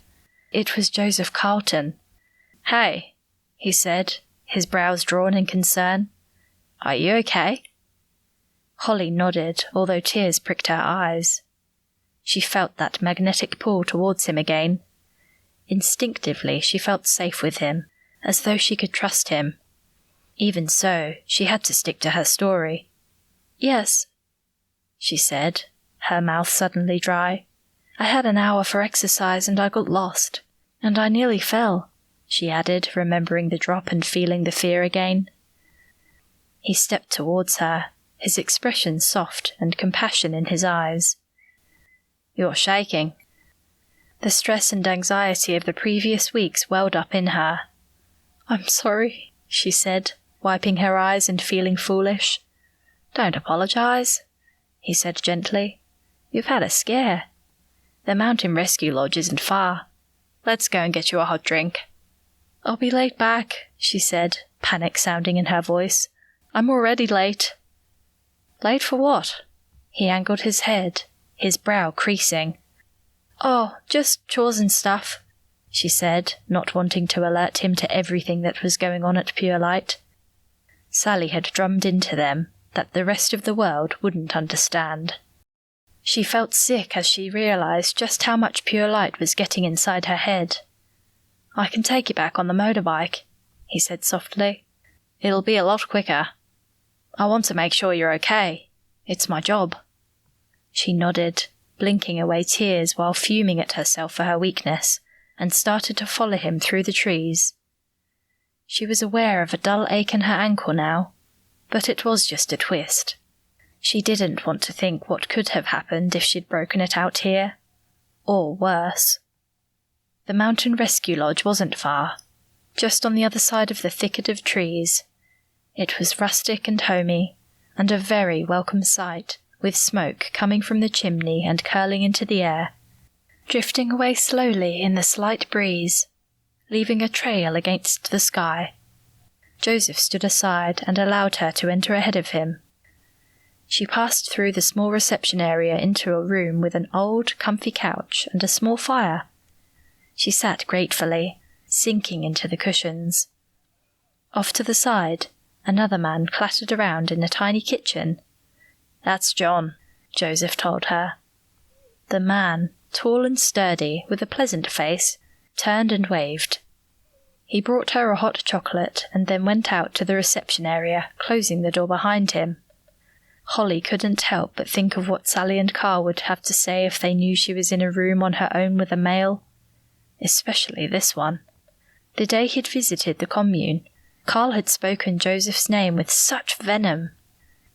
It was Joseph Carlton. Hey, he said, his brows drawn in concern. Are you okay? Holly nodded, although tears pricked her eyes. She felt that magnetic pull towards him again. Instinctively, she felt safe with him, as though she could trust him. Even so, she had to stick to her story. Yes, she said, her mouth suddenly dry. I had an hour for exercise and I got lost. And I nearly fell, she added, remembering the drop and feeling the fear again. He stepped towards her, his expression soft and compassion in his eyes. You're shaking. The stress and anxiety of the previous weeks welled up in her. I'm sorry, she said, wiping her eyes and feeling foolish. Don't apologize. he said gently. "You've had a scare. The mountain rescue lodge isn't far. Let's go and get you a hot drink." "I'll be late back," she said, panic sounding in her voice. "I'm already late." "Late for what?" He angled his head, his brow creasing. "Oh, just chores and stuff," she said, not wanting to alert him to everything that was going on at Pure Light. Sally had drummed into them that the rest of the world wouldn't understand. She felt sick as she realized just how much Pure Light was getting inside her head. "I can take you back on the motorbike," he said softly. "It'll be a lot quicker. I want to make sure you're okay. It's my job." She nodded, blinking away tears while fuming at herself for her weakness, and started to follow him through the trees. She was aware of a dull ache in her ankle now, but it was just a twist. She didn't want to think what could have happened if she'd broken it out here. Or worse. The mountain rescue lodge wasn't far, just on the other side of the thicket of trees. It was rustic and homey, and a very welcome sight, with smoke coming from the chimney and curling into the air, drifting away slowly in the slight breeze, leaving a trail against the sky. Joseph stood aside and allowed her to enter ahead of him. She passed through the small reception area into a room with an old, comfy couch and a small fire. She sat gratefully, sinking into the cushions. Off to the side, another man clattered around in a tiny kitchen. "That's John," Joseph told her. The man, tall and sturdy, with a pleasant face, turned and waved. He brought her a hot chocolate and then went out to the reception area, closing the door behind him. Holly couldn't help but think of what Sally and Carl would have to say if they knew she was in a room on her own with a male. Especially this one. The day he'd visited the commune, Carl had spoken Joseph's name with such venom.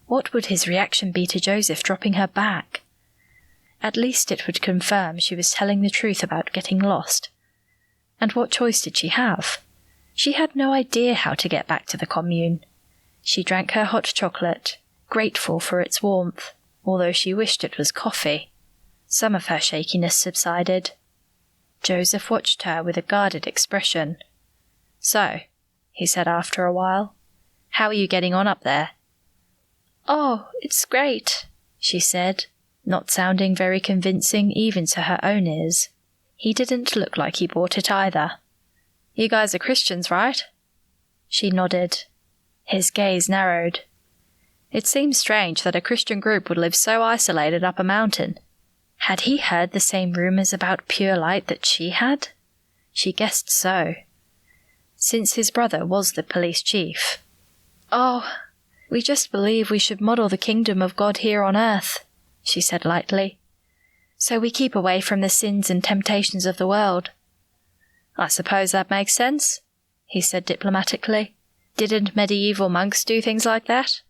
What would his reaction be to Joseph dropping her back? At least it would confirm she was telling the truth about getting lost. And what choice did she have? She had no idea how to get back to the commune. She drank her hot chocolate, grateful for its warmth, although she wished it was coffee. Some of her shakiness subsided. Joseph watched her with a guarded expression. "So," he said after a while, "how are you getting on up there?" "Oh, it's great," she said, not sounding very convincing even to her own ears. He didn't look like he bought it either. "You guys are Christians, right?" She nodded. His gaze narrowed. It seemed strange that a Christian group would live so isolated up a mountain. Had he heard the same rumors about Pure Light that she had? She guessed so, since his brother was the police chief. "Oh, we just believe we should model the kingdom of God here on earth," she said lightly. "So we keep away from the sins and temptations of the world." "I suppose that makes sense," he said diplomatically. "Didn't medieval monks do things like that?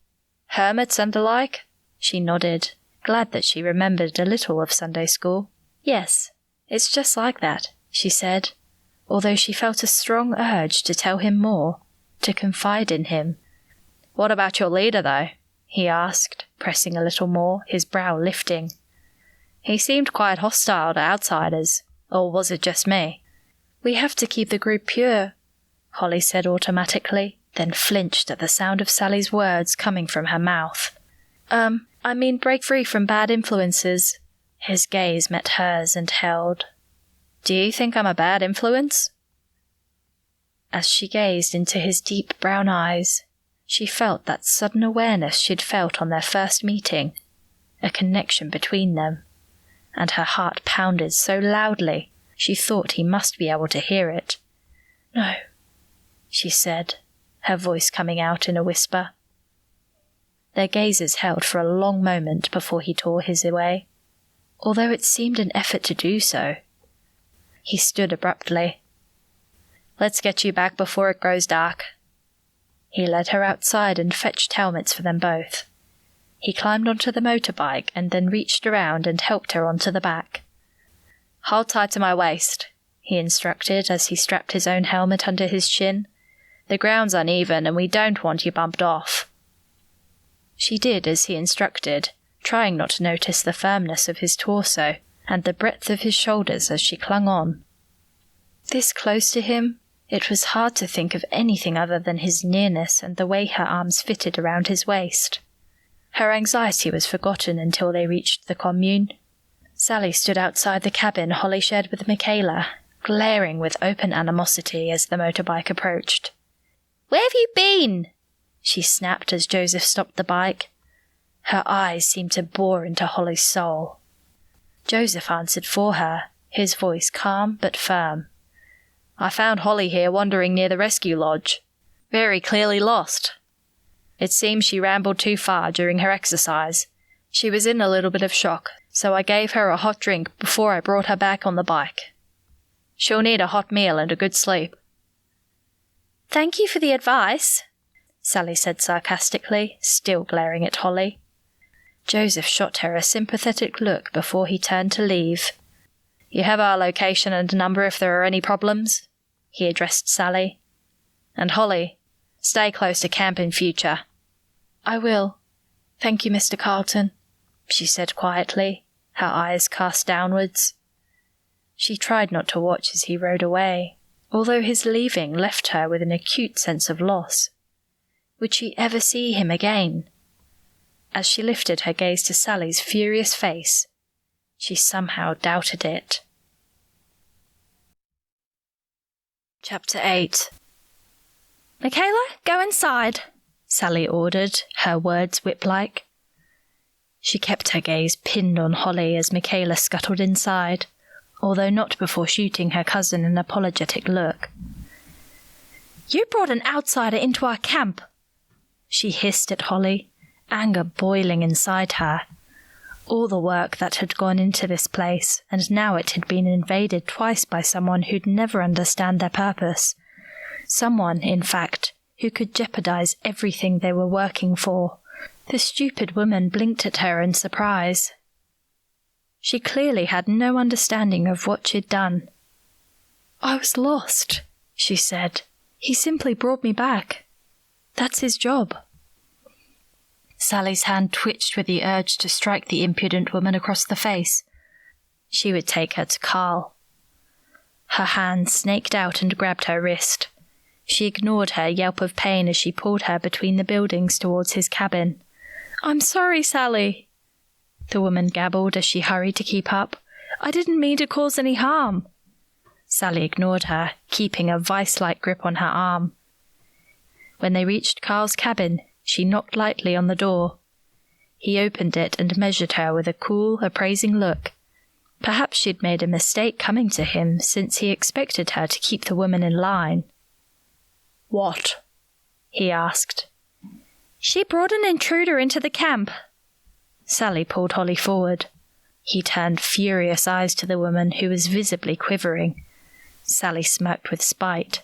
Hermits and the like?" She nodded, glad that she remembered a little of Sunday school. "Yes, it's just like that," she said, although she felt a strong urge to tell him more, to confide in him. "What about your leader, though?" he asked, pressing a little more, his brow lifting. "He seemed quite hostile to outsiders, or was it just me?" "We have to keep the group pure," Holly said automatically, then flinched at the sound of Sally's words coming from her mouth. I mean break free from bad influences." His gaze met hers and held. "Do you think I'm a bad influence?" As she gazed into his deep brown eyes, she felt that sudden awareness she'd felt on their first meeting, a connection between them, and her heart pounded so loudly she thought he must be able to hear it. "No," she said, her voice coming out in a whisper. Their gazes held for a long moment before he tore his away, although it seemed an effort to do so. He stood abruptly. "Let's get you back before it grows dark." He led her outside and fetched helmets for them both. He climbed onto the motorbike and then reached around and helped her onto the back. "Hold tight to my waist," he instructed as he strapped his own helmet under his chin. "The ground's uneven and we don't want you bumped off." She did as he instructed, trying not to notice the firmness of his torso and the breadth of his shoulders as she clung on. This close to him, it was hard to think of anything other than his nearness and the way her arms fitted around his waist. Her anxiety was forgotten until they reached the commune. Sally stood outside the cabin Holly shared with Michaela, glaring with open animosity as the motorbike approached. "Where have you been?" she snapped as Joseph stopped the bike. Her eyes seemed to bore into Holly's soul. Joseph answered for her, his voice calm but firm. "I found Holly here wandering near the rescue lodge. Very clearly lost. It seems she rambled too far during her exercise. She was in a little bit of shock, so I gave her a hot drink before I brought her back on the bike. She'll need a hot meal and a good sleep." "Thank you for the advice," Sally said sarcastically, still glaring at Holly. Joseph shot her a sympathetic look before he turned to leave. "You have our location and number if there are any problems," he addressed Sally. "And Holly, stay close to camp in future." "I will. Thank you, Mr. Carlton," she said quietly, her eyes cast downwards. She tried not to watch as he rode away, although his leaving left her with an acute sense of loss. Would she ever see him again? As she lifted her gaze to Sally's furious face, she somehow doubted it. Chapter 8. "Michaela, go inside," Sally ordered, her words whip-like. She kept her gaze pinned on Holly as Michaela scuttled inside, although not before shooting her cousin an apologetic look. "You brought an outsider into our camp," she hissed at Holly, anger boiling inside her. All the work that had gone into this place, and now it had been invaded twice by someone who'd never understand their purpose. Someone, in fact, who could jeopardize everything they were working for. The stupid woman blinked at her in surprise. She clearly had no understanding of what she'd done. "I was lost," she said. "He simply brought me back. That's his job." Sally's hand twitched with the urge to strike the impudent woman across the face. She would take her to Carl. Her hand snaked out and grabbed her wrist. She ignored her yelp of pain as she pulled her between the buildings towards his cabin. "I'm sorry, Sally," the woman gabbled as she hurried to keep up. "I didn't mean to cause any harm." Sally ignored her, keeping a vice-like grip on her arm. When they reached Carl's cabin, she knocked lightly on the door. He opened it and measured her with a cool, appraising look. Perhaps she'd made a mistake coming to him, since he expected her to keep the woman in line. "What?" he asked. "She brought an intruder into the camp." Sally pulled Holly forward. He turned furious eyes to the woman, who was visibly quivering. Sally smirked with spite.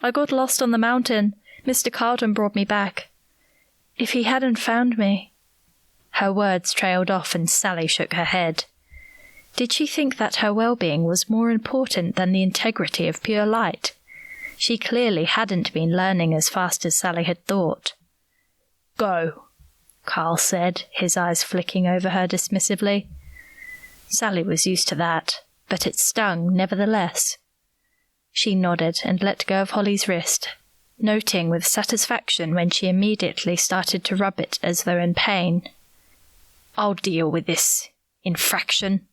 "I got lost on the mountain. Mr. Carlton brought me back. If he hadn't found me—" Her words trailed off and Sally shook her head. Did she think that her well-being was more important than the integrity of pure light? She clearly hadn't been learning as fast as Sally had thought. "Go," Carl said, his eyes flicking over her dismissively. Sally was used to that, but it stung nevertheless. She nodded and let go of Holly's wrist, noting with satisfaction when she immediately started to rub it as though in pain. "I'll deal with this infraction,"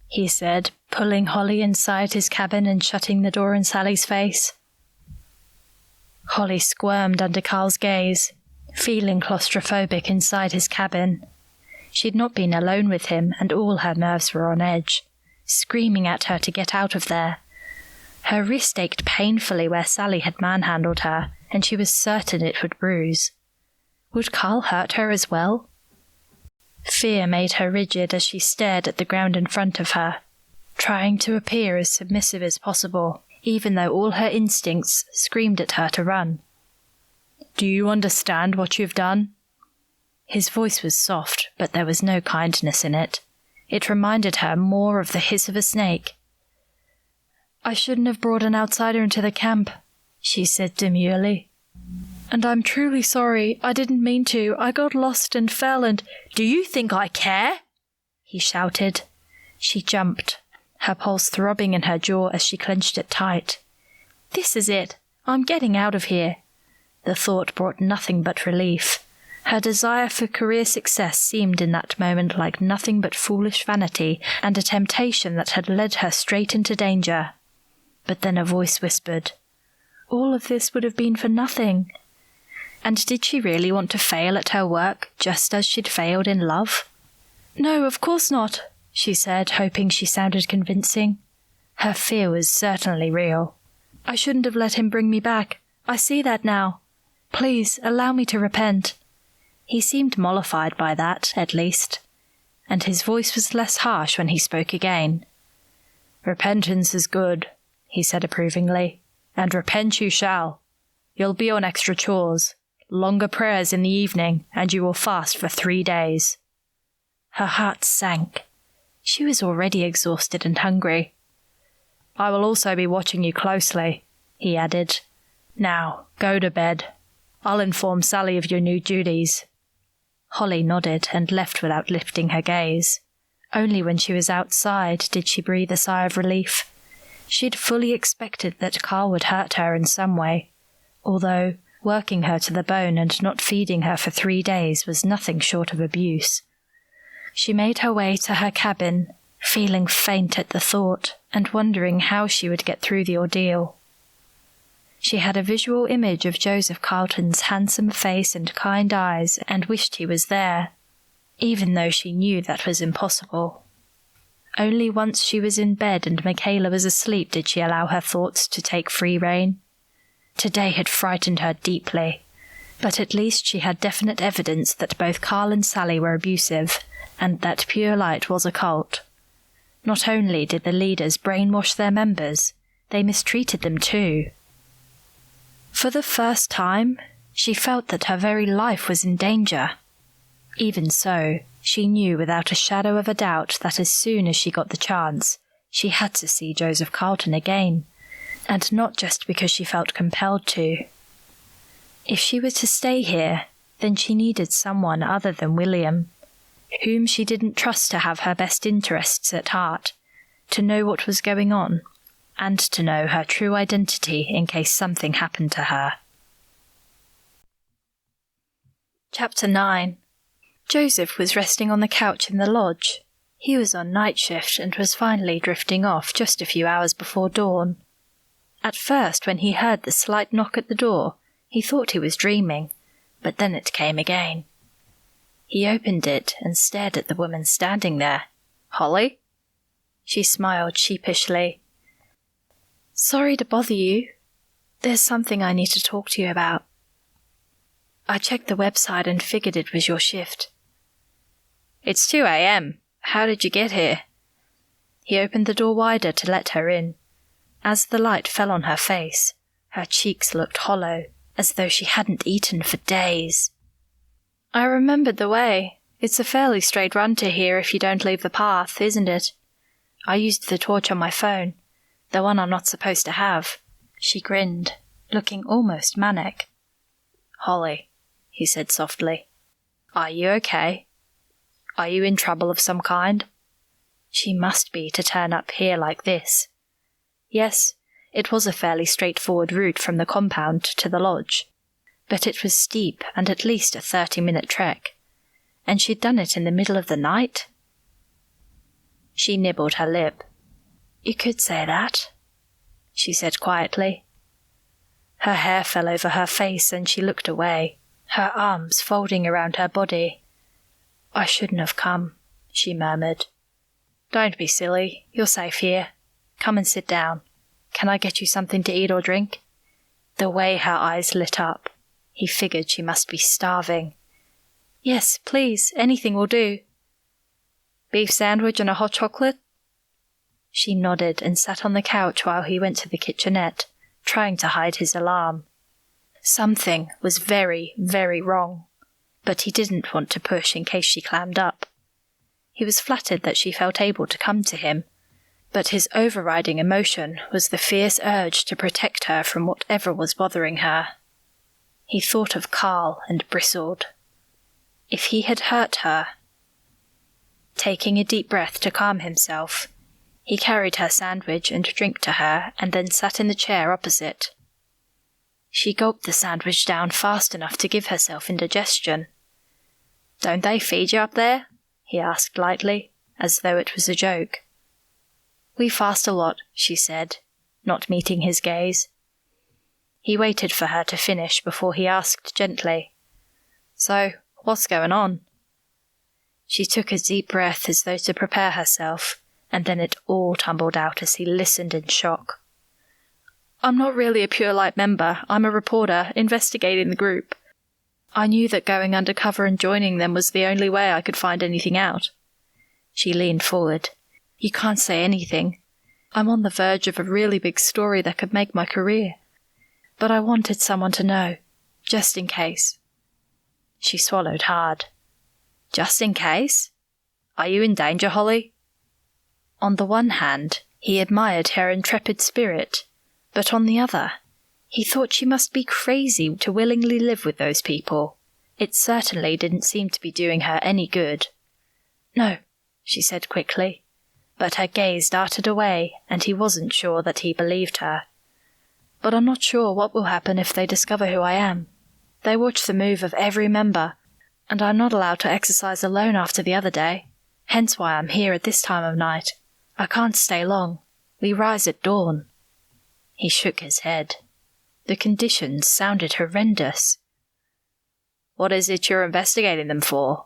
he said, pulling Holly inside his cabin and shutting the door in Sally's face. Holly squirmed under Carl's gaze, feeling claustrophobic inside his cabin. She'd not been alone with him, and all her nerves were on edge, screaming at her to get out of there. Her wrist ached painfully where Sally had manhandled her, and she was certain it would bruise. Would Carl hurt her as well? Fear made her rigid as she stared at the ground in front of her, trying to appear as submissive as possible, even though all her instincts screamed at her to run. "Do you understand what you've done?" His voice was soft, but there was no kindness in it. It reminded her more of the hiss of a snake. "I shouldn't have brought an outsider into the camp," she said demurely. And I'm truly sorry. I didn't mean to. I got lost and fell and—" "Do you think I care?" he shouted. She jumped, her pulse throbbing in her jaw as she clenched it tight. This is it. I'm getting out of here. The thought brought nothing but relief. Her desire for career success seemed in that moment like nothing but foolish vanity and a temptation that had led her straight into danger. But then a voice whispered, "All of this would have been for nothing." And did she really want to fail at her work just as she'd failed in love? "No, of course not," she said, hoping she sounded convincing. Her fear was certainly real. "I shouldn't have let him bring me back. I see that now. Please, allow me to repent." He seemed mollified by that, at least, and his voice was less harsh when he spoke again. "Repentance is good," he said approvingly, "and repent you shall. You'll be on extra chores, longer prayers in the evening, and you will fast for 3 days. Her heart sank. She was already exhausted and hungry. "I will also be watching you closely," he added. "Now, go to bed. I'll inform Sally of your new duties." Holly nodded and left without lifting her gaze. Only when she was outside did she breathe a sigh of relief. She'd fully expected that Carl would hurt her in some way, although working her to the bone and not feeding her for 3 days was nothing short of abuse. She made her way to her cabin, feeling faint at the thought and wondering how she would get through the ordeal. She had a visual image of Joseph Carlton's handsome face and kind eyes and wished he was there, even though she knew that was impossible. Only once she was in bed and Michaela was asleep did she allow her thoughts to take free rein. Today had frightened her deeply, but at least she had definite evidence that both Carl and Sally were abusive, and that Pure Light was a cult. Not only did the leaders brainwash their members, they mistreated them too. For the first time, she felt that her very life was in danger. Even so, she knew without a shadow of a doubt that as soon as she got the chance, she had to see Joseph Carlton again, and not just because she felt compelled to. If she were to stay here, then she needed someone other than William, whom she didn't trust to have her best interests at heart, to know what was going on, and to know her true identity in case something happened to her. Chapter 9. Joseph was resting on the couch in the lodge. He was on night shift and was finally drifting off just a few hours before dawn. At first, when he heard the slight knock at the door, he thought he was dreaming, but then it came again. He opened it and stared at the woman standing there. "Holly?" She smiled sheepishly. "Sorry to bother you. There's something I need to talk to you about. I checked the website and figured it was your shift." "It's 2 a.m. How did you get here?" He opened the door wider to let her in. As the light fell on her face, her cheeks looked hollow, as though she hadn't eaten for days. "I remembered the way. It's a fairly straight run to here if you don't leave the path, isn't it? I used the torch on my phone, the one I'm not supposed to have." She grinned, looking almost manic. "Holly," he said softly, "are you okay? Are you in trouble of some kind?" She must be to turn up here like this. Yes, it was a fairly straightforward route from the compound to the lodge, but it was steep and at least a 30-minute trek, and she'd done it in the middle of the night? She nibbled her lip. "You could say that," she said quietly. Her hair fell over her face and she looked away, her arms folding around her body. "I shouldn't have come," she murmured. "Don't be silly. You're safe here. Come and sit down. Can I get you something to eat or drink?" The way her eyes lit up, he figured she must be starving. "Yes, please. Anything will do." "Beef sandwich and a hot chocolate?" She nodded and sat on the couch while he went to the kitchenette, trying to hide his alarm. Something was very, very wrong, but he didn't want to push in case she clammed up. He was flattered that she felt able to come to him, but his overriding emotion was the fierce urge to protect her from whatever was bothering her. He thought of Carl and bristled. If he had hurt her... Taking a deep breath to calm himself, he carried her sandwich and drink to her and then sat in the chair opposite. She gulped the sandwich down fast enough to give herself indigestion. "Don't they feed you up there?" he asked lightly, as though it was a joke. "We fast a lot," she said, not meeting his gaze. He waited for her to finish before he asked gently, "So, what's going on?" She took a deep breath as though to prepare herself, and then it all tumbled out as he listened in shock. "I'm not really a Pure Light member. I'm a reporter, investigating the group. I knew that going undercover and joining them was the only way I could find anything out." She leaned forward. "You can't say anything. I'm on the verge of a really big story that could make my career. But I wanted someone to know, just in case." She swallowed hard. "Just in case? Are you in danger, Holly?" On the one hand, he admired her intrepid spirit, but on the other, he thought she must be crazy to willingly live with those people. It certainly didn't seem to be doing her any good. "No," she said quickly, but her gaze darted away, and he wasn't sure that he believed her. "But I'm not sure what will happen if they discover who I am. They watch the move of every member, and I'm not allowed to exercise alone after the other day, hence why I'm here at this time of night. I can't stay long. We rise at dawn." He shook his head. The conditions sounded horrendous. "What is it you're investigating them for?"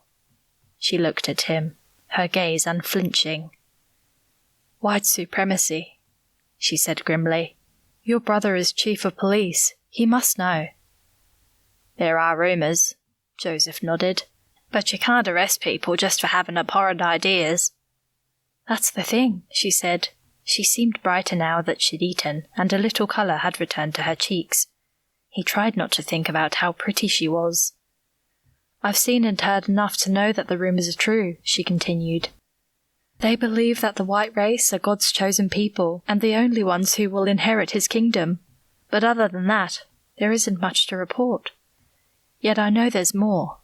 She looked at him, her gaze unflinching. "White supremacy," she said grimly. "Your brother is chief of police. He must know." "There are rumours," Joseph nodded. "But you can't arrest people just for having abhorrent ideas." "That's the thing," she said. She seemed brighter now that she'd eaten, and a little colour had returned to her cheeks. He tried not to think about how pretty she was. "I've seen and heard enough to know that the rumours are true," she continued. "They believe that the white race are God's chosen people, and the only ones who will inherit his kingdom. But other than that, there isn't much to report. Yet I know there's more.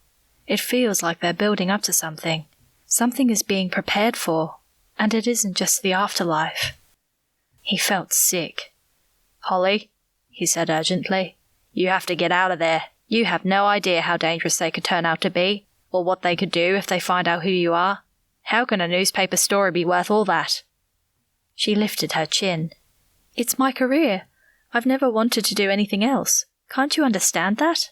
It feels like they're building up to something. Something is being prepared for, and it isn't just the afterlife." He felt sick. "Holly," he said urgently, "you have to get out of there. You have no idea how dangerous they could turn out to be, or what they could do if they find out who you are. How can a newspaper story be worth all that?" She lifted her chin. "It's my career. I've never wanted to do anything else. Can't you understand that?"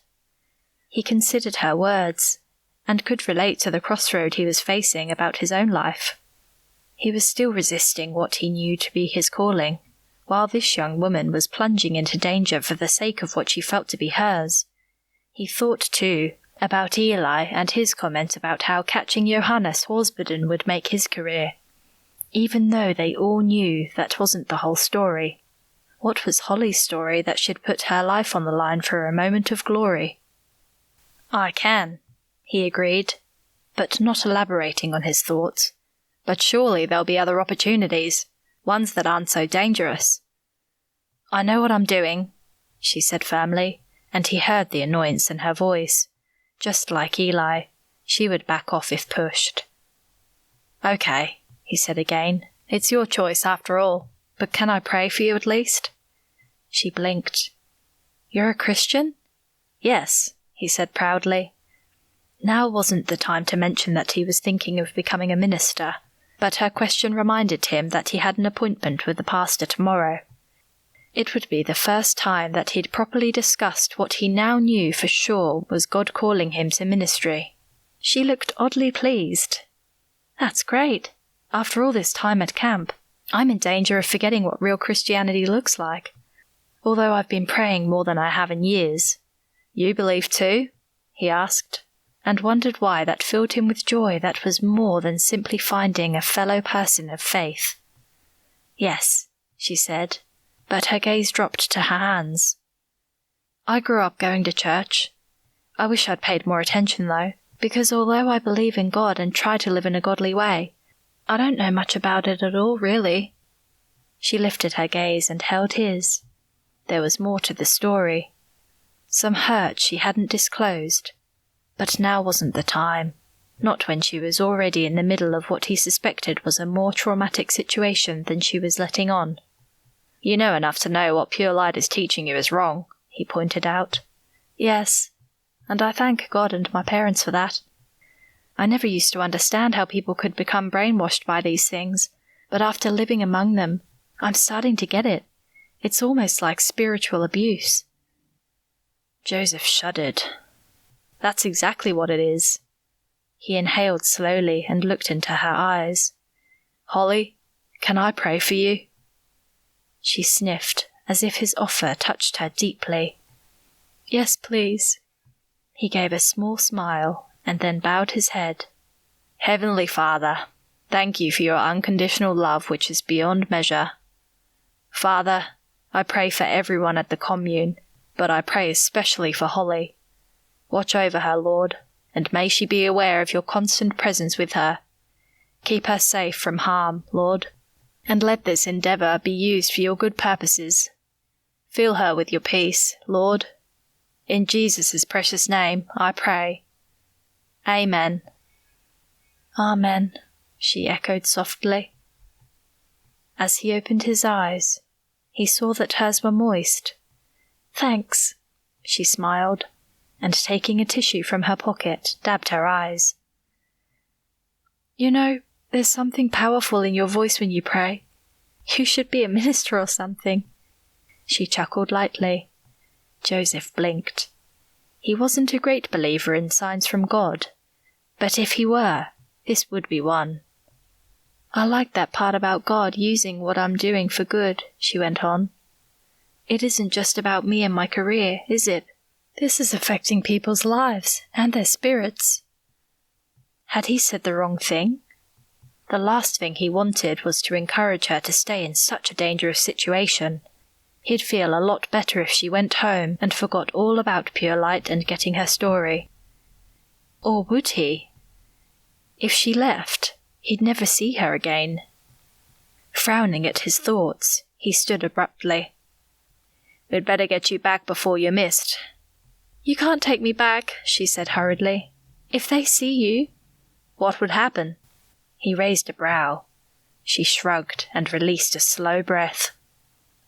He considered her words, and could relate to the crossroad he was facing about his own life. He was still resisting what he knew to be his calling, while this young woman was plunging into danger for the sake of what she felt to be hers. He thought, too, about Eli and his comment about how catching Johannes Horsburden would make his career. Even though they all knew that wasn't the whole story. What was Holly's story that she'd put her life on the line for a moment of glory? "I can," he agreed, but not elaborating on his thoughts. "But surely there'll be other opportunities, ones that aren't so dangerous." "I know what I'm doing," she said firmly, and he heard the annoyance in her voice. Just like Eli, she would back off if pushed. "Okay," he said again. "It's your choice after all, but can I pray for you at least?" She blinked. "You're a Christian?" "Yes," he said proudly. Now wasn't the time to mention that he was thinking of becoming a minister, but her question reminded him that he had an appointment with the pastor tomorrow. It would be the first time that he'd properly discussed what he now knew for sure was God calling him to ministry. She looked oddly pleased. "That's great. After all this time at camp, I'm in danger of forgetting what real Christianity looks like. Although I've been praying more than I have in years." "You believe too?" he asked, and wondered why that filled him with joy that was more than simply finding a fellow person of faith. "Yes," she said, but her gaze dropped to her hands. "I grew up going to church. I wish I'd paid more attention, though, because although I believe in God and try to live in a godly way, I don't know much about it at all, really." She lifted her gaze and held his. There was more to the story. some hurt she hadn't disclosed. But now wasn't the time, not when she was already in the middle of what he suspected was a more traumatic situation than she was letting on. "You know enough to know what pure light is teaching you is wrong," he pointed out. "Yes, and I thank God and my parents for that. I never used to understand how people could become brainwashed by these things, but after living among them, I'm starting to get it. It's almost like spiritual abuse." Joseph shuddered. "That's exactly what it is." He inhaled slowly and looked into her eyes. "Holly, can I pray for you?" She sniffed, as if his offer touched her deeply. "Yes, please." He gave a small smile and then bowed his head. "Heavenly Father, thank you for your unconditional love which is beyond measure. Father, I pray for everyone at the commune, but I pray especially for Holly. Watch over her, Lord, and may she be aware of your constant presence with her. Keep her safe from harm, Lord, and let this endeavour be used for your good purposes. Fill her with your peace, Lord. In Jesus' precious name I pray. Amen." "Amen," she echoed softly. As he opened his eyes, he saw that hers were moist. "Thanks," she smiled, and taking a tissue from her pocket, dabbed her eyes. "You know, there's something powerful in your voice when you pray. You should be a minister or something." She chuckled lightly. Joseph blinked. He wasn't a great believer in signs from God, but if he were, this would be one. "I like that part about God using what I'm doing for good," she went on. "It isn't just about me and my career, is it? This is affecting people's lives and their spirits." Had he said the wrong thing? The last thing he wanted was to encourage her to stay in such a dangerous situation. He'd feel a lot better if she went home and forgot all about Pure Light and getting her story. Or would he? If she left, he'd never see her again. Frowning at his thoughts, he stood abruptly. "We'd better get you back before you're missed." "You can't take me back," she said hurriedly. "If they see you—" "What would happen?" He raised a brow. She shrugged and released a slow breath.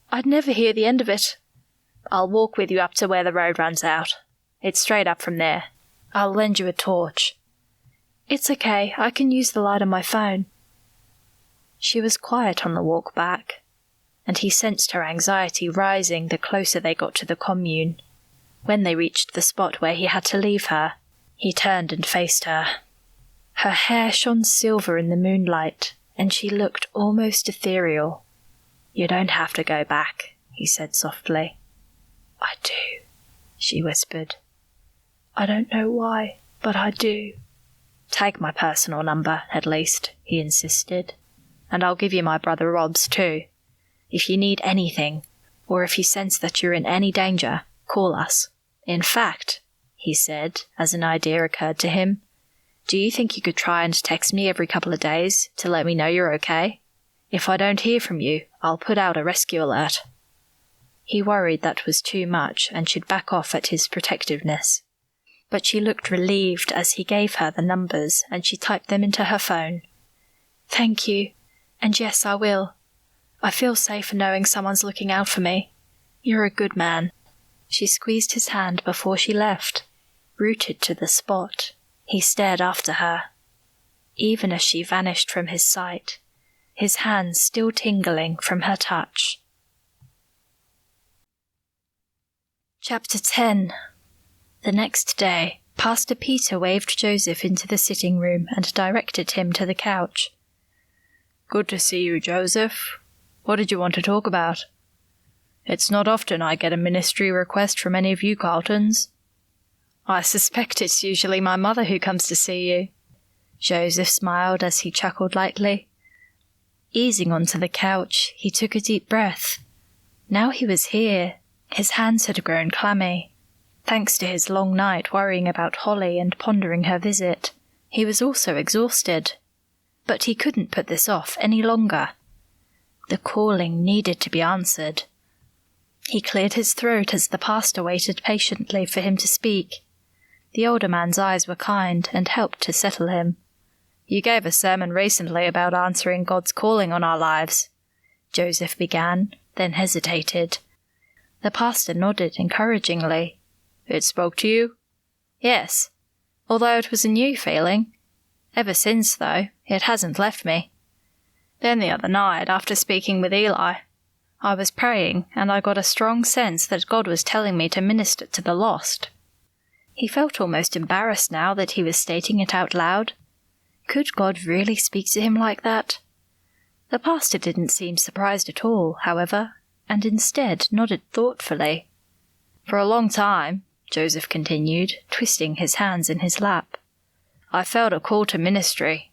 "I'd never hear the end of it." "I'll walk with you up to where the road runs out. It's straight up from there. I'll lend you a torch." "It's okay, I can use the light on my phone." She was quiet on the walk back, and he sensed her anxiety rising the closer they got to the commune. When they reached the spot where he had to leave her, he turned and faced her. Her hair shone silver in the moonlight, and she looked almost ethereal. "You don't have to go back," he said softly. "I do," she whispered. "I don't know why, but I do." "Take my personal number, at least," he insisted. "And I'll give you my brother Rob's too. If you need anything, or if you sense that you're in any danger, call us. In fact," he said, as an idea occurred to him, "do you think you could try and text me every couple of days to let me know you're okay? If I don't hear from you, I'll put out a rescue alert." He worried that was too much and should back off at his protectiveness. But she looked relieved as he gave her the numbers and she typed them into her phone. "Thank you. And yes, I will. I feel safer knowing someone's looking out for me. You're a good man." She squeezed his hand before she left. Rooted to the spot, he stared after her. Even as she vanished from his sight, his hands still tingling from her touch. Chapter 10. The next day, Pastor Peter waved Joseph into the sitting room and directed him to the couch. "Good to see you, Joseph. What did you want to talk about? It's not often I get a ministry request from any of you Carltons." "I suspect it's usually my mother who comes to see you." Joseph smiled as he chuckled lightly. Easing onto the couch, he took a deep breath. Now he was here, his hands had grown clammy. Thanks to his long night worrying about Holly and pondering her visit, he was also exhausted. But he couldn't put this off any longer. The calling needed to be answered. He cleared his throat as the pastor waited patiently for him to speak. The older man's eyes were kind and helped to settle him. "You gave a sermon recently about answering God's calling on our lives," Joseph began, then hesitated. The pastor nodded encouragingly. "It spoke to you?" "Yes, although it was a new feeling. Ever since, though, it hasn't left me. Then the other night, after speaking with Eli, I was praying, and I got a strong sense that God was telling me to minister to the lost." He felt almost embarrassed now that he was stating it out loud. Could God really speak to him like that? The pastor didn't seem surprised at all, however, and instead nodded thoughtfully. "For a long time," Joseph continued, twisting his hands in his lap, "I felt a call to ministry,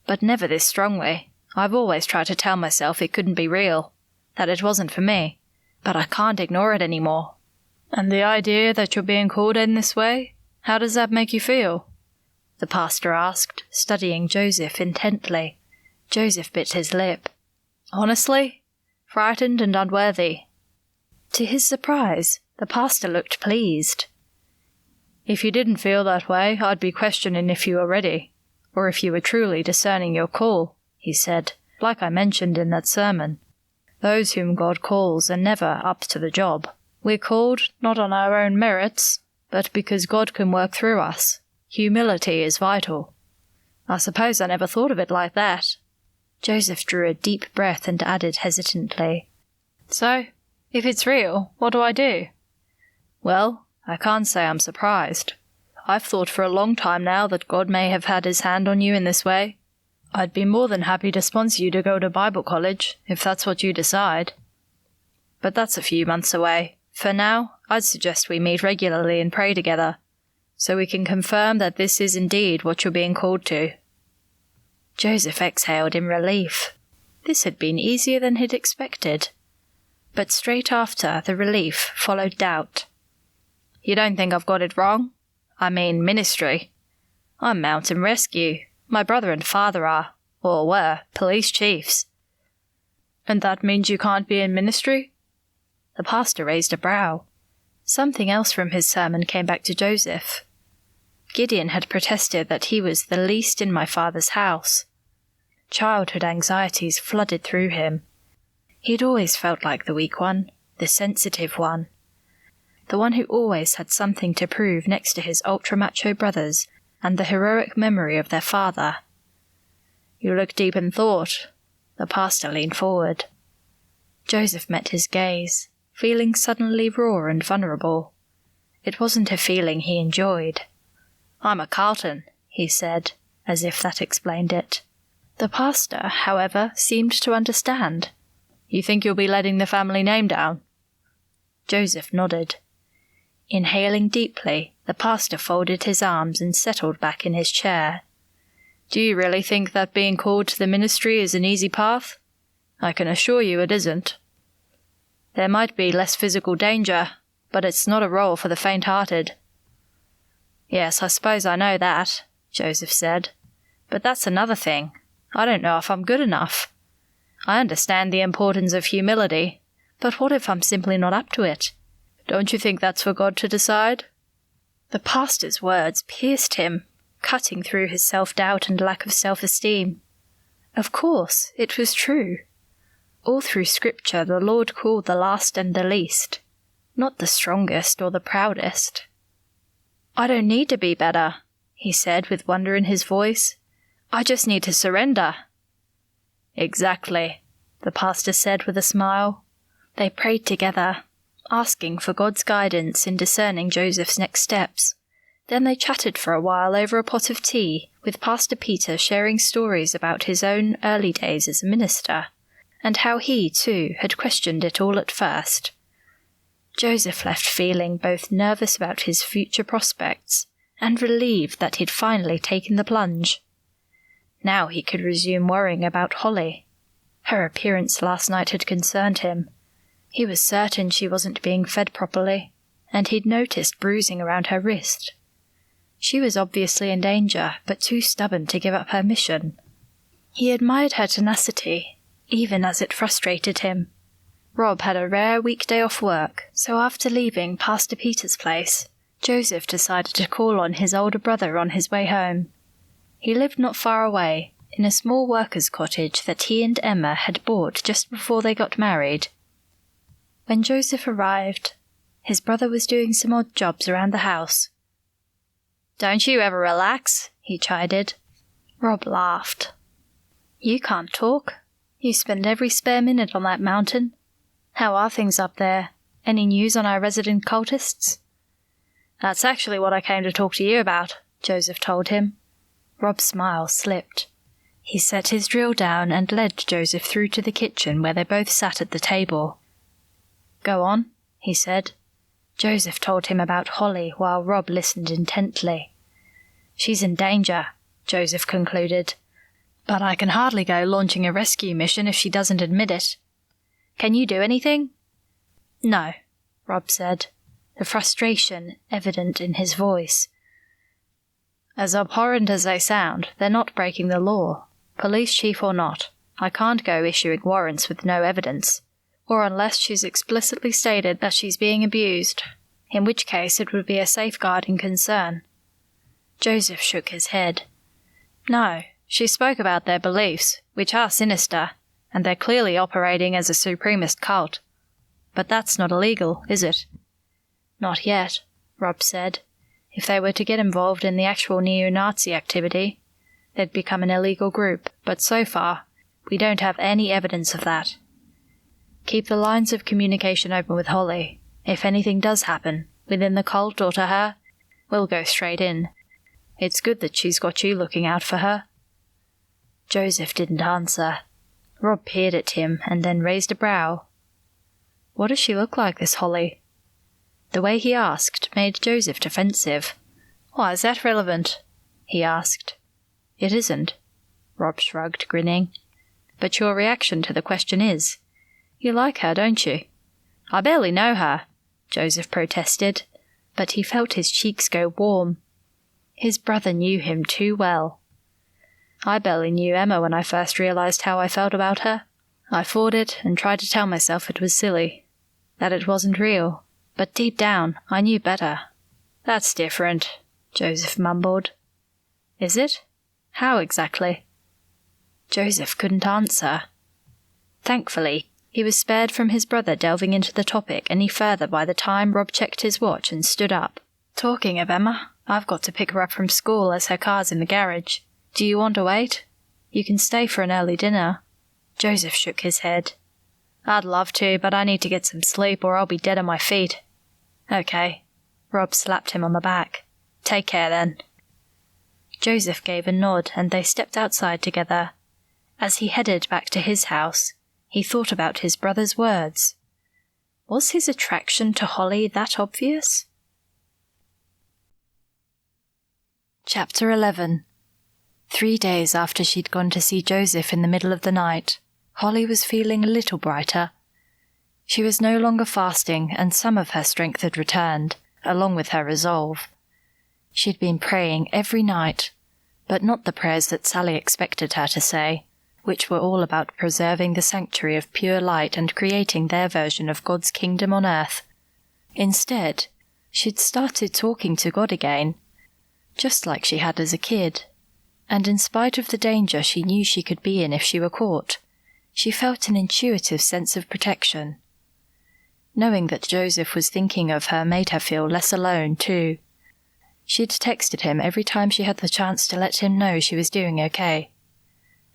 but never this strongly. I've always tried to tell myself it couldn't be real, that it wasn't for me, but I can't ignore it anymore." "And the idea that you're being called in this way, how does that make you feel?" the pastor asked, studying Joseph intently. Joseph bit his lip. "Honestly, frightened and unworthy." To his surprise, the pastor looked pleased. "If you didn't feel that way, I'd be questioning if you were ready, or if you were truly discerning your call," he said, "like I mentioned in that sermon. Those whom God calls are never up to the job. We're called not on our own merits, but because God can work through us. Humility is vital." "I suppose I never thought of it like that." Joseph drew a deep breath and added hesitantly, "So, if it's real, what do I do?" "Well, I can't say I'm surprised. I've thought for a long time now that God may have had his hand on you in this way. I'd be more than happy to sponsor you to go to Bible college, if that's what you decide. But that's a few months away. For now, I'd suggest we meet regularly and pray together, so we can confirm that this is indeed what you're being called to." Joseph exhaled in relief. This had been easier than he'd expected. But straight after the relief followed doubt. "You don't think I've got it wrong? I mean ministry. I'm mountain rescue. My brother and father are, or were, police chiefs." "And that means you can't be in ministry?" The pastor raised a brow. Something else from his sermon came back to Joseph. Gideon had protested that he was the least in my father's house. Childhood anxieties flooded through him. He'd always felt like the weak one, the sensitive one, the one who always had something to prove next to his ultra-macho brothers and the heroic memory of their father. "You look deep in thought." The pastor leaned forward. Joseph met his gaze, feeling suddenly raw and vulnerable. It wasn't a feeling he enjoyed. "I'm a Carlton," he said, as if that explained it. The pastor, however, seemed to understand. "You think you'll be letting the family name down?" Joseph nodded. Inhaling deeply, the pastor folded his arms and settled back in his chair. "Do you really think that being called to the ministry is an easy path? I can assure you it isn't. There might be less physical danger, but it's not a role for the faint-hearted." "Yes, I suppose I know that," Joseph said. "But that's another thing. I don't know if I'm good enough. I understand the importance of humility, but what if I'm simply not up to it? Don't you think that's for God to decide?" The pastor's words pierced him, cutting through his self-doubt and lack of self-esteem. Of course, it was true. All through Scripture the Lord called the last and the least, not the strongest or the proudest. "I don't need to be better," he said with wonder in his voice. "I just need to surrender." "Exactly," the pastor said with a smile. They prayed together, asking for God's guidance in discerning Joseph's next steps. Then they chatted for a while over a pot of tea, with Pastor Peter sharing stories about his own early days as a minister, and how he, too, had questioned it all at first. Joseph left feeling both nervous about his future prospects and relieved that he'd finally taken the plunge. Now he could resume worrying about Holly. Her appearance last night had concerned him. He was certain she wasn't being fed properly, and he'd noticed bruising around her wrist. She was obviously in danger, but too stubborn to give up her mission. He admired her tenacity, even as it frustrated him. Rob had a rare weekday off work, so after leaving Pastor Peter's place, Joseph decided to call on his older brother on his way home. He lived not far away, in a small workers' cottage that he and Emma had bought just before they got married. When Joseph arrived, his brother was doing some odd jobs around the house. "Don't you ever relax?" he chided. Rob laughed. "You can't talk. You spend every spare minute on that mountain. How are things up there? Any news on our resident cultists?" "That's actually what I came to talk to you about," Joseph told him. Rob's smile slipped. He set his drill down and led Joseph through to the kitchen where they both sat at the table. "Go on," he said. Joseph told him about Holly while Rob listened intently. "She's in danger," Joseph concluded. "But I can hardly go launching a rescue mission if she doesn't admit it. Can you do anything?" "No," Rob said, the frustration evident in his voice. "As abhorrent as they sound, they're not breaking the law, police chief or not. I can't go issuing warrants with no evidence, or unless she's explicitly stated that she's being abused, in which case it would be a safeguarding concern." Joseph shook his head. "No, she spoke about their beliefs, which are sinister, and they're clearly operating as a supremacist cult. But that's not illegal, is it?" "Not yet," Rob said. "If they were to get involved in the actual neo-Nazi activity, they'd become an illegal group, but so far, we don't have any evidence of that. Keep the lines of communication open with Holly. If anything does happen, within the cult or to her, we'll go straight in. It's good that she's got you looking out for her." Joseph didn't answer. Rob peered at him and then raised a brow. "What does she look like, this Holly?" The way he asked made Joseph defensive. "Why is that relevant?" he asked. "It isn't," Rob shrugged, grinning. "But your reaction to the question is. You like her, don't you?" "I barely know her," Joseph protested, but he felt his cheeks go warm. His brother knew him too well. "I barely knew Emma when I first realized how I felt about her. I fought it and tried to tell myself it was silly, that it wasn't real, but deep down I knew better." "That's different," Joseph mumbled. "Is it? How exactly?" Joseph couldn't answer. Thankfully, he was spared from his brother delving into the topic any further by the time Rob checked his watch and stood up. "Talking of Emma, I've got to pick her up from school as her car's in the garage. Do you want to wait? You can stay for an early dinner." Joseph shook his head. "I'd love to, but I need to get some sleep or I'll be dead on my feet." "Okay." Rob slapped him on the back. "Take care then." Joseph gave a nod and they stepped outside together. As he headed back to his house, he thought about his brother's words. Was his attraction to Holly that obvious? Chapter 11. 3 days after she'd gone to see Joseph in the middle of the night, Holly was feeling a little brighter. She was no longer fasting, and some of her strength had returned, along with her resolve. She'd been praying every night, but not the prayers that Sally expected her to say, which were all about preserving the sanctuary of pure light and creating their version of God's kingdom on earth. Instead, she'd started talking to God again, just like she had as a kid, and in spite of the danger she knew she could be in if she were caught, she felt an intuitive sense of protection. Knowing that Joseph was thinking of her made her feel less alone, too. She'd texted him every time she had the chance to let him know she was doing okay.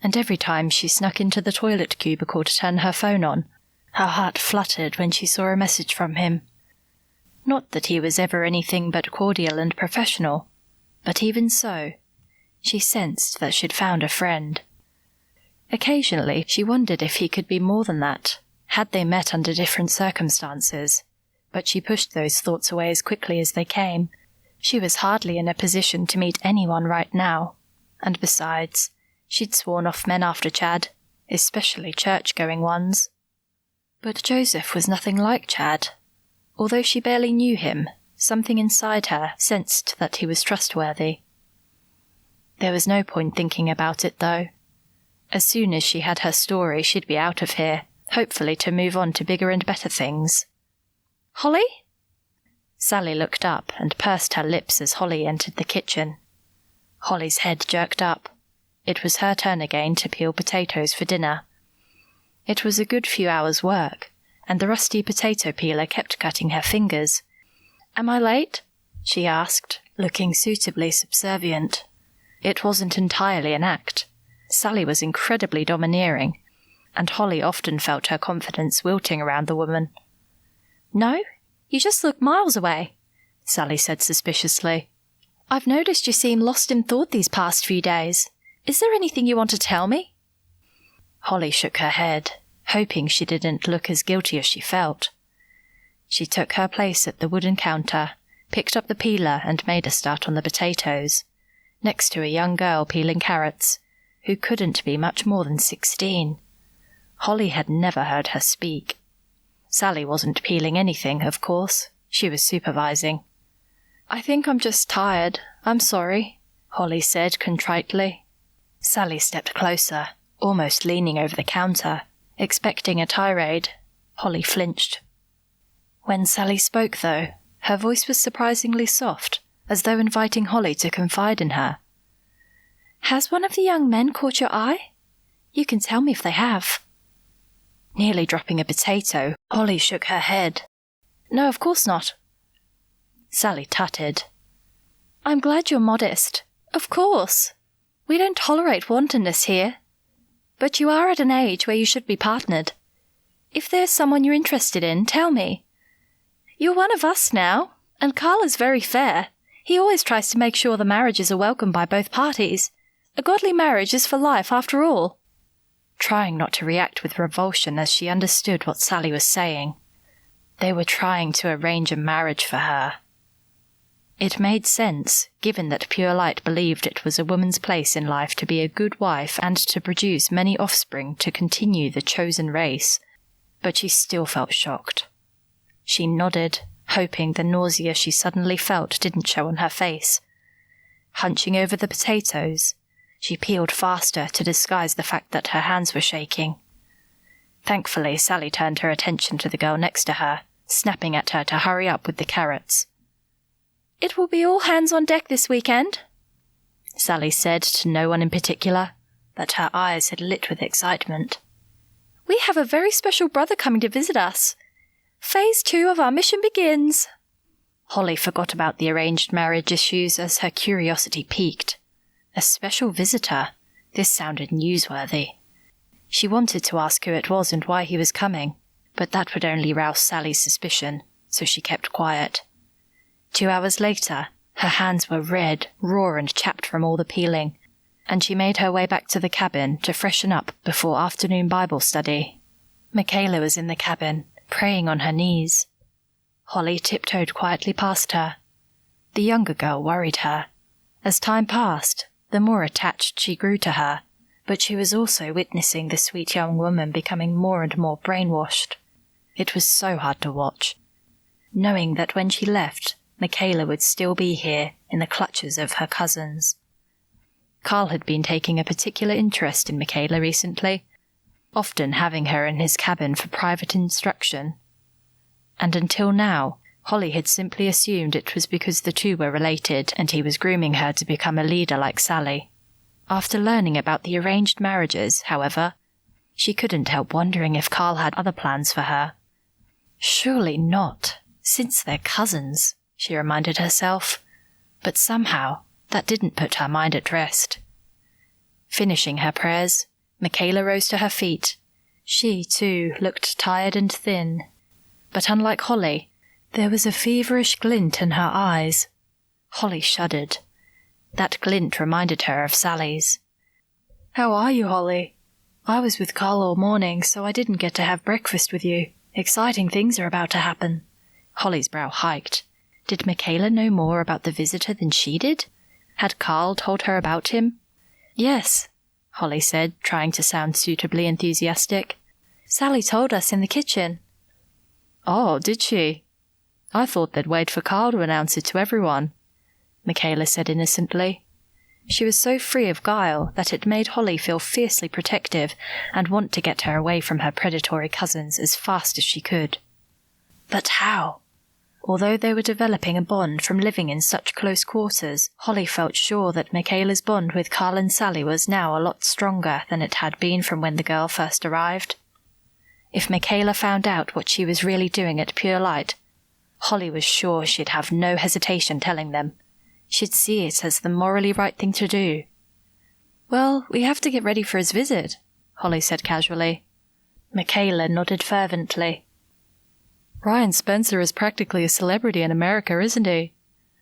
And every time she snuck into the toilet cubicle to turn her phone on, her heart fluttered when she saw a message from him. Not that he was ever anything but cordial and professional, but even so, she sensed that she'd found a friend. Occasionally she wondered if he could be more than that, had they met under different circumstances, but she pushed those thoughts away as quickly as they came. She was hardly in a position to meet anyone right now, and besides, she'd sworn off men after Chad, especially church-going ones. But Joseph was nothing like Chad. Although she barely knew him, something inside her sensed that he was trustworthy. There was no point thinking about it, though. As soon as she had her story, she'd be out of here, hopefully to move on to bigger and better things. Holly? Sally looked up and pursed her lips as Holly entered the kitchen. Holly's head jerked up. It was her turn again to peel potatoes for dinner. It was a good few hours' work, and the rusty potato peeler kept cutting her fingers. Am I late? She asked, looking suitably subservient. It wasn't entirely an act. Sally was incredibly domineering, and Holly often felt her confidence wilting around the woman. No, you just look miles away, Sally said suspiciously. I've noticed you seem lost in thought these past few days. Is there anything you want to tell me? Holly shook her head, hoping she didn't look as guilty as she felt. She took her place at the wooden counter, picked up the peeler and made a start on the potatoes, next to a young girl peeling carrots, who couldn't be much more than 16. Holly had never heard her speak. Sally wasn't peeling anything, of course. She was supervising. I think I'm just tired. I'm sorry, Holly said contritely. Sally stepped closer, almost leaning over the counter, expecting a tirade. Holly flinched. When Sally spoke, though, her voice was surprisingly soft, as though inviting Holly to confide in her. Has one of the young men caught your eye? You can tell me if they have. Nearly dropping a potato, Holly shook her head. No, of course not. Sally tutted. I'm glad you're modest. Of course. We don't tolerate wantonness here. But you are at an age where you should be partnered. If there's someone you're interested in, tell me. You're one of us now, and Carl is very fair. He always tries to make sure the marriages are welcomed by both parties. A godly marriage is for life, after all. Trying not to react with revulsion as she understood what Sally was saying. They were trying to arrange a marriage for her. It made sense, given that Pure Light believed it was a woman's place in life to be a good wife and to produce many offspring to continue the chosen race, but she still felt shocked. She nodded, hoping the nausea she suddenly felt didn't show on her face. Hunching over the potatoes, she peeled faster to disguise the fact that her hands were shaking. Thankfully, Sally turned her attention to the girl next to her, snapping at her to hurry up with the carrots. It will be all hands on deck this weekend, Sally said to no one in particular, but her eyes had lit with excitement. We have a very special brother coming to visit us. Phase 2 of our mission begins. Holly forgot about the arranged marriage issues as her curiosity piqued. A special visitor. This sounded newsworthy. She wanted to ask who it was and why he was coming, but that would only rouse Sally's suspicion, so she kept quiet. 2 hours later, her hands were red, raw and chapped from all the peeling, and she made her way back to the cabin to freshen up before afternoon Bible study. Michaela was in the cabin, praying on her knees. Holly tiptoed quietly past her. The younger girl worried her. As time passed, the more attached she grew to her, but she was also witnessing the sweet young woman becoming more and more brainwashed. It was so hard to watch, knowing that when she left, Michaela would still be here in the clutches of her cousins. Carl had been taking a particular interest in Michaela recently, often having her in his cabin for private instruction. And until now, Holly had simply assumed it was because the two were related and he was grooming her to become a leader like Sally. After learning about the arranged marriages, however, she couldn't help wondering if Carl had other plans for her. Surely not, since they're cousins, she reminded herself, but somehow that didn't put her mind at rest. Finishing her prayers, Michaela rose to her feet. She, too, looked tired and thin, but unlike Holly, there was a feverish glint in her eyes. Holly shuddered. That glint reminded her of Sally's. "How are you, Holly? I was with Carl all morning, so I didn't get to have breakfast with you. Exciting things are about to happen." Holly's brow hiked. Did Michaela know more about the visitor than she did? Had Carl told her about him? "Yes," Holly said, trying to sound suitably enthusiastic. "Sally told us in the kitchen." "Oh, did she? I thought they'd wait for Carl to announce it to everyone," Michaela said innocently. She was so free of guile that it made Holly feel fiercely protective and want to get her away from her predatory cousins as fast as she could. But how? Although they were developing a bond from living in such close quarters, Holly felt sure that Michaela's bond with Carl and Sally was now a lot stronger than it had been from when the girl first arrived. If Michaela found out what she was really doing at Pure Light, Holly was sure she'd have no hesitation telling them. She'd see it as the morally right thing to do. "Well, we have to get ready for his visit," Holly said casually. Michaela nodded fervently. "Ryan Spencer is practically a celebrity in America, isn't he?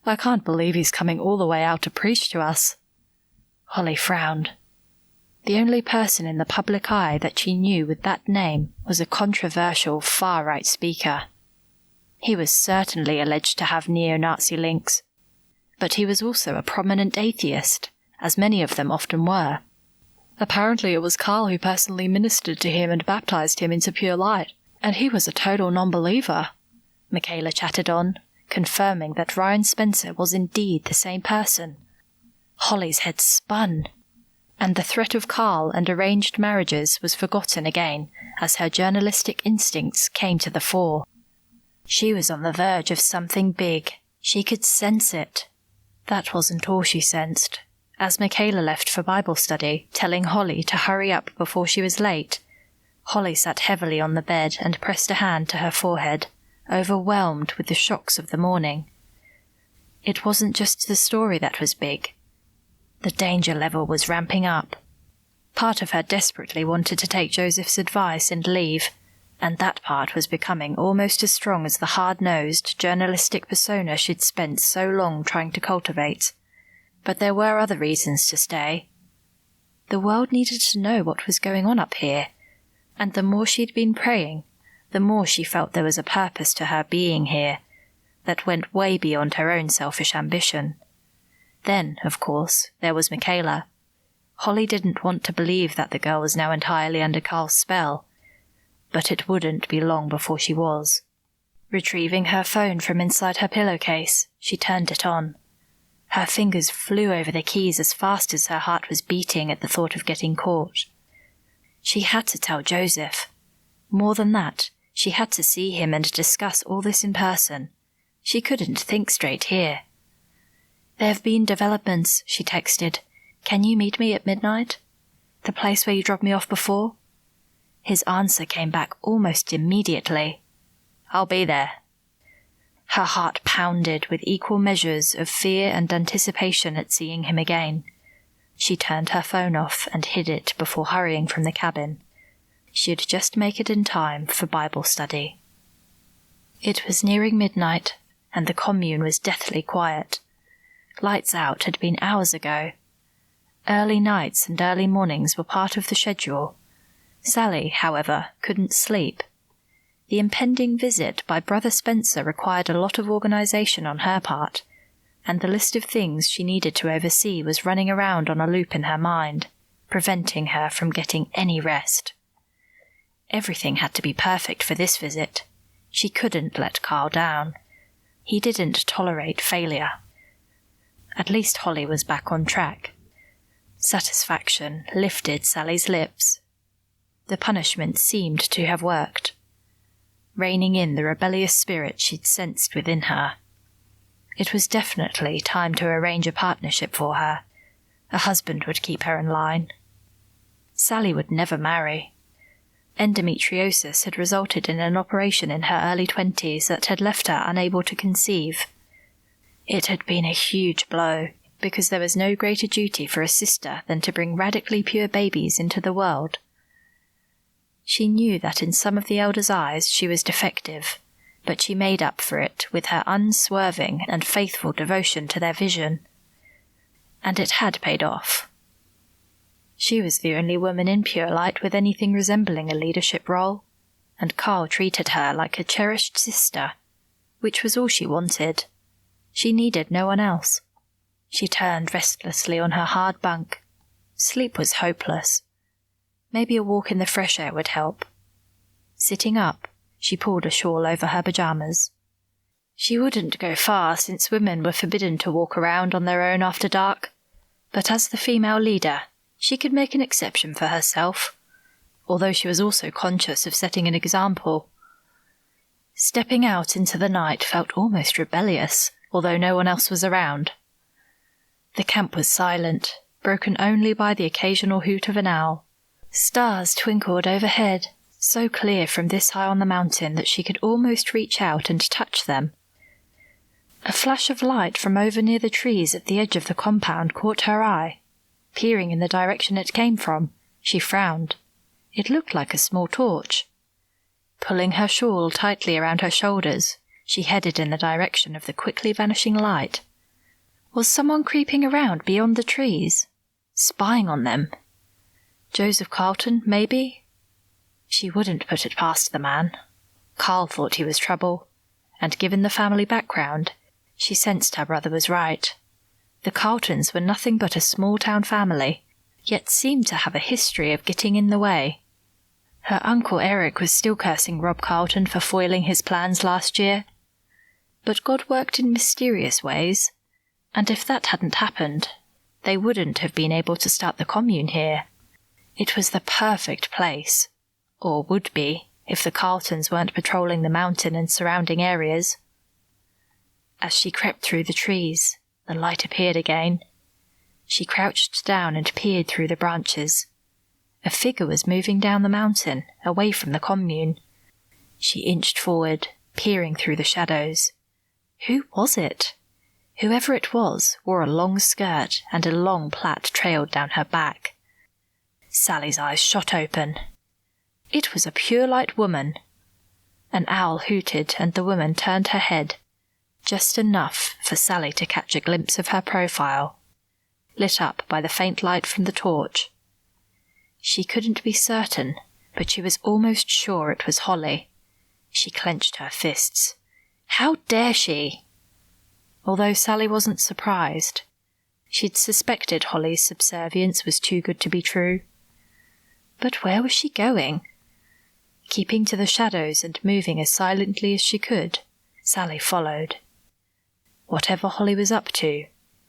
I can't believe he's coming all the way out to preach to us." Holly frowned. The only person in the public eye that she knew with that name was a controversial far-right speaker. He was certainly alleged to have neo-Nazi links, but he was also a prominent atheist, as many of them often were. Apparently it was Carl who personally ministered to him and baptized him into Pure Light, and he was a total non-believer, Michaela chatted on, confirming that Ryan Spencer was indeed the same person. Holly's head spun, and the threat of Carl and arranged marriages was forgotten again as her journalistic instincts came to the fore. She was on the verge of something big. She could sense it. That wasn't all she sensed. As Michaela left for Bible study, telling Holly to hurry up before she was late, Holly sat heavily on the bed and pressed a hand to her forehead, overwhelmed with the shocks of the morning. It wasn't just the story that was big. The danger level was ramping up. Part of her desperately wanted to take Joseph's advice and leave, and that part was becoming almost as strong as the hard-nosed, journalistic persona she'd spent so long trying to cultivate. But there were other reasons to stay. The world needed to know what was going on up here, and the more she'd been praying, the more she felt there was a purpose to her being here that went way beyond her own selfish ambition. Then, of course, there was Michaela. Holly didn't want to believe that the girl was now entirely under Carl's spell, but it wouldn't be long before she was. Retrieving her phone from inside her pillowcase, she turned it on. Her fingers flew over the keys as fast as her heart was beating at the thought of getting caught. She had to tell Joseph. More than that, she had to see him and discuss all this in person. She couldn't think straight here. "There have been developments," she texted. "Can you meet me at midnight? The place where you dropped me off before?" His answer came back almost immediately. "I'll be there." Her heart pounded with equal measures of fear and anticipation at seeing him again. She turned her phone off and hid it before hurrying from the cabin. She'd just make it in time for Bible study. It was nearing midnight, and the commune was deathly quiet. Lights out had been hours ago. Early nights and early mornings were part of the schedule. Sally, however, couldn't sleep. The impending visit by Brother Spencer required a lot of organization on her part, and the list of things she needed to oversee was running around on a loop in her mind, preventing her from getting any rest. Everything had to be perfect for this visit. She couldn't let Carl down. He didn't tolerate failure. At least Holly was back on track. Satisfaction lifted Sally's lips. The punishment seemed to have worked, reining in the rebellious spirit she'd sensed within her. It was definitely time to arrange a partnership for her. A husband would keep her in line. Sally would never marry. Endometriosis had resulted in an operation in her early 20s that had left her unable to conceive. It had been a huge blow, because there was no greater duty for a sister than to bring radically pure babies into the world. She knew that in some of the elders' eyes she was defective, but she made up for it with her unswerving and faithful devotion to their vision. And it had paid off. She was the only woman in Pure Light with anything resembling a leadership role, and Carl treated her like a cherished sister, which was all she wanted. She needed no one else. She turned restlessly on her hard bunk. Sleep was hopeless. Maybe a walk in the fresh air would help. Sitting up, she pulled a shawl over her pajamas. She wouldn't go far, since women were forbidden to walk around on their own after dark. but as the female leader, she could make an exception for herself, although she was also conscious of setting an example. Stepping out into the night felt almost rebellious, although no one else was around. The camp was silent, broken only by the occasional hoot of an owl. Stars twinkled overhead, so clear from this high on the mountain that she could almost reach out and touch them. A flash of light from over near the trees at the edge of the compound caught her eye. Peering in the direction it came from, she frowned. It looked like a small torch. Pulling her shawl tightly around her shoulders, she headed in the direction of the quickly vanishing light. Was someone creeping around beyond the trees? Spying on them? Joseph Carlton, maybe? She wouldn't put it past the man. Carl thought he was trouble, and given the family background, she sensed her brother was right. The Carltons were nothing but a small-town family, yet seemed to have a history of getting in the way. Her uncle Eric was still cursing Rob Carlton for foiling his plans last year. But God worked in mysterious ways, and if that hadn't happened, they wouldn't have been able to start the commune here. It was the perfect place, or would be, if the Carltons weren't patrolling the mountain and surrounding areas. As she crept through the trees, the light appeared again. She crouched down and peered through the branches. A figure was moving down the mountain, away from the commune. She inched forward, peering through the shadows. Who was it? Whoever it was wore a long skirt, and a long plait trailed down her back. Sally's eyes shot open. It was a pure-light woman. An owl hooted, and the woman turned her head, just enough for Sally to catch a glimpse of her profile, lit up by the faint light from the torch. She couldn't be certain, but she was almost sure it was Holly. She clenched her fists. How dare she? Although Sally wasn't surprised. She'd suspected Holly's subservience was too good to be true. But where was she going? Keeping to the shadows and moving as silently as she could, Sally followed. Whatever Holly was up to,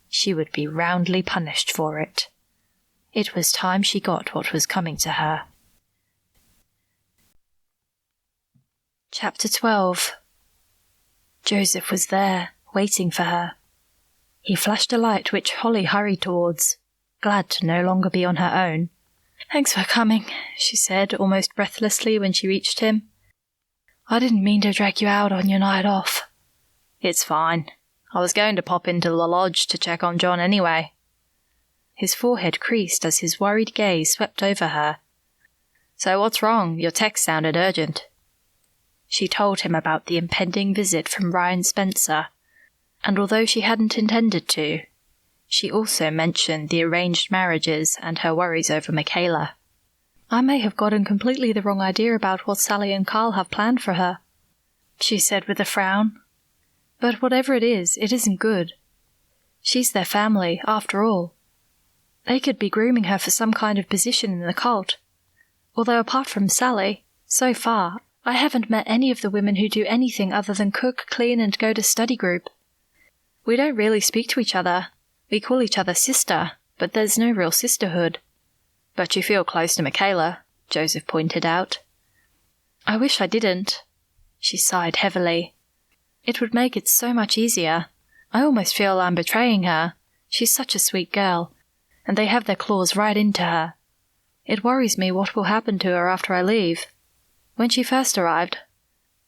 she would be roundly punished for it. It was time she got what was coming to her. Chapter 12. Joseph was there, waiting for her. He flashed a light which Holly hurried towards, glad to no longer be on her own. "Thanks for coming," she said, almost breathlessly when she reached him. "I didn't mean to drag you out on your night off." "It's fine. I was going to pop into the lodge to check on John anyway." His forehead creased as his worried gaze swept over her. "So what's wrong? Your text sounded urgent." She told him about the impending visit from Ryan Spencer, and although she hadn't intended to, she also mentioned the arranged marriages and her worries over Michaela. "I may have gotten completely the wrong idea about what Sally and Carl have planned for her," she said with a frown. "But whatever it isn't good. She's their family, after all. They could be grooming her for some kind of position in the cult. Although apart from Sally, so far, I haven't met any of the women who do anything other than cook, clean, and go to study group. We don't really speak to each other. We call each other sister, but there's no real sisterhood." "But you feel close to Michaela," Joseph pointed out. "I wish I didn't." She sighed heavily. "It would make it so much easier. I almost feel I'm betraying her. She's such a sweet girl, and they have their claws right into her. It worries me what will happen to her after I leave. When she first arrived,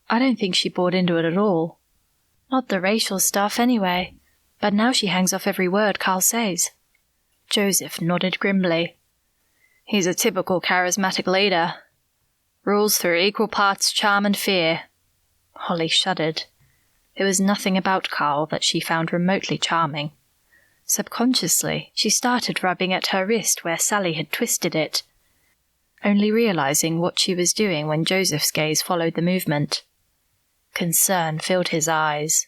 I don't think she bought into it at all. Not the racial stuff, anyway. But now she hangs off every word Carl says." Joseph nodded grimly. "He's a typical charismatic leader. Rules through equal parts charm and fear." Holly shuddered. There was nothing about Carl that she found remotely charming. Subconsciously, she started rubbing at her wrist where Sally had twisted it, only realizing what she was doing when Joseph's gaze followed the movement. Concern filled his eyes.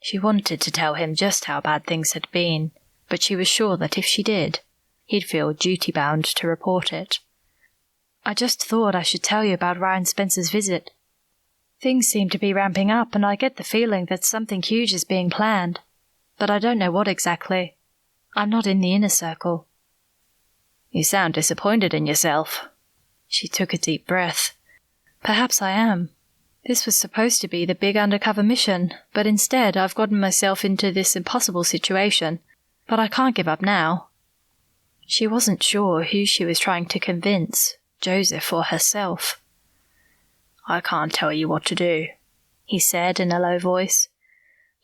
She wanted to tell him just how bad things had been, but she was sure that if she did, he'd feel duty-bound to report it. "I just thought I should tell you about Ryan Spencer's visit. Things seem to be ramping up, and I get the feeling that something huge is being planned, but I don't know what exactly. I'm not in the inner circle. You sound disappointed in yourself. She took a deep breath. Perhaps I am. This was supposed to be the big undercover mission, but instead I've gotten myself into this impossible situation. But I can't give up now. She wasn't sure who she was trying to convince, Joseph or herself. I can't tell you what to do, he said in a low voice,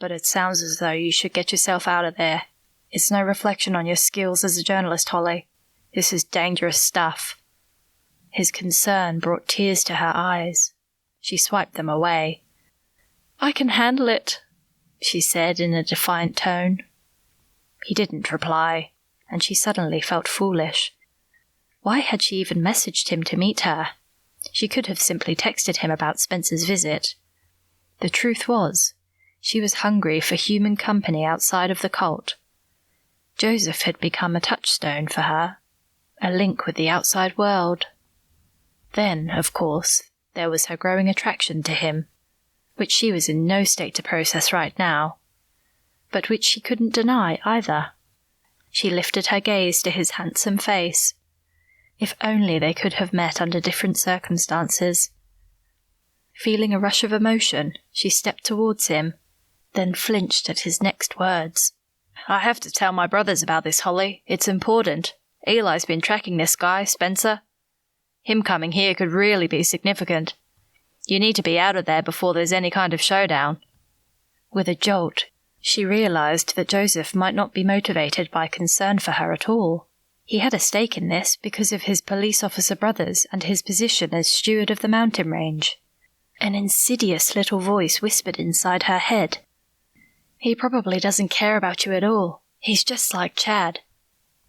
but it sounds as though you should get yourself out of there. It's no reflection on your skills as a journalist, Holly. This is dangerous stuff. His concern brought tears to her eyes. She swiped them away. I can handle it, she said in a defiant tone. He didn't reply, and she suddenly felt foolish. Why had she even messaged him to meet her? She could have simply texted him about Spencer's visit. The truth was, she was hungry for human company outside of the cult. Joseph had become a touchstone for her, a link with the outside world. Then, of course, there was her growing attraction to him, which she was in no state to process right now, but which she couldn't deny either. She lifted her gaze to his handsome face. If only they could have met under different circumstances. Feeling a rush of emotion, she stepped towards him, then flinched at his next words. I have to tell my brothers about this, Holly. It's important. Eli's been tracking this guy, Spencer. Him coming here could really be significant. You need to be out of there before there's any kind of showdown. With a jolt, she realized that Joseph might not be motivated by concern for her at all. He had a stake in this because of his police officer brothers and his position as steward of the mountain range. An insidious little voice whispered inside her head. He probably doesn't care about you at all. He's just like Chad.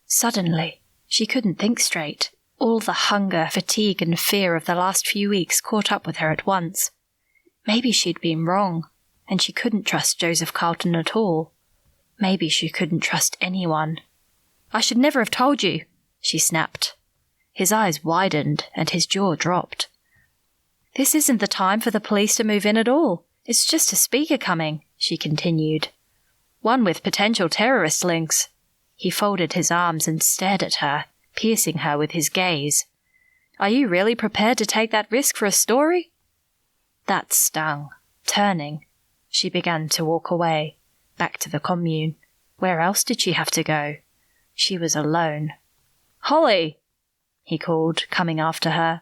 Suddenly, she couldn't think straight. All the hunger, fatigue, and fear of the last few weeks caught up with her at once. Maybe she'd been wrong, and she couldn't trust Joseph Carlton at all. Maybe she couldn't trust anyone. I should never have told you, she snapped. His eyes widened, and his jaw dropped. This isn't the time for the police to move in at all. It's just a speaker coming, she continued. One with potential terrorist links. He folded his arms and stared at her, piercing her with his gaze. Are you really prepared to take that risk for a story? That stung. Turning, she began to walk away, back to the commune. Where else did she have to go? She was alone. Holly! He called, coming after her.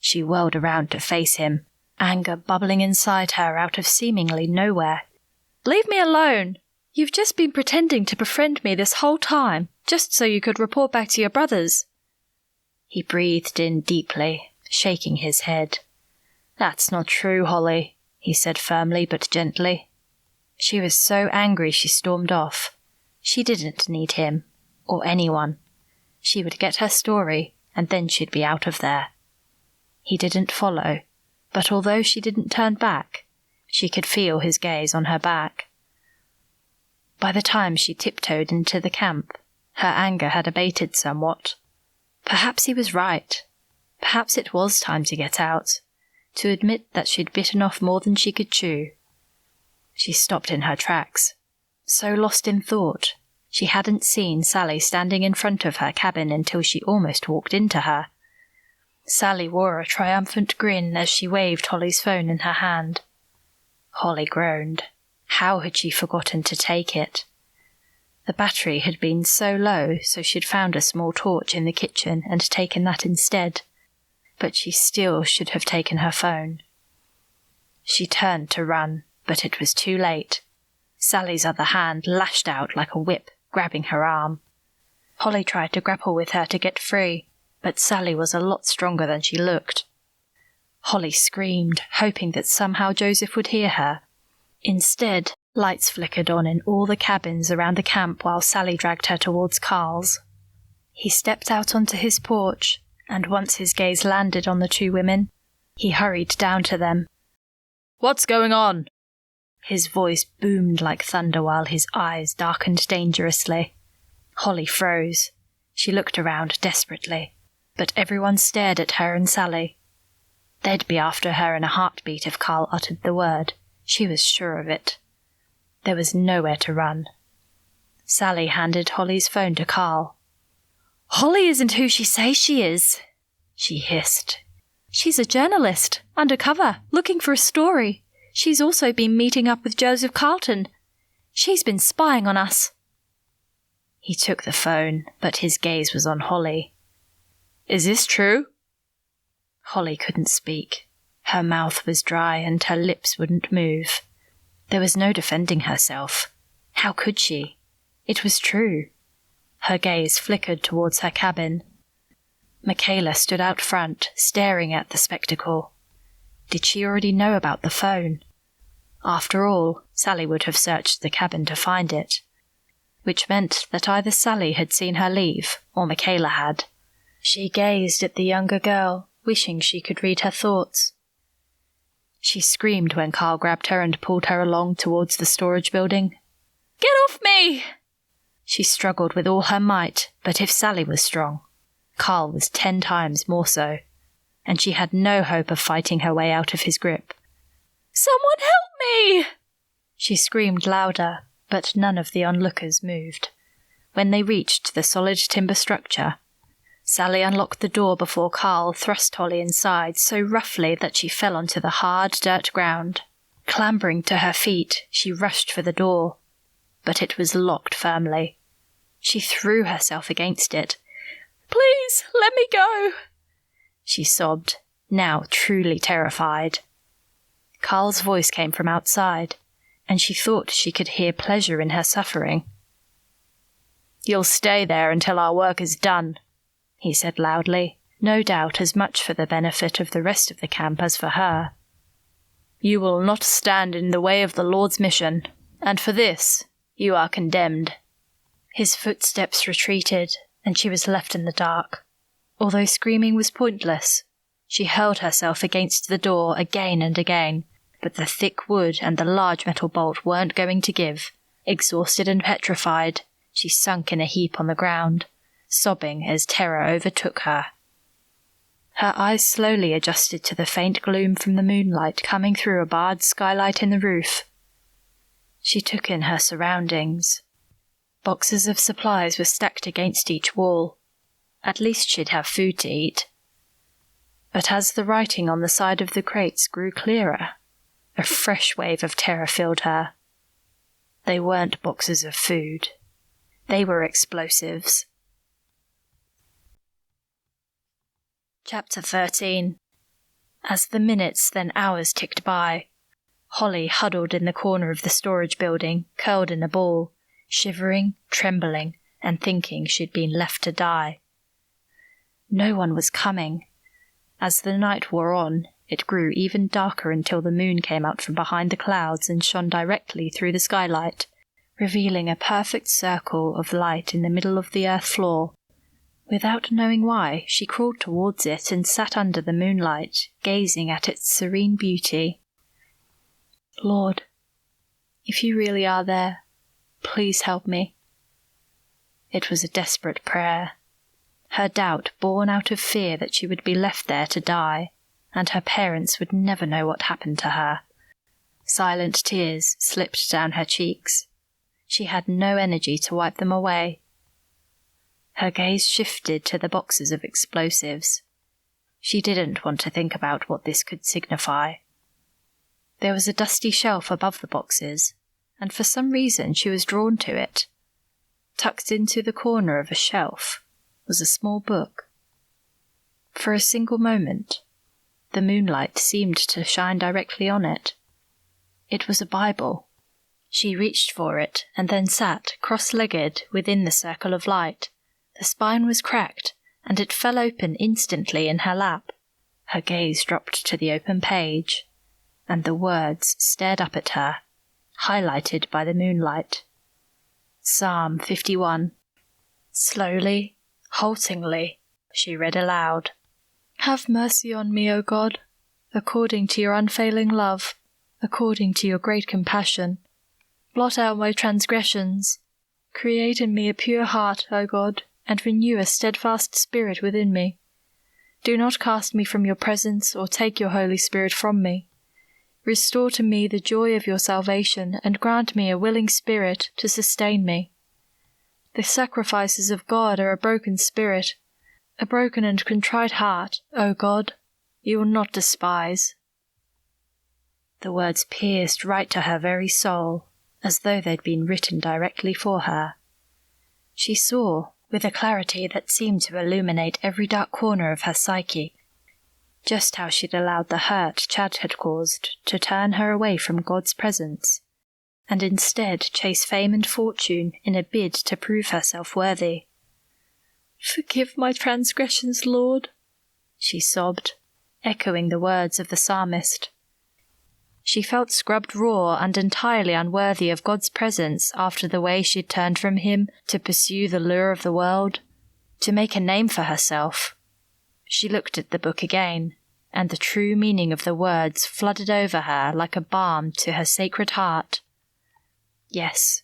She whirled around to face him, anger bubbling inside her out of seemingly nowhere. Leave me alone! You've just been pretending to befriend me this whole time, just so you could report back to your brothers. He breathed in deeply, shaking his head. That's not true, Holly, he said firmly but gently. She was so angry she stormed off. She didn't need him, or anyone. She would get her story, and then she'd be out of there. He didn't follow, but although she didn't turn back, she could feel his gaze on her back. By the time she tiptoed into the camp, her anger had abated somewhat. Perhaps he was right. Perhaps it was time to get out, to admit that she'd bitten off more than she could chew. She stopped in her tracks, so lost in thought, she hadn't seen Sally standing in front of her cabin until she almost walked into her. Sally wore a triumphant grin as she waved Holly's phone in her hand. Holly groaned. How had she forgotten to take it? The battery had been so low, so she'd found a small torch in the kitchen and taken that instead. But she still should have taken her phone. She turned to run, but it was too late. Sally's other hand lashed out like a whip, grabbing her arm. Holly tried to grapple with her to get free, but Sally was a lot stronger than she looked. Holly screamed, hoping that somehow Joseph would hear her. Instead, lights flickered on in all the cabins around the camp while Sally dragged her towards Carl's. He stepped out onto his porch, and once his gaze landed on the two women, he hurried down to them. What's going on? His voice boomed like thunder while his eyes darkened dangerously. Holly froze. She looked around desperately, but everyone stared at her and Sally. They'd be after her in a heartbeat if Carl uttered the word. She was sure of it. There was nowhere to run. Sally handed Holly's phone to Carl. "Holly isn't who she says she is," she hissed. "She's a journalist, undercover, looking for a story. She's also been meeting up with Joseph Carlton. She's been spying on us." He took the phone, but his gaze was on Holly. "Is this true?" Holly couldn't speak. Her mouth was dry and her lips wouldn't move. There was no defending herself. How could she? It was true. Her gaze flickered towards her cabin. Michaela stood out front, staring at the spectacle. Did she already know about the phone? After all, Sally would have searched the cabin to find it, which meant that either Sally had seen her leave or Michaela had. She gazed at the younger girl, wishing she could read her thoughts. She screamed when Carl grabbed her and pulled her along towards the storage building. "Get off me!" She struggled with all her might, but if Sally was strong, Carl was 10 times more so, and she had no hope of fighting her way out of his grip. "Someone help me!" She screamed louder, but none of the onlookers moved. When they reached the solid timber structure, Sally unlocked the door before Carl thrust Holly inside so roughly that she fell onto the hard dirt ground. Clambering to her feet, she rushed for the door, but it was locked firmly. She threw herself against it. "Please, let me go," she sobbed, now truly terrified. Carl's voice came from outside, and she thought she could hear pleasure in her suffering. "You'll stay there until our work is done," he said loudly, no doubt as much for the benefit of the rest of the camp as for her. "You will not stand in the way of the Lord's mission, and for this you are condemned." His footsteps retreated, and she was left in the dark. Although screaming was pointless, she hurled herself against the door again and again, but the thick wood and the large metal bolt weren't going to give. Exhausted and petrified, she sunk in a heap on the ground, sobbing as terror overtook her. Her eyes slowly adjusted to the faint gloom from the moonlight coming through a barred skylight in the roof. She took in her surroundings. Boxes of supplies were stacked against each wall. At least she'd have food to eat. But as the writing on the side of the crates grew clearer, a fresh wave of terror filled her. They weren't boxes of food. They were explosives. Chapter 13. As the minutes, then hours ticked by, Holly huddled in the corner of the storage building, curled in a ball, shivering, trembling, and thinking she'd been left to die. No one was coming. As the night wore on, it grew even darker until the moon came out from behind the clouds and shone directly through the skylight, revealing a perfect circle of light in the middle of the earth floor. Without knowing why, she crawled towards it and sat under the moonlight, gazing at its serene beauty. "Lord, if you really are there, please help me." It was a desperate prayer. Her doubt born out of fear that she would be left there to die, and her parents would never know what happened to her. Silent tears slipped down her cheeks. She had no energy to wipe them away. Her gaze shifted to the boxes of explosives. She didn't want to think about what this could signify. There was a dusty shelf above the boxes, and for some reason she was drawn to it. Tucked into the corner of a shelf was a small book. For a single moment, the moonlight seemed to shine directly on it. It was a Bible. She reached for it and then sat cross-legged within the circle of light. The spine was cracked, and it fell open instantly in her lap. Her gaze dropped to the open page, and the words stared up at her, highlighted by the moonlight. Psalm 51. Slowly, haltingly, she read aloud. "Have mercy on me, O God, according to your unfailing love, according to your great compassion. Blot out my transgressions. Create in me a pure heart, O God, and renew a steadfast spirit within me. Do not cast me from your presence or take your Holy Spirit from me. Restore to me the joy of your salvation and grant me a willing spirit to sustain me. The sacrifices of God are a broken spirit, a broken and contrite heart, O God, you will not despise." The words pierced right to her very soul, as though they'd been written directly for her. She saw, with a clarity that seemed to illuminate every dark corner of her psyche, just how she'd allowed the hurt Chad had caused to turn her away from God's presence, and instead chase fame and fortune in a bid to prove herself worthy. "Forgive my transgressions, Lord," she sobbed, echoing the words of the psalmist. She felt scrubbed raw and entirely unworthy of God's presence after the way she'd turned from him to pursue the lure of the world, to make a name for herself. She looked at the book again, and the true meaning of the words flooded over her like a balm to her sacred heart. Yes,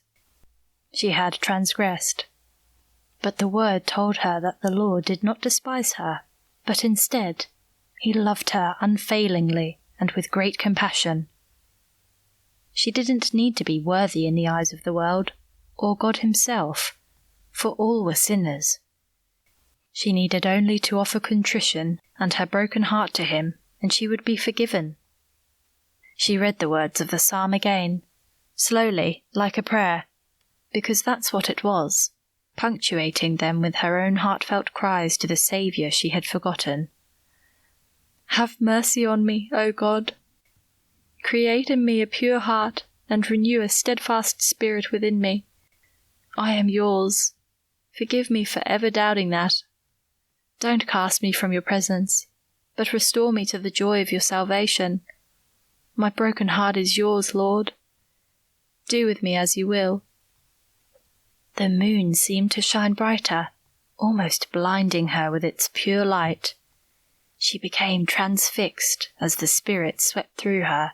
she had transgressed, but the word told her that the Lord did not despise her, but instead, he loved her unfailingly and with great compassion. She didn't need to be worthy in the eyes of the world, or God himself, for all were sinners. She needed only to offer contrition and her broken heart to him, and she would be forgiven. She read the words of the psalm again, slowly, like a prayer, because that's what it was, punctuating them with her own heartfelt cries to the Saviour she had forgotten. "Have mercy on me, O God. Create in me a pure heart, and renew a steadfast spirit within me. I am yours. Forgive me for ever doubting that. Don't cast me from your presence, but restore me to the joy of your salvation. My broken heart is yours, Lord. Do with me as you will." The moon seemed to shine brighter, almost blinding her with its pure light. She became transfixed as the Spirit swept through her,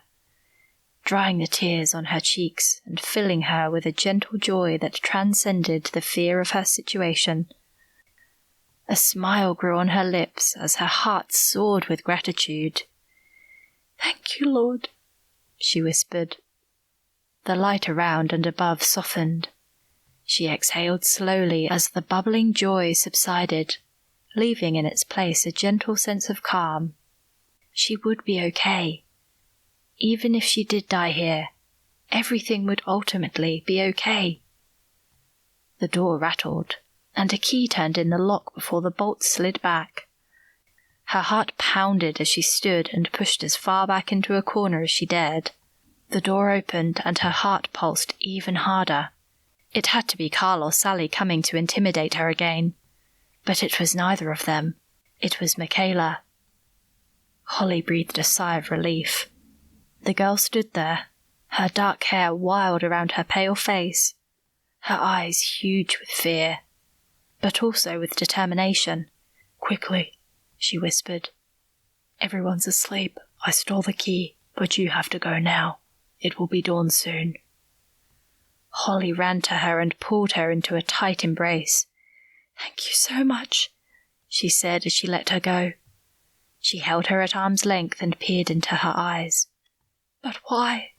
drying the tears on her cheeks and filling her with a gentle joy that transcended the fear of her situation. A smile grew on her lips as her heart soared with gratitude. "Thank you, Lord," she whispered. The light around and above softened. She exhaled slowly as the bubbling joy subsided, leaving in its place a gentle sense of calm. She would be okay. Even if she did die here, everything would ultimately be okay. The door rattled, and a key turned in the lock before the bolts slid back. Her heart pounded as she stood and pushed as far back into a corner as she dared. The door opened, and her heart pulsed even harder. It had to be Carl or Sally coming to intimidate her again. But it was neither of them. It was Michaela. Holly breathed a sigh of relief. The girl stood there, her dark hair wild around her pale face, her eyes huge with fear, but also with determination. "Quickly," she whispered. "Everyone's asleep. I stole the key, but you have to go now. It will be dawn soon." Holly ran to her and pulled her into a tight embrace. "Thank you so much," she said as she let her go. She held her at arm's length and peered into her eyes. "But why?"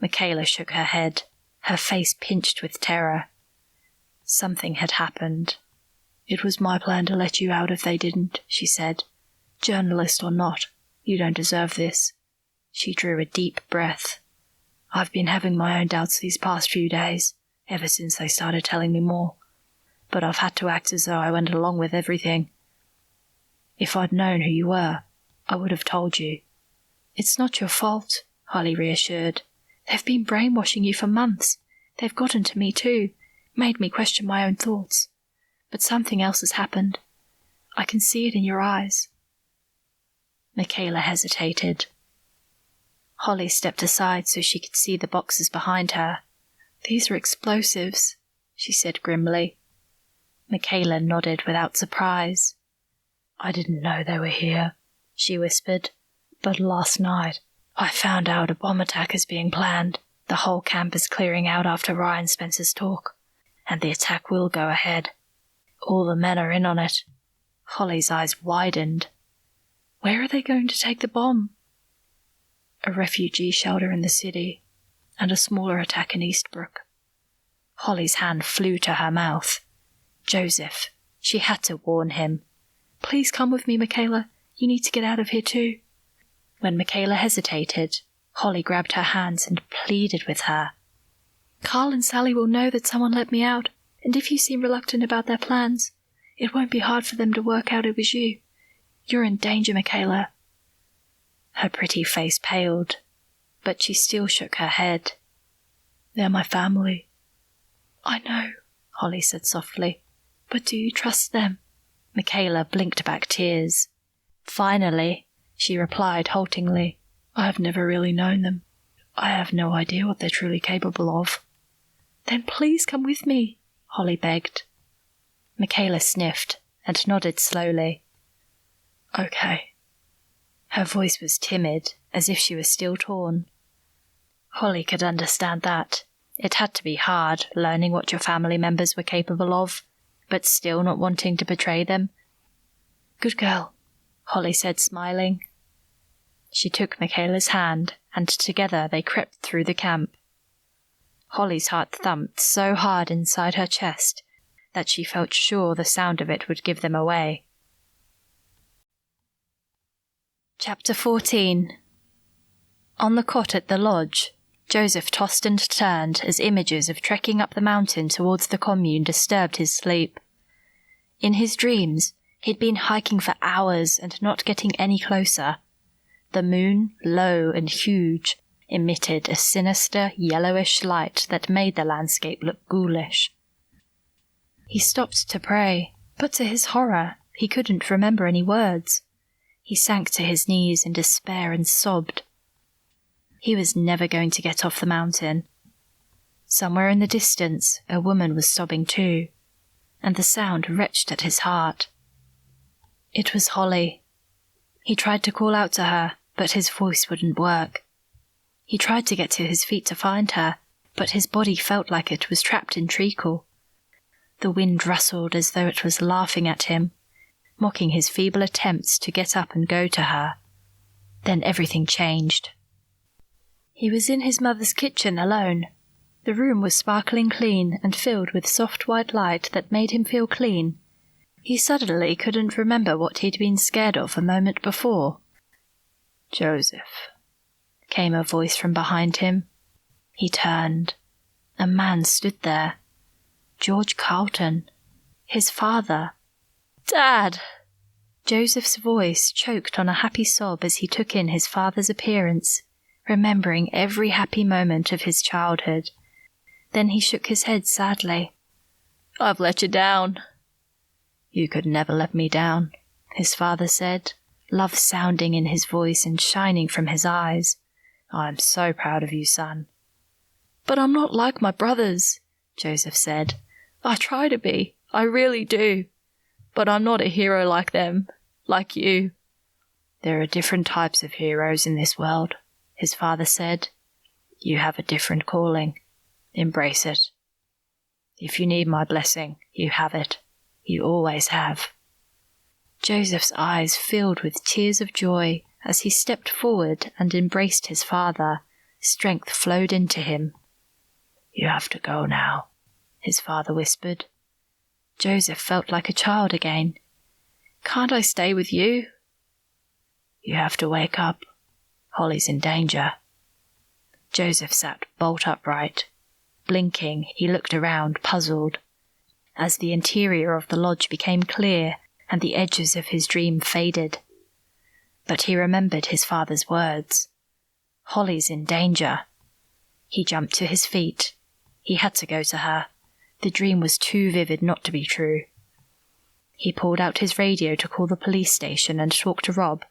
Michaela shook her head, her face pinched with terror. Something had happened. "It was my plan to let you out if they didn't," she said. "Journalist or not, you don't deserve this." She drew a deep breath. "I've been having my own doubts these past few days, ever since they started telling me more. But I've had to act as though I went along with everything. If I'd known who you were, I would have told you." "It's not your fault," Holly reassured. "They've been brainwashing you for months. They've gotten to me too, made me question my own thoughts. But something else has happened. I can see it in your eyes." Michaela hesitated. Holly stepped aside so she could see the boxes behind her. "These are explosives," she said grimly. Michaela nodded without surprise. "I didn't know they were here," she whispered. "But last night I found out a bomb attack is being planned. The whole camp is clearing out after Ryan Spencer's talk, and the attack will go ahead. All the men are in on it." Holly's eyes widened. "Where are they going to take the bomb?" "A refugee shelter in the city, and a smaller attack in Eastbrooke." Holly's hand flew to her mouth. Joseph. She had to warn him. "Please come with me, Michaela. You need to get out of here too." When Michaela hesitated, Holly grabbed her hands and pleaded with her. "Carl and Sally will know that someone let me out, and if you seem reluctant about their plans, it won't be hard for them to work out it was you. You're in danger, Michaela." Her pretty face paled, but she still shook her head. "They're my family." "I know," Holly said softly, "but do you trust them?" Michaela blinked back tears. "Finally," she replied haltingly, "I have never really known them. I have no idea what they're truly capable of." "Then please come with me," Holly begged. Michaela sniffed and nodded slowly. "Okay." Her voice was timid, as if she was still torn. Holly could understand that. It had to be hard, learning what your family members were capable of, but still not wanting to betray them. "Good girl," Holly said, smiling. She took Michaela's hand, and together they crept through the camp. Holly's heart thumped so hard inside her chest that she felt sure the sound of it would give them away. Chapter 14. On the cot at the lodge, Joseph tossed and turned as images of trekking up the mountain towards the commune disturbed his sleep. In his dreams, he'd been hiking for hours and not getting any closer. The moon, low and huge, emitted a sinister yellowish light that made the landscape look ghoulish. He stopped to pray, but to his horror, he couldn't remember any words. He sank to his knees in despair and sobbed. He was never going to get off the mountain. Somewhere in the distance, a woman was sobbing too, and the sound wrenched at his heart. It was Holly. He tried to call out to her, but his voice wouldn't work. He tried to get to his feet to find her, but his body felt like it was trapped in treacle. The wind rustled as though it was laughing at him, mocking his feeble attempts to get up and go to her. Then everything changed. He was in his mother's kitchen alone. The room was sparkling clean and filled with soft white light that made him feel clean. He suddenly couldn't remember what he'd been scared of a moment before. "Joseph," came a voice from behind him. He turned. A man stood there. George Carlton. His father. "Dad!" Joseph's voice choked on a happy sob as he took in his father's appearance, remembering every happy moment of his childhood. Then he shook his head sadly. "I've let you down." "You could never let me down," his father said, love sounding in his voice and shining from his eyes. "I'm so proud of you, son." "But I'm not like my brothers," Joseph said. "I try to be, I really do. But I'm not a hero like them, like you." "There are different types of heroes in this world," his father said. "You have a different calling. Embrace it. If you need my blessing, you have it. You always have." Joseph's eyes filled with tears of joy as he stepped forward and embraced his father. Strength flowed into him. "You have to go now," his father whispered. Joseph felt like a child again. "Can't I stay with you?" "You have to wake up. Holly's in danger." Joseph sat bolt upright. Blinking, he looked around, puzzled. As the interior of the lodge became clear and the edges of his dream faded. But he remembered his father's words. Holly's in danger. He jumped to his feet. He had to go to her. The dream was too vivid not to be true. He pulled out his radio to call the police station and talk to Rob,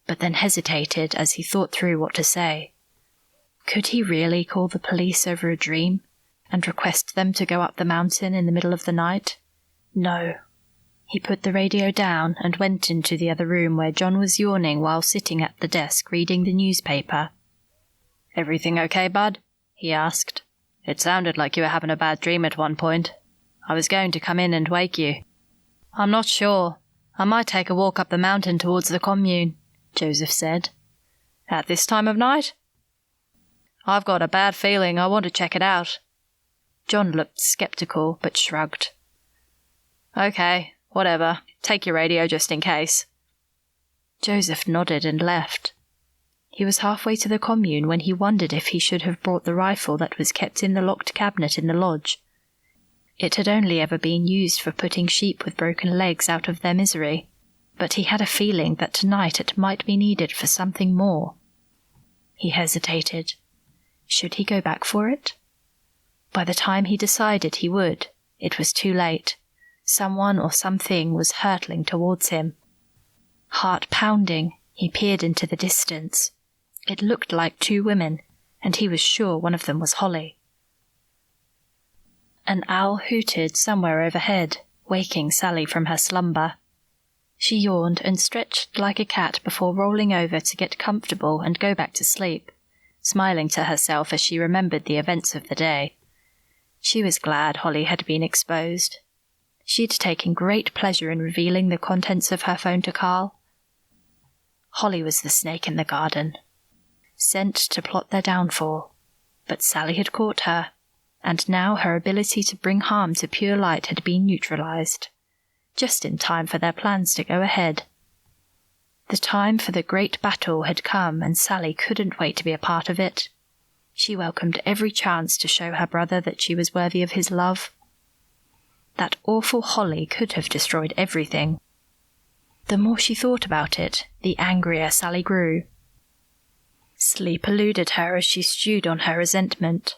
but then hesitated as he thought through what to say. Could he really call the police over a dream and request them to go up the mountain in the middle of the night? No. He put the radio down and went into the other room where John was yawning while sitting at the desk reading the newspaper. "Everything okay, bud?" he asked. "It sounded like you were having a bad dream at one point. I was going to come in and wake you." "I'm not sure. I might take a walk up the mountain towards the commune," Joseph said. "At this time of night?" "I've got a bad feeling I want to check it out." John looked skeptical but shrugged. Okay, whatever. Take your radio just in case. Joseph nodded and left. He was halfway to the commune when he wondered if he should have brought the rifle that was kept in the locked cabinet in the lodge. It had only ever been used for putting sheep with broken legs out of their misery, but he had a feeling that tonight it might be needed for something more. He hesitated. Should he go back for it? By the time he decided he would, it was too late. Someone or something was hurtling towards him. Heart pounding, he peered into the distance. It looked like 2 women, and he was sure one of them was Holly. An owl hooted somewhere overhead, waking Sally from her slumber. She yawned and stretched like a cat before rolling over to get comfortable and go back to sleep, smiling to herself as she remembered the events of the day. She was glad Holly had been exposed. She'd taken great pleasure in revealing the contents of her phone to Carl. Holly was the snake in the garden, sent to plot their downfall, but Sally had caught her, and now her ability to bring harm to pure light had been neutralized, just in time for their plans to go ahead. The time for the great battle had come, and Sally couldn't wait to be a part of it. She welcomed every chance to show her brother that she was worthy of his love. That awful Holly could have destroyed everything. The more she thought about it, the angrier Sally grew. Sleep eluded her as she stewed on her resentment.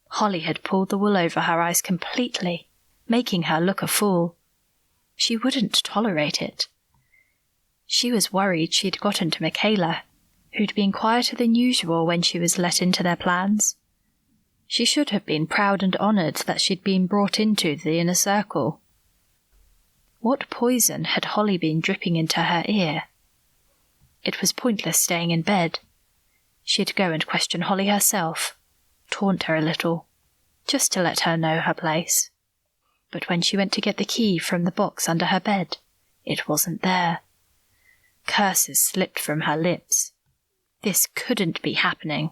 Holly had pulled the wool over her eyes completely, making her look a fool. She wouldn't tolerate it. She was worried she'd gotten to Michaela, who'd been quieter than usual when she was let into their plans. She should have been proud and honoured that she'd been brought into the inner circle. What poison had Holly been dripping into her ear? It was pointless staying in bed. She'd go and question Holly herself, taunt her a little, just to let her know her place. But when she went to get the key from the box under her bed, it wasn't there. Curses slipped from her lips. This couldn't be happening.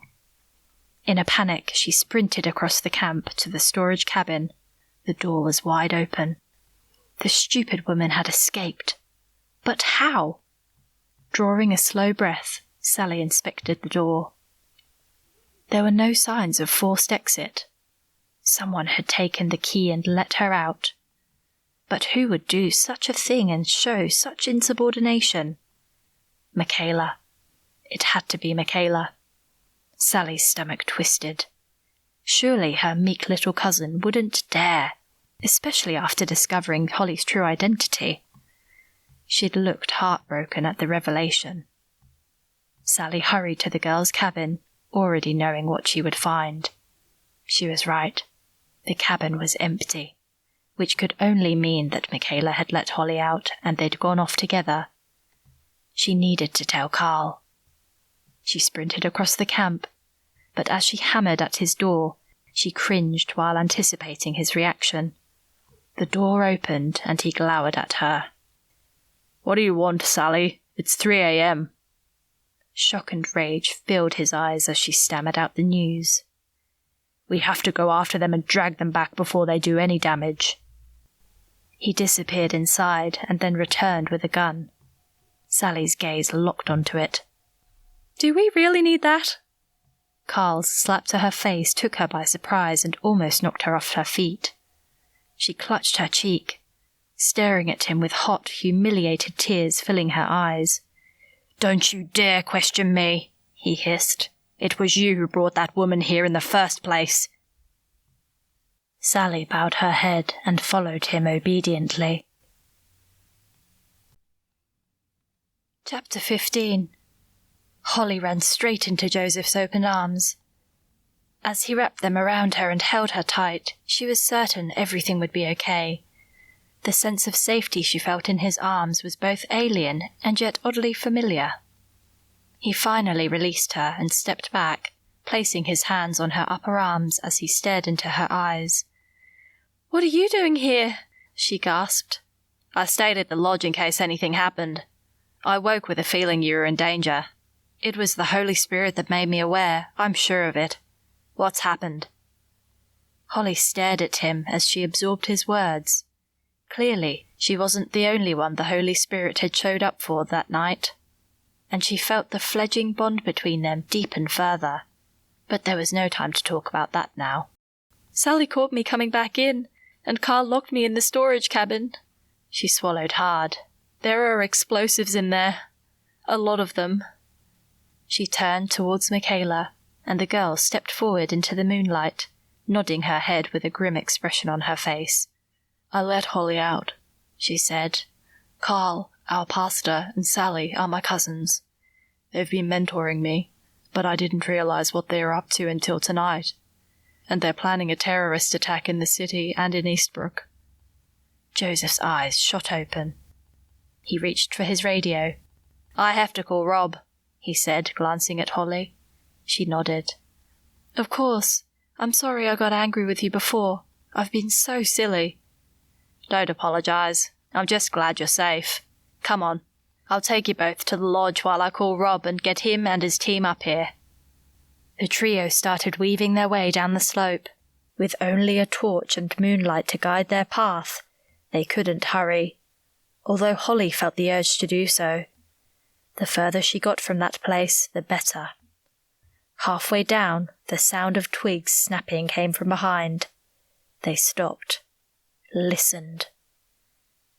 In a panic, she sprinted across the camp to the storage cabin. The door was wide open. The stupid woman had escaped. But how? Drawing a slow breath, Sally inspected the door. There were no signs of forced exit. Someone had taken the key and let her out. But who would do such a thing and show such insubordination? Michaela. It had to be Michaela. Sally's stomach twisted. Surely her meek little cousin wouldn't dare, especially after discovering Holly's true identity. She'd looked heartbroken at the revelation. Sally hurried to the girl's cabin, already knowing what she would find. She was right. The cabin was empty, which could only mean that Michaela had let Holly out and they'd gone off together. She needed to tell Carl. She sprinted across the camp, but as she hammered at his door, she cringed while anticipating his reaction. The door opened and he glowered at her. "What do you want, Sally? It's 3 a.m. Shock and rage filled his eyes as she stammered out the news. "We have to go after them and drag them back before they do any damage." He disappeared inside and then returned with a gun. Sally's gaze locked onto it. "Do we really need that?" Carl's slap to her face took her by surprise and almost knocked her off her feet. She clutched her cheek, staring at him with hot, humiliated tears filling her eyes. "Don't you dare question me," he hissed. "It was you who brought that woman here in the first place." Sally bowed her head and followed him obediently. Chapter 15. Holly ran straight into Joseph's open arms. As he wrapped them around her and held her tight, she was certain everything would be okay. The sense of safety she felt in his arms was both alien and yet oddly familiar. He finally released her and stepped back, placing his hands on her upper arms as he stared into her eyes. "What are you doing here?" she gasped. "I stayed at the lodge in case anything happened. I woke with a feeling you were in danger. It was the Holy Spirit that made me aware, I'm sure of it. What's happened?" Holly stared at him as she absorbed his words. Clearly, she wasn't the only one the Holy Spirit had showed up for that night, and she felt the fledgling bond between them deepen further. But there was no time to talk about that now. Sally caught me coming back in, and Carl locked me in the storage cabin. She swallowed hard. There are explosives in there. A lot of them. She turned towards Michaela, and the girl stepped forward into the moonlight, nodding her head with a grim expression on her face. I let Holly out, she said. Carl, our pastor, and Sally are my cousins. They've been mentoring me, but I didn't realize what they are up to until tonight. And they're planning a terrorist attack in the city and in Eastbrooke. Joseph's eyes shot open. He reached for his radio. I have to call Rob, he said, glancing at Holly. She nodded. Of course. I'm sorry I got angry with you before. I've been so silly. Don't apologize. I'm just glad you're safe. Come on. I'll take you both to the lodge while I call Rob and get him and his team up here. The trio started weaving their way down the slope. With only a torch and moonlight to guide their path, they couldn't hurry, although Holly felt the urge to do so. The further she got from that place, the better. Halfway down, the sound of twigs snapping came from behind. They stopped, listened.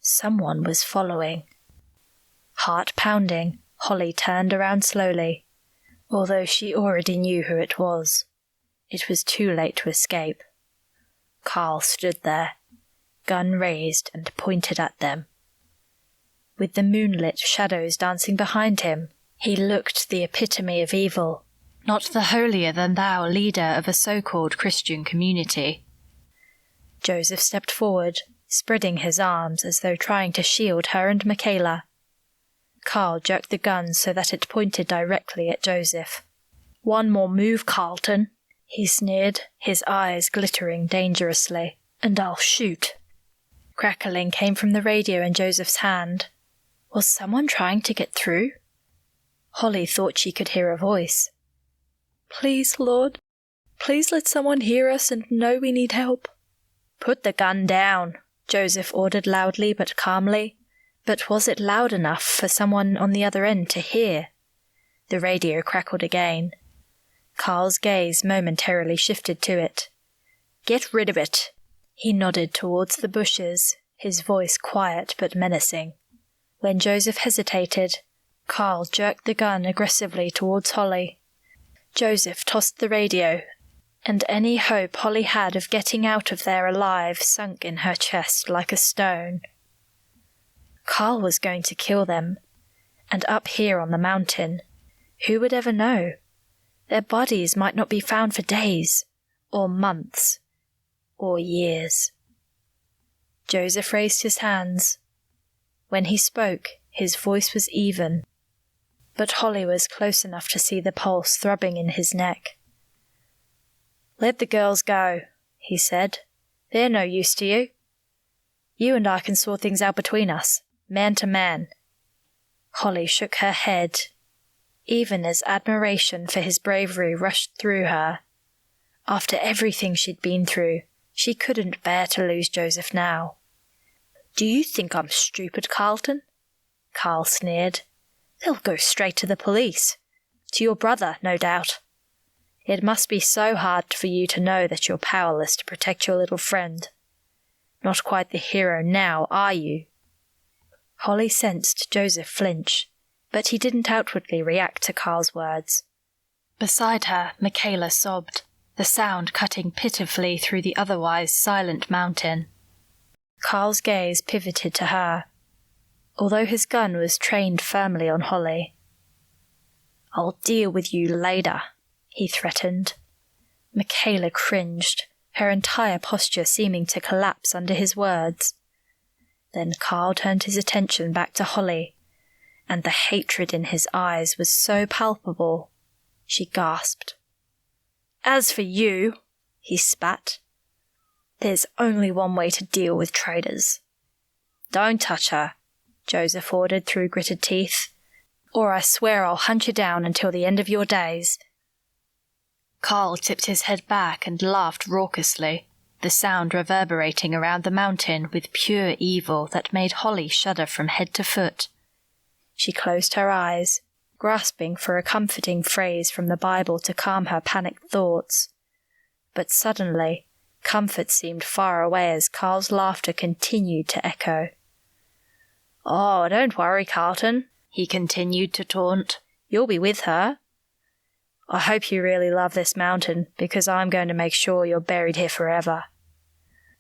Someone was following. Heart pounding, Holly turned around slowly, although she already knew who it was. It was too late to escape. Carl stood there, gun raised and pointed at them. With the moonlit shadows dancing behind him, he looked the epitome of evil, not the holier-than-thou leader of a so-called Christian community. Joseph stepped forward, spreading his arms as though trying to shield her and Michaela. Carl jerked the gun so that it pointed directly at Joseph. One more move, Carlton, he sneered, his eyes glittering dangerously, and I'll shoot. Crackling came from the radio in Joseph's hand. Was someone trying to get through? Holly thought she could hear a voice. Please, Lord, please let someone hear us and know we need help. Put the gun down, Joseph ordered loudly but calmly. But was it loud enough for someone on the other end to hear? The radio crackled again. Carl's gaze momentarily shifted to it. Get rid of it. He nodded towards the bushes, his voice quiet but menacing. When Joseph hesitated, Carl jerked the gun aggressively towards Holly. Joseph tossed the radio, and any hope Holly had of getting out of there alive sunk in her chest like a stone. Carl was going to kill them, and up here on the mountain, who would ever know? Their bodies might not be found for days, or months, or years. Joseph raised his hands. When he spoke, his voice was even, but Holly was close enough to see the pulse throbbing in his neck. Let the girls go, he said. They're no use to you. You and I can sort things out between us, man to man. Holly shook her head, even as admiration for his bravery rushed through her. After everything she'd been through, she couldn't bear to lose Joseph now. Do you think I'm stupid, Carlton? Carl sneered. They'll go straight to the police. To your brother, no doubt. It must be so hard for you to know that you're powerless to protect your little friend. Not quite the hero now, are you? Holly sensed Joseph flinch, but he didn't outwardly react to Carl's words. Beside her, Michaela sobbed, the sound cutting pitifully through the otherwise silent mountain. Carl's gaze pivoted to her, although his gun was trained firmly on Holly. I'll deal with you later, he threatened. Michaela cringed, her entire posture seeming to collapse under his words. Then Carl turned his attention back to Holly, and the hatred in his eyes was so palpable, she gasped. As for you, he spat, there's only one way to deal with traitors. Don't touch her, Joseph ordered through gritted teeth, or I swear I'll hunt you down until the end of your days. Carl tipped his head back and laughed raucously. the sound reverberating around the mountain with pure evil that made Holly shudder from head to foot. She closed her eyes, grasping for a comforting phrase from the Bible to calm her panicked thoughts. But suddenly, comfort seemed far away as Carl's laughter continued to echo. "Oh, don't worry, Carlton," he continued to taunt. "You'll be with her. I hope you really love this mountain, because I'm going to make sure you're buried here forever."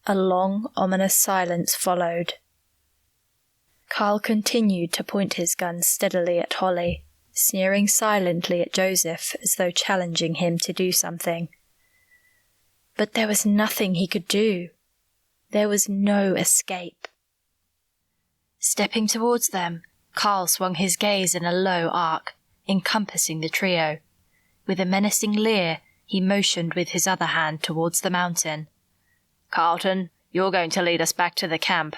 A long, ominous silence followed. Carl continued to point his gun steadily at Holly, sneering silently at Joseph as though challenging him to do something. But there was nothing he could do. There was no escape. Stepping towards them, Carl swung his gaze in a low arc, encompassing the trio. With a menacing leer, he motioned with his other hand towards the mountain. "Carlton, you're going to lead us back to the camp,"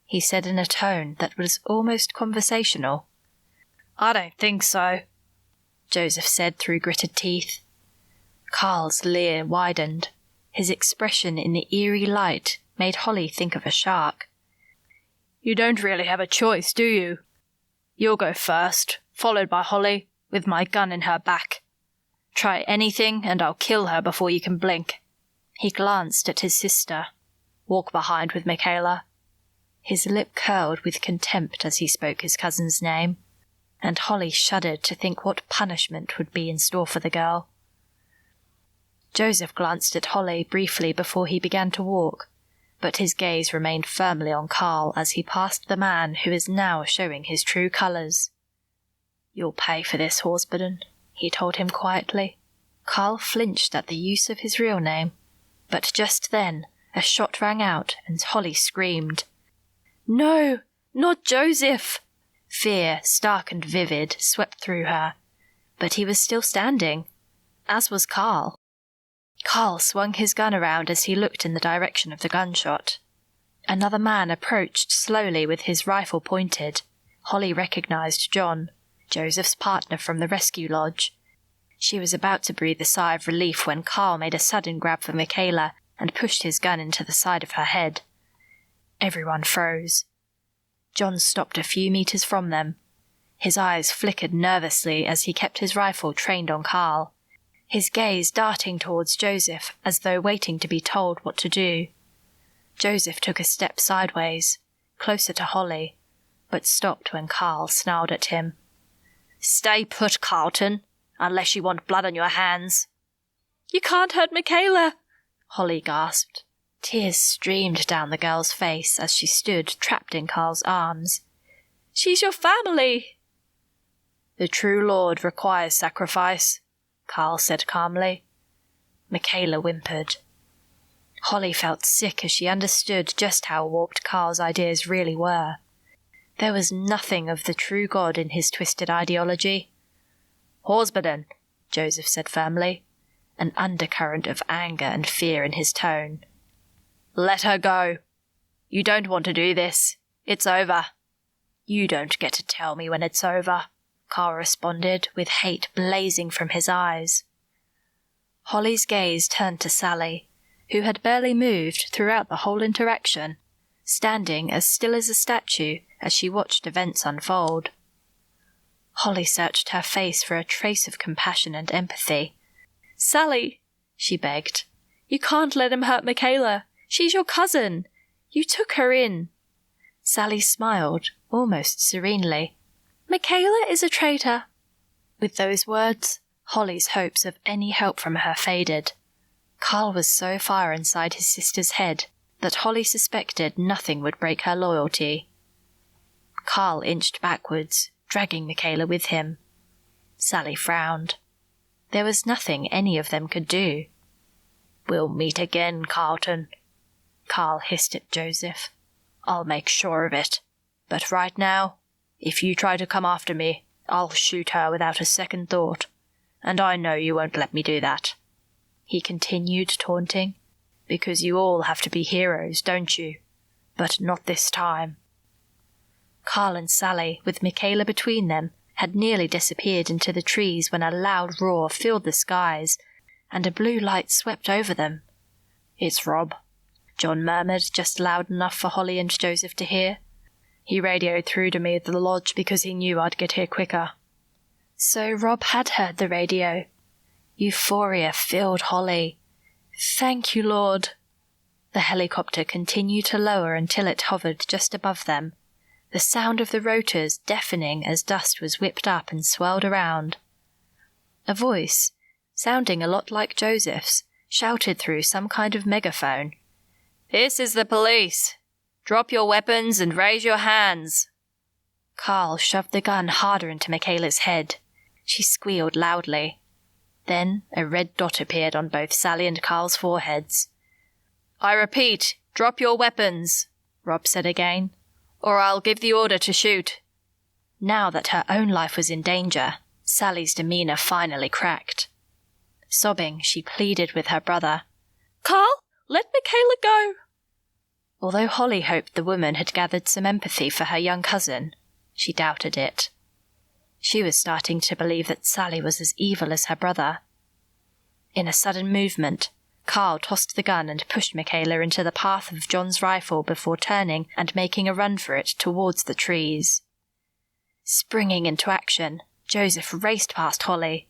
he said in a tone that was almost conversational. "I don't think so," Joseph said through gritted teeth. Carl's leer widened. His expression in the eerie light made Holly think of a shark. "You don't really have a choice, do you? You'll go first, followed by Holly, with my gun in her back. Try anything and I'll kill her before you can blink." He glanced at his sister. "Walk behind with Michaela." His lip curled with contempt as he spoke his cousin's name, and Holly shuddered to think what punishment would be in store for the girl. Joseph glanced at Holly briefly before he began to walk, but his gaze remained firmly on Carl as he passed the man who is now showing his true colours. "You'll pay for this, Horsburden," he told him quietly. Carl flinched at the use of his real name, but just then a shot rang out and Holly screamed. "No, not Joseph!" Fear, stark and vivid, swept through her, but he was still standing, as was Carl. Carl swung his gun around as he looked in the direction of the gunshot. Another man approached slowly with his rifle pointed. Holly recognized John, Joseph's partner from the rescue lodge. She was about to breathe a sigh of relief when Carl made a sudden grab for Michaela and pushed his gun into the side of her head. Everyone froze. John stopped a few meters from them. His eyes flickered nervously as he kept his rifle trained on Carl, his gaze darting towards Joseph as though waiting to be told what to do. Joseph took a step sideways, closer to Holly, but stopped when Carl snarled at him. "Stay put, Carlton, unless you want blood on your hands." "You can't hurt Michaela," Holly gasped. Tears streamed down the girl's face as she stood trapped in Carl's arms. "She's your family." "The true Lord requires sacrifice," Carl said calmly. Michaela whimpered. Holly felt sick as she understood just how warped Carl's ideas really were. There was nothing of the true God in his twisted ideology. "Horsburden," Joseph said firmly, an undercurrent of anger and fear in his tone. "Let her go. You don't want to do this. It's over." "You don't get to tell me when it's over," Carl responded, with hate blazing from his eyes. Holly's gaze turned to Sally, who had barely moved throughout the whole interaction, standing as still as a statue as she watched events unfold. Holly searched her face for a trace of compassion and empathy. "Sally," she begged, "you can't let him hurt Michaela. She's your cousin. You took her in." Sally smiled, almost serenely. "Michaela is a traitor." With those words, Holly's hopes of any help from her faded. Carl was so far inside his sister's head that Holly suspected nothing would break her loyalty. Carl inched backwards, dragging Michaela with him. Sally frowned. There was nothing any of them could do. "We'll meet again, Carlton," Carl hissed at Joseph. "I'll make sure of it. But right now, if you try to come after me, I'll shoot her without a second thought. And I know you won't let me do that," he continued, taunting. "Because you all have to be heroes, don't you? But not this time." Carl and Sally, with Michaela between them, had nearly disappeared into the trees when a loud roar filled the skies, and a blue light swept over them. "It's Rob," John murmured, just loud enough for Holly and Joseph to hear. "He radioed through to me at the lodge because he knew I'd get here quicker." So Rob had heard the radio. Euphoria filled Holly. Thank you, Lord. The helicopter continued to lower until it hovered just above them, the sound of the rotors deafening as dust was whipped up and swirled around. A voice, sounding a lot like Joseph's, shouted through some kind of megaphone. "This is the police. Drop your weapons and raise your hands." Carl shoved the gun harder into Michaela's head. She squealed loudly. Then a red dot appeared on both Sally and Carl's foreheads. "I repeat, drop your weapons," Rob said again, "or I'll give the order to shoot." Now that her own life was in danger, Sally's demeanor finally cracked. Sobbing, she pleaded with her brother. "Carl, let Michaela go." Although Holly hoped the woman had gathered some empathy for her young cousin, she doubted it. She was starting to believe that Sally was as evil as her brother. In a sudden movement, Carl tossed the gun and pushed Michaela into the path of John's rifle before turning and making a run for it towards the trees. Springing into action, Joseph raced past Holly.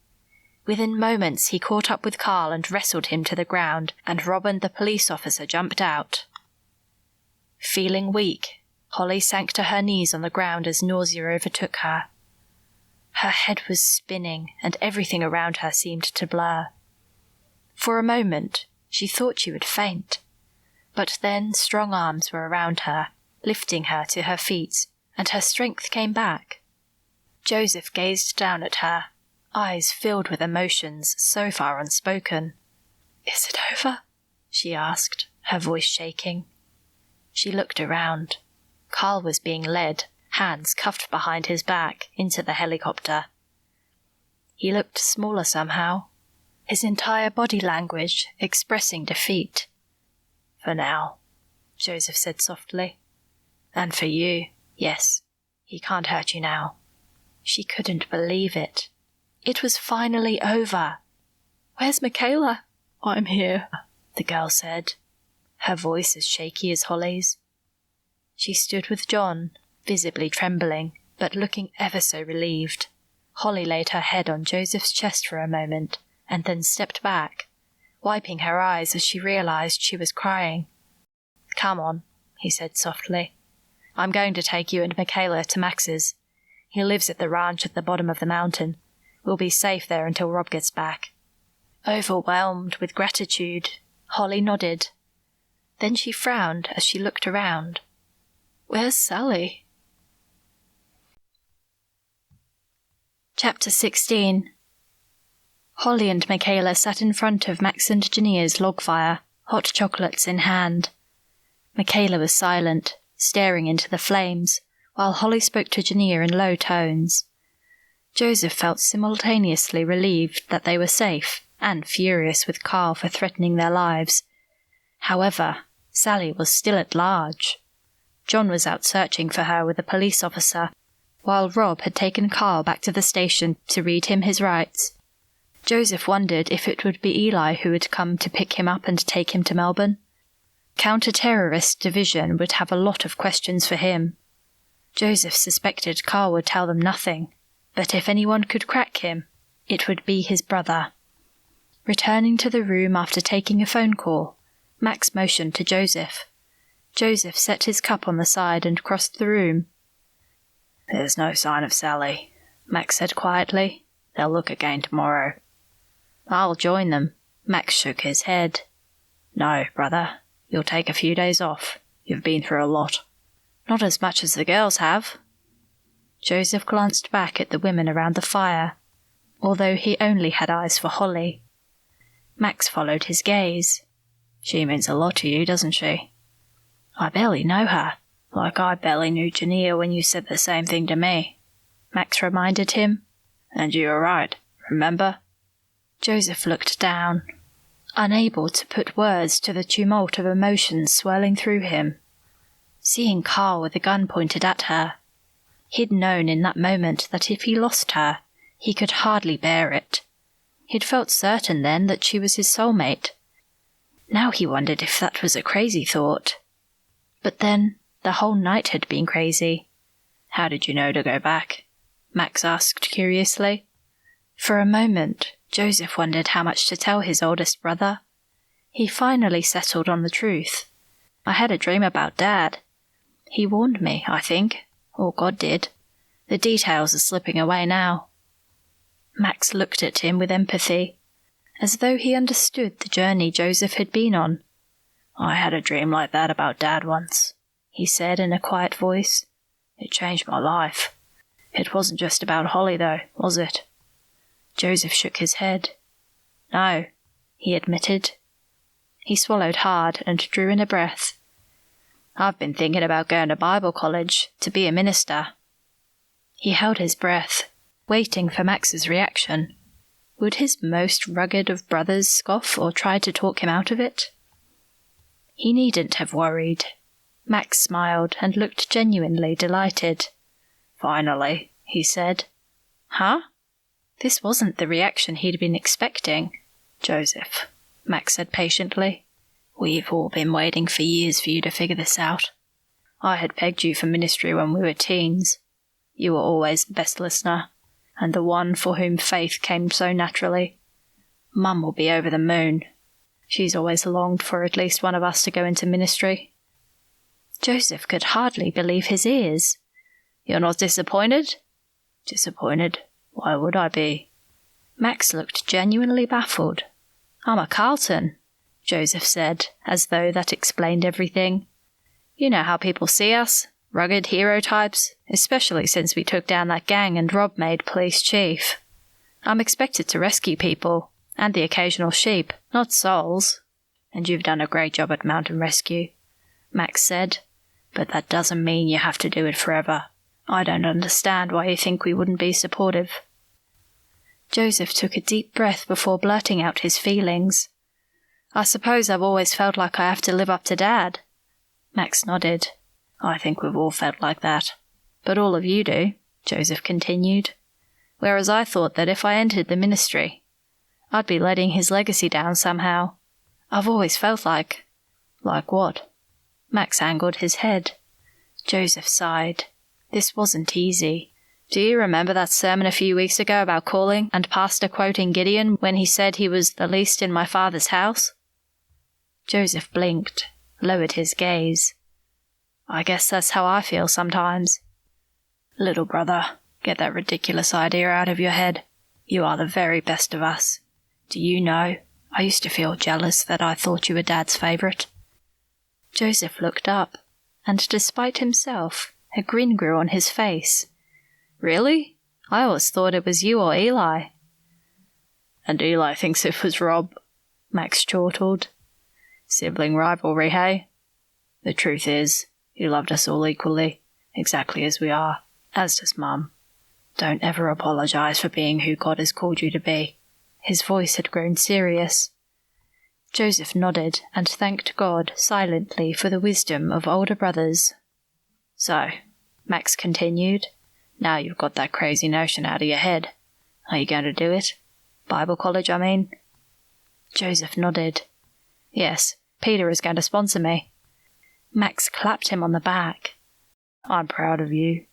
Within moments he caught up with Carl and wrestled him to the ground, and Rob and the police officer jumped out. Feeling weak, Holly sank to her knees on the ground as nausea overtook her. Her head was spinning, and everything around her seemed to blur. For a moment, she thought she would faint, but then strong arms were around her, lifting her to her feet, and her strength came back. Joseph gazed down at her, eyes filled with emotions so far unspoken. "Is it over?" she asked, her voice shaking. She looked around. Carl was being led, hands cuffed behind his back, into the helicopter. He looked smaller somehow, his entire body language expressing defeat. "For now," Joseph said softly. "And for you, yes, he can't hurt you now." She couldn't believe it. It was finally over. "Where's Michaela?" "I'm here," the girl said, her voice as shaky as Holly's. She stood with John, visibly trembling, but looking ever so relieved. Holly laid her head on Joseph's chest for a moment, and then stepped back, wiping her eyes as she realized she was crying. "Come on," he said softly. "I'm going to take you and Michaela to Max's. He lives at the ranch at the bottom of the mountain. We'll be safe there until Rob gets back." Overwhelmed with gratitude, Holly nodded. Then she frowned as she looked around. "Where's Sally?" Chapter 16. Holly and Michaela sat in front of Max and Jania's log fire, hot chocolates in hand. Michaela was silent, staring into the flames, while Holly spoke to Jania in low tones. Joseph felt simultaneously relieved that they were safe, and furious with Carl for threatening their lives. However, Sally was still at large. John was out searching for her with a police officer, while Rob had taken Carl back to the station to read him his rights. Joseph wondered if it would be Eli who would come to pick him up and take him to Melbourne. Counter-terrorist division would have a lot of questions for him. Joseph suspected Carl would tell them nothing, but if anyone could crack him, it would be his brother. Returning to the room after taking a phone call, Max motioned to Joseph. Joseph set his cup on the side and crossed the room. "There's no sign of Sally," Max said quietly. "They'll look again tomorrow." "I'll join them." Max shook his head. "No, brother. You'll take a few days off. You've been through a lot." "Not as much as the girls have." Joseph glanced back at the women around the fire, although he only had eyes for Holly. Max followed his gaze. "She means a lot to you, doesn't she?" "I barely know her, like I barely knew Jania when you said the same thing to me," Max reminded him. "And you were right, remember?" Joseph looked down, unable to put words to the tumult of emotions swirling through him. Seeing Carl with a gun pointed at her, he'd known in that moment that if he lost her, he could hardly bear it. He'd felt certain then that she was his soulmate. Now he wondered if that was a crazy thought. But then, the whole night had been crazy. How did you know to go back? Max asked curiously. For a moment, Joseph wondered how much to tell his oldest brother. He finally settled on the truth. I had a dream about Dad. He warned me, I think, or God did. The details are slipping away now. Max looked at him with empathy, as though he understood the journey Joseph had been on. I had a dream like that about Dad once, he said in a quiet voice. It changed my life. It wasn't just about Holly, though, was it? Joseph shook his head. No, he admitted. He swallowed hard and drew in a breath. I've been thinking about going to Bible college to be a minister. He held his breath, waiting for Max's reaction. Would his most rugged of brothers scoff or try to talk him out of it? He needn't have worried. Max smiled and looked genuinely delighted. Finally, he said. Huh? This wasn't the reaction he'd been expecting. Joseph, Max said patiently, we've all been waiting for years for you to figure this out. I had pegged you for ministry when we were teens. You were always the best listener, and the one for whom faith came so naturally. Mum will be over the moon. She's always longed for at least one of us to go into ministry. Joseph could hardly believe his ears. You're not disappointed? Disappointed? Why would I be? Max looked genuinely baffled. I'm a Carlton, Joseph said, as though that explained everything. You know how people see us, rugged hero types, especially since we took down that gang and Rob made police chief. I'm expected to rescue people, and the occasional sheep, not souls. And you've done a great job at mountain rescue, Max said, but that doesn't mean you have to do it forever. I don't understand why you think we wouldn't be supportive. Joseph took a deep breath before blurting out his feelings. I suppose I've always felt like I have to live up to Dad. Max nodded. I think we've all felt like that. But all of you do, Joseph continued. Whereas I thought that if I entered the ministry, I'd be letting his legacy down somehow. I've always felt like... Like what? Max angled his head. Joseph sighed. This wasn't easy. Do you remember that sermon a few weeks ago about calling and Pastor quoting Gideon when he said he was the least in my Father's house? Joseph blinked, lowered his gaze. I guess that's how I feel sometimes. Little brother, get that ridiculous idea out of your head. You are the very best of us. Do you know, I used to feel jealous that I thought you were Dad's favourite. Joseph looked up, and despite himself, a grin grew on his face. Really? I always thought it was you or Eli. And Eli thinks it was Rob, Max chortled. Sibling rivalry, hey? The truth is, he loved us all equally, exactly as we are, as does Mum. Don't ever apologise for being who God has called you to be. His voice had grown serious. Joseph nodded and thanked God silently for the wisdom of older brothers. So, Max continued, now you've got that crazy notion out of your head. Are you going to do it? Bible college, I mean? Joseph nodded. Yes, Peter is going to sponsor me. Max clapped him on the back. I'm proud of you.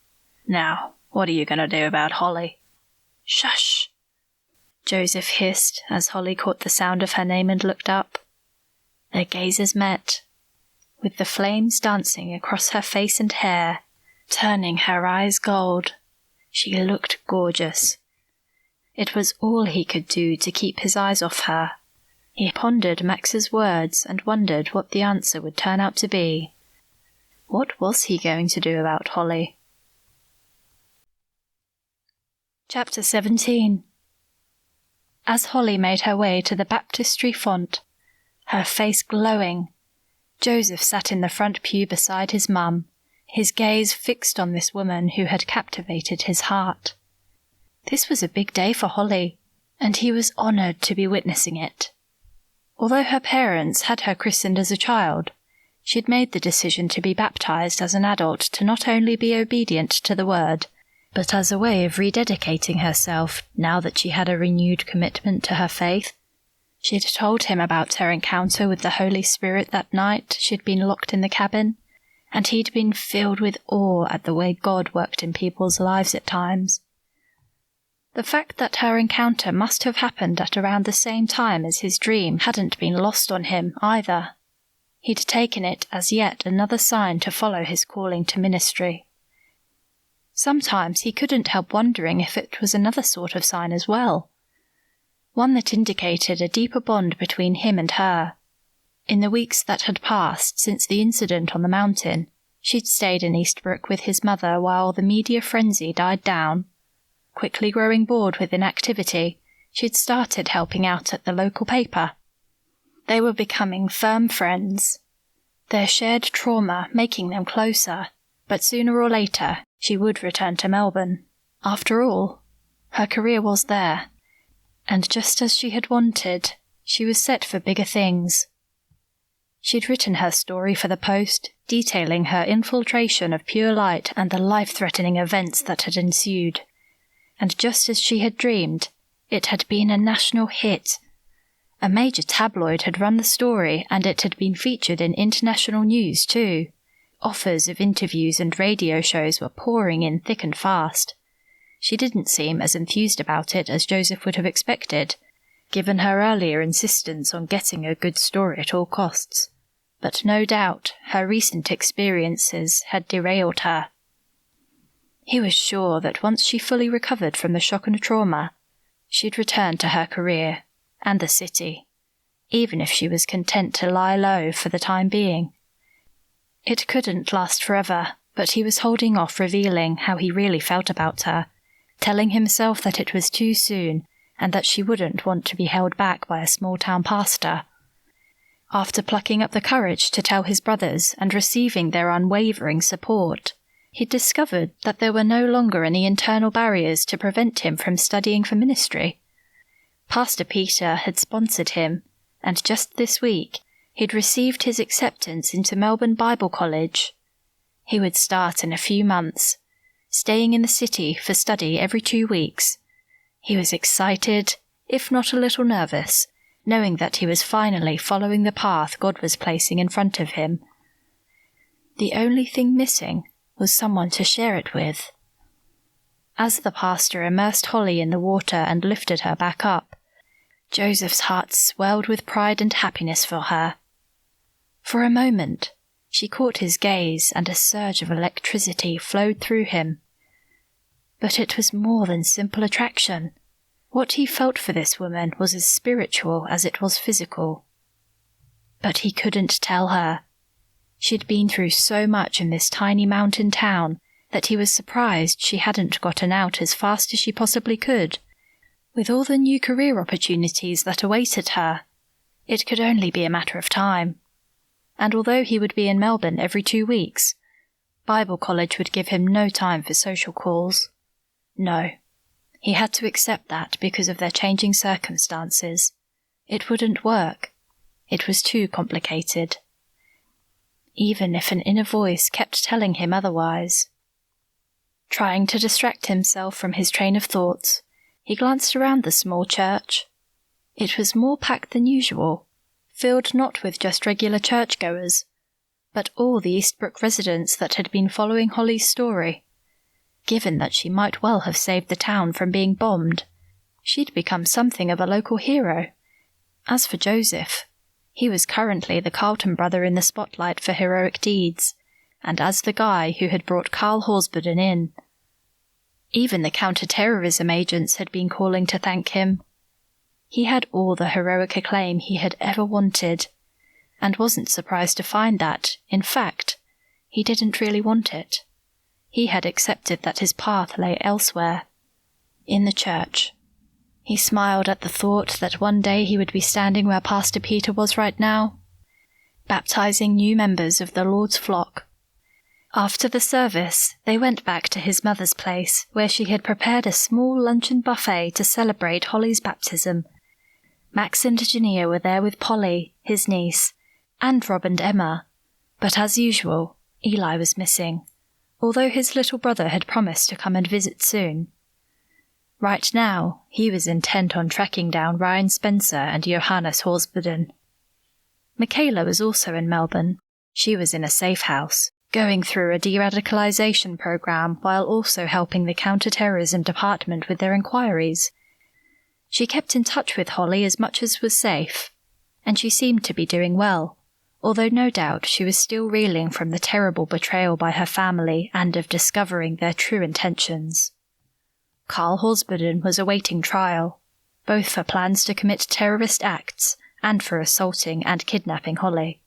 Now, what are you going to do about Holly? Shush! Joseph hissed as Holly caught the sound of her name and looked up. Their gazes met, with the flames dancing across her face and hair, turning her eyes gold. She looked gorgeous. It was all he could do to keep his eyes off her. He pondered Max's words and wondered what the answer would turn out to be. What was he going to do about Holly? Chapter 17. As Holly made her way to the baptistry font, her face glowing, Joseph sat in the front pew beside his mum, his gaze fixed on this woman who had captivated his heart. This was a big day for Holly, and he was honoured to be witnessing it. Although her parents had her christened as a child, she'd made the decision to be baptised as an adult to not only be obedient to the word, but as a way of rededicating herself now that she had a renewed commitment to her faith. She'd told him about her encounter with the Holy Spirit that night she'd been locked in the cabin, and he'd been filled with awe at the way God worked in people's lives at times. The fact that her encounter must have happened at around the same time as his dream hadn't been lost on him either. He'd taken it as yet another sign to follow his calling to ministry. Sometimes he couldn't help wondering if it was another sort of sign as well, one that indicated a deeper bond between him and her. In the weeks that had passed since the incident on the mountain, she'd stayed in Eastbrooke with his mother while the media frenzy died down. Quickly growing bored with inactivity, she'd started helping out at the local paper. They were becoming firm friends, their shared trauma making them closer, but sooner or later she would return to Melbourne. After all, her career was there, and just as she had wanted, she was set for bigger things. She'd written her story for the Post, detailing her infiltration of Pure Light and the life-threatening events that had ensued. And just as she had dreamed, it had been a national hit. A major tabloid had run the story, and it had been featured in international news too. Offers of interviews and radio shows were pouring in thick and fast. She didn't seem as enthused about it as Joseph would have expected, given her earlier insistence on getting a good story at all costs. But no doubt her recent experiences had derailed her. He was sure that once she fully recovered from the shock and trauma, she'd return to her career and the city, even if she was content to lie low for the time being. It couldn't last forever, but he was holding off revealing how he really felt about her, telling himself that it was too soon and that she wouldn't want to be held back by a small-town pastor. After plucking up the courage to tell his brothers and receiving their unwavering support, he'd discovered that there were no longer any internal barriers to prevent him from studying for ministry. Pastor Peter had sponsored him, and just this week he'd received his acceptance into Melbourne Bible College. He would start in a few months, staying in the city for study every 2 weeks. He was excited, if not a little nervous, knowing that he was finally following the path God was placing in front of him. The only thing missing was someone to share it with. As the pastor immersed Holly in the water and lifted her back up, Joseph's heart swelled with pride and happiness for her. For a moment, she caught his gaze and a surge of electricity flowed through him. But it was more than simple attraction. What he felt for this woman was as spiritual as it was physical. But he couldn't tell her. She'd been through so much in this tiny mountain town that he was surprised she hadn't gotten out as fast as she possibly could. With all the new career opportunities that awaited her, it could only be a matter of time. And although he would be in Melbourne every 2 weeks, Bible college would give him no time for social calls. No, he had to accept that because of their changing circumstances. It wouldn't work. It was too complicated. Even if an inner voice kept telling him otherwise. Trying to distract himself from his train of thoughts, he glanced around the small church. It was more packed than usual, filled not with just regular churchgoers, but all the Eastbrooke residents that had been following Holly's story. Given that she might well have saved the town from being bombed, she'd become something of a local hero. As for Joseph, he was currently the Carlton brother in the spotlight for heroic deeds, and as the guy who had brought Carl Horsburden in. Even the counter-terrorism agents had been calling to thank him. He had all the heroic acclaim he had ever wanted, and wasn't surprised to find that, in fact, he didn't really want it. He had accepted that his path lay elsewhere, in the church. He smiled at the thought that one day he would be standing where Pastor Peter was right now, baptizing new members of the Lord's flock. After the service, they went back to his mother's place, where she had prepared a small luncheon buffet to celebrate Holly's baptism. Max and Janea were there with Polly, his niece, and Rob and Emma, but as usual, Eli was missing, although his little brother had promised to come and visit soon. Right now, he was intent on tracking down Ryan Spencer and Johannes Horsbuden. Michaela was also in Melbourne. She was in a safe house, going through a de-radicalization program while also helping the counter-terrorism department with their inquiries. She kept in touch with Holly as much as was safe, and she seemed to be doing well, although no doubt she was still reeling from the terrible betrayal by her family and of discovering their true intentions. Carl Horsbuden was awaiting trial, both for plans to commit terrorist acts and for assaulting and kidnapping Holly.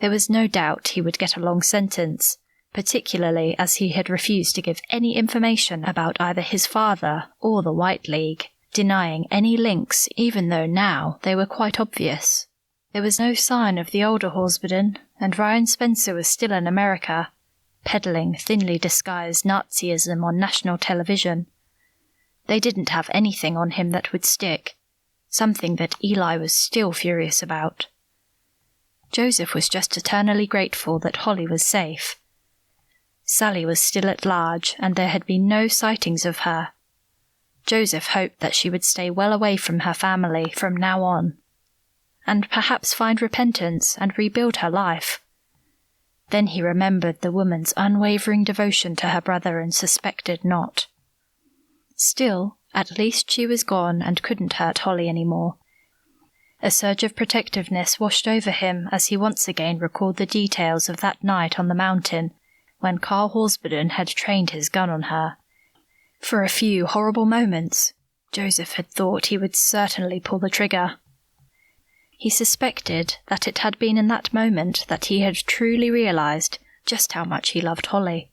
There was no doubt he would get a long sentence, particularly as he had refused to give any information about either his father or the White League, denying any links even though now they were quite obvious. There was no sign of the older Horsbuden, and Ryan Spencer was still in America, peddling thinly disguised Nazism on national television. They didn't have anything on him that would stick, something that Eli was still furious about. Joseph was just eternally grateful that Holly was safe. Sally was still at large, and there had been no sightings of her. Joseph hoped that she would stay well away from her family from now on, and perhaps find repentance and rebuild her life. Then he remembered the woman's unwavering devotion to her brother and suspected not. Still, at least she was gone and couldn't hurt Holly any more. A surge of protectiveness washed over him as he once again recalled the details of that night on the mountain when Carl Horsbuden had trained his gun on her. For a few horrible moments, Joseph had thought he would certainly pull the trigger. He suspected that it had been in that moment that he had truly realized just how much he loved Holly.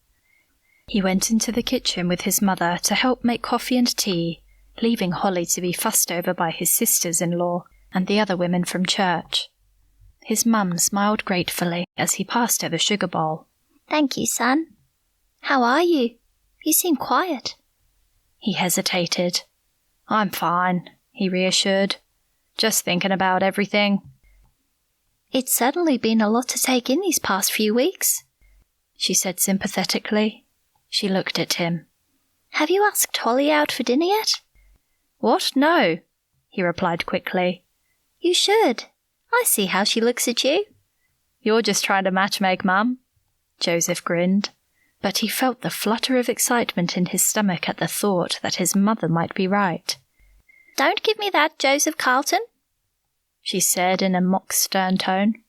He went into the kitchen with his mother to help make coffee and tea, leaving Holly to be fussed over by his sisters-in-law and the other women from church. His mum smiled gratefully as he passed her the sugar bowl. "Thank you, son. How are you? You seem quiet." He hesitated. "I'm fine," he reassured. "Just thinking about everything." "It's certainly been a lot to take in these past few weeks," she said sympathetically. She looked at him. "Have you asked Holly out for dinner yet?" "What? No," he replied quickly. "You should. I see how she looks at you." "You're just trying to matchmake, Mum." Joseph grinned, but he felt the flutter of excitement in his stomach at the thought that his mother might be right. "Don't give me that, Joseph Carlton," she said in a mock-stern tone.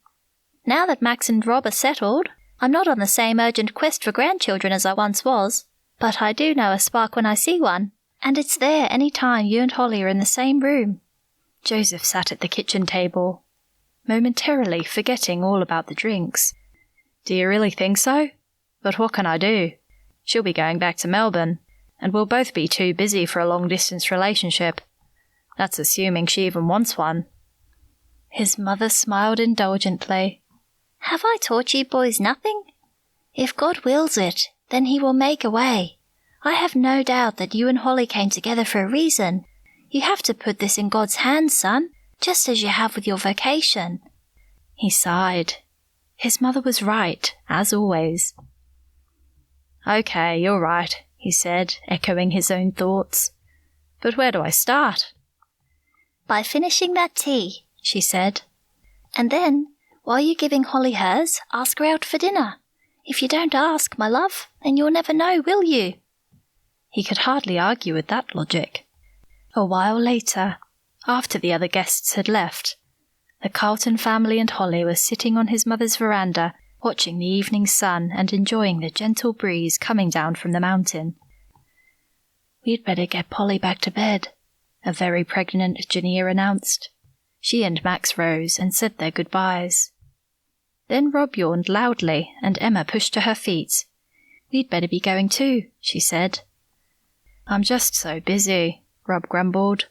"Now that Max and Rob are settled, I'm not on the same urgent quest for grandchildren as I once was, but I do know a spark when I see one, and it's there any time you and Holly are in the same room." Joseph sat at the kitchen table, momentarily forgetting all about the drinks. "Do you really think so? But what can I do? She'll be going back to Melbourne, and we'll both be too busy for a long-distance relationship. That's assuming she even wants one." His mother smiled indulgently. "Have I taught you boys nothing? If God wills it, then he will make a way. I have no doubt that you and Holly came together for a reason. You have to put this in God's hands, son, just as you have with your vocation." He sighed. His mother was right, as always. "Okay, you're right," he said, echoing his own thoughts. "But where do I start?" "By finishing that tea," she said. "And then, while you're giving Holly hers, ask her out for dinner. If you don't ask, my love, then you'll never know, will you?" He could hardly argue with that logic. A while later, after the other guests had left, the Carlton family and Holly were sitting on his mother's veranda, watching the evening sun and enjoying the gentle breeze coming down from the mountain. "We'd better get Polly back to bed," a very pregnant Jania announced. She and Max rose and said their goodbyes. Then Rob yawned loudly, and Emma pushed to her feet. "We'd better be going too," she said. "I'm just so busy," Rob grumbled.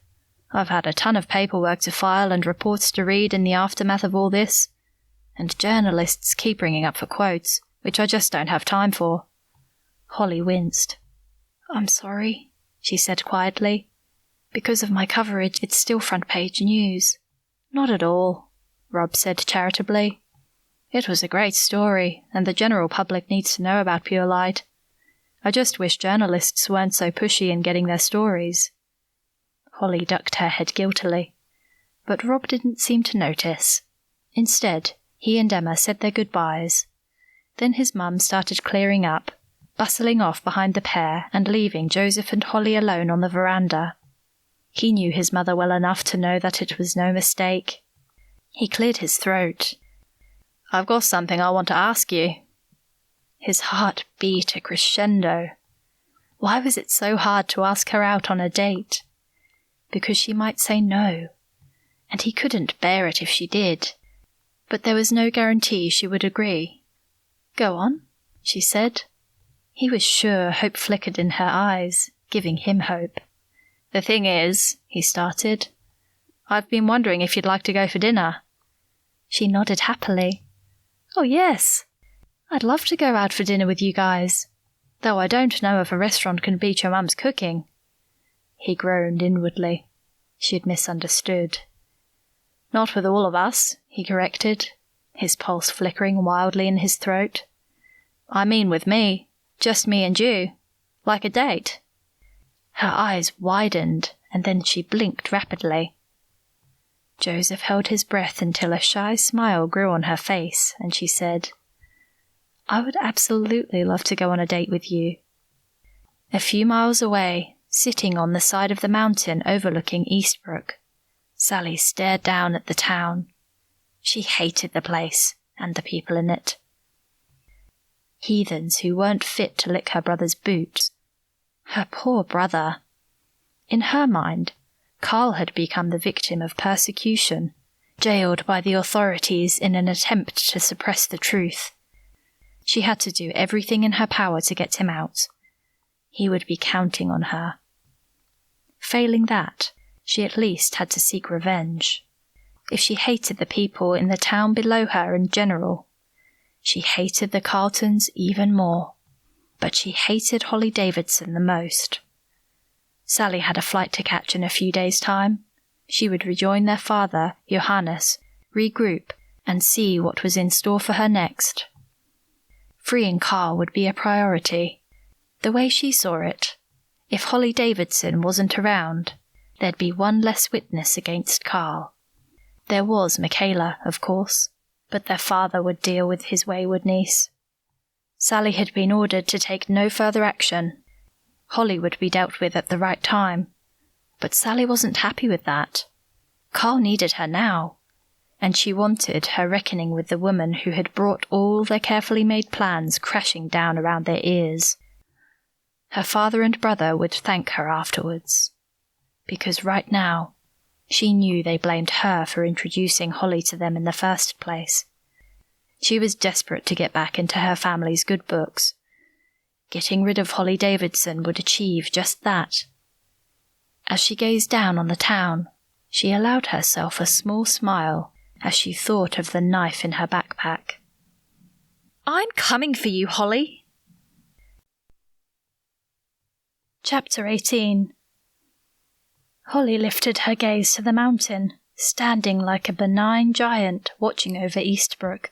"I've had a ton of paperwork to file and reports to read in the aftermath of all this, and journalists keep ringing up for quotes, which I just don't have time for." Holly winced. "I'm sorry," she said quietly. "Because of my coverage, it's still front-page news." "Not at all," Rob said charitably. "It was a great story, and the general public needs to know about Pure Light. I just wish journalists weren't so pushy in getting their stories." Holly ducked her head guiltily. But Rob didn't seem to notice. Instead, he and Emma said their goodbyes. Then his mum started clearing up, bustling off behind the pair and leaving Joseph and Holly alone on the veranda. He knew his mother well enough to know that it was no mistake. He cleared his throat. "I've got something I want to ask you." His heart beat a crescendo. Why was it so hard to ask her out on a date? Because she might say no, and he couldn't bear it if she did. But there was no guarantee she would agree. "Go on," she said. He was sure hope flickered in her eyes, giving him hope. "The thing is," he started, "I've been wondering if you'd like to go for dinner." She nodded happily. "Oh, yes. I'd love to go out for dinner with you guys, though I don't know if a restaurant can beat your mum's cooking." He groaned inwardly. She'd misunderstood. "Not with all of us," he corrected, his pulse flickering wildly in his throat. "I mean with me, just me and you, like a date." Her eyes widened, and then she blinked rapidly. Joseph held his breath until a shy smile grew on her face, and she said, "I would absolutely love to go on a date with you." A few miles away, sitting on the side of the mountain overlooking Eastbrooke, Sally stared down at the town. She hated the place and the people in it. Heathens who weren't fit to lick her brother's boots. Her poor brother. In her mind, Carl had become the victim of persecution, jailed by the authorities in an attempt to suppress the truth. She had to do everything in her power to get him out. He would be counting on her. Failing that, she at least had to seek revenge. If she hated the people in the town below her in general, she hated the Carltons even more. But she hated Holly Davidson the most. Sally had a flight to catch in a few days' time. She would rejoin their father, Johannes, regroup, and see what was in store for her next. Freeing Carl would be a priority. The way she saw it, if Holly Davidson wasn't around, there'd be one less witness against Carl. There was Michaela, of course, but their father would deal with his wayward niece. Sally had been ordered to take no further action. Holly would be dealt with at the right time. But Sally wasn't happy with that. Carl needed her now, and she wanted her reckoning with the woman who had brought all their carefully made plans crashing down around their ears. Her father and brother would thank her afterwards, because right now, she knew they blamed her for introducing Holly to them in the first place. She was desperate to get back into her family's good books. Getting rid of Holly Davidson would achieve just that. As she gazed down on the town, she allowed herself a small smile as she thought of the knife in her backpack. "I'm coming for you, Holly." Chapter 18. Holly lifted her gaze to the mountain, standing like a benign giant watching over Eastbrooke,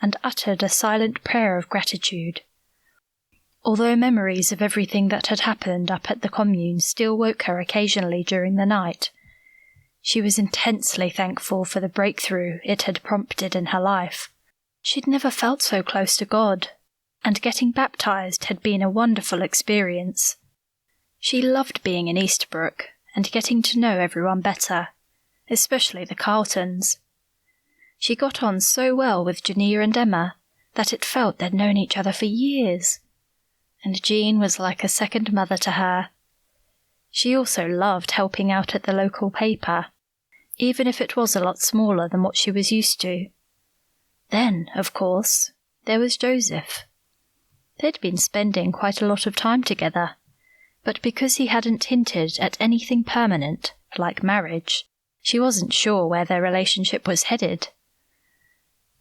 and uttered a silent prayer of gratitude. Although memories of everything that had happened up at the commune still woke her occasionally during the night, she was intensely thankful for the breakthrough it had prompted in her life. She'd never felt so close to God, and getting baptized had been a wonderful experience. She loved being in Eastbrooke and getting to know everyone better, especially the Carltons. She got on so well with Jania and Emma that it felt they'd known each other for years, and Jean was like a second mother to her. She also loved helping out at the local paper, even if it was a lot smaller than what she was used to. Then, of course, there was Joseph. They'd been spending quite a lot of time together, but because he hadn't hinted at anything permanent, like marriage, she wasn't sure where their relationship was headed.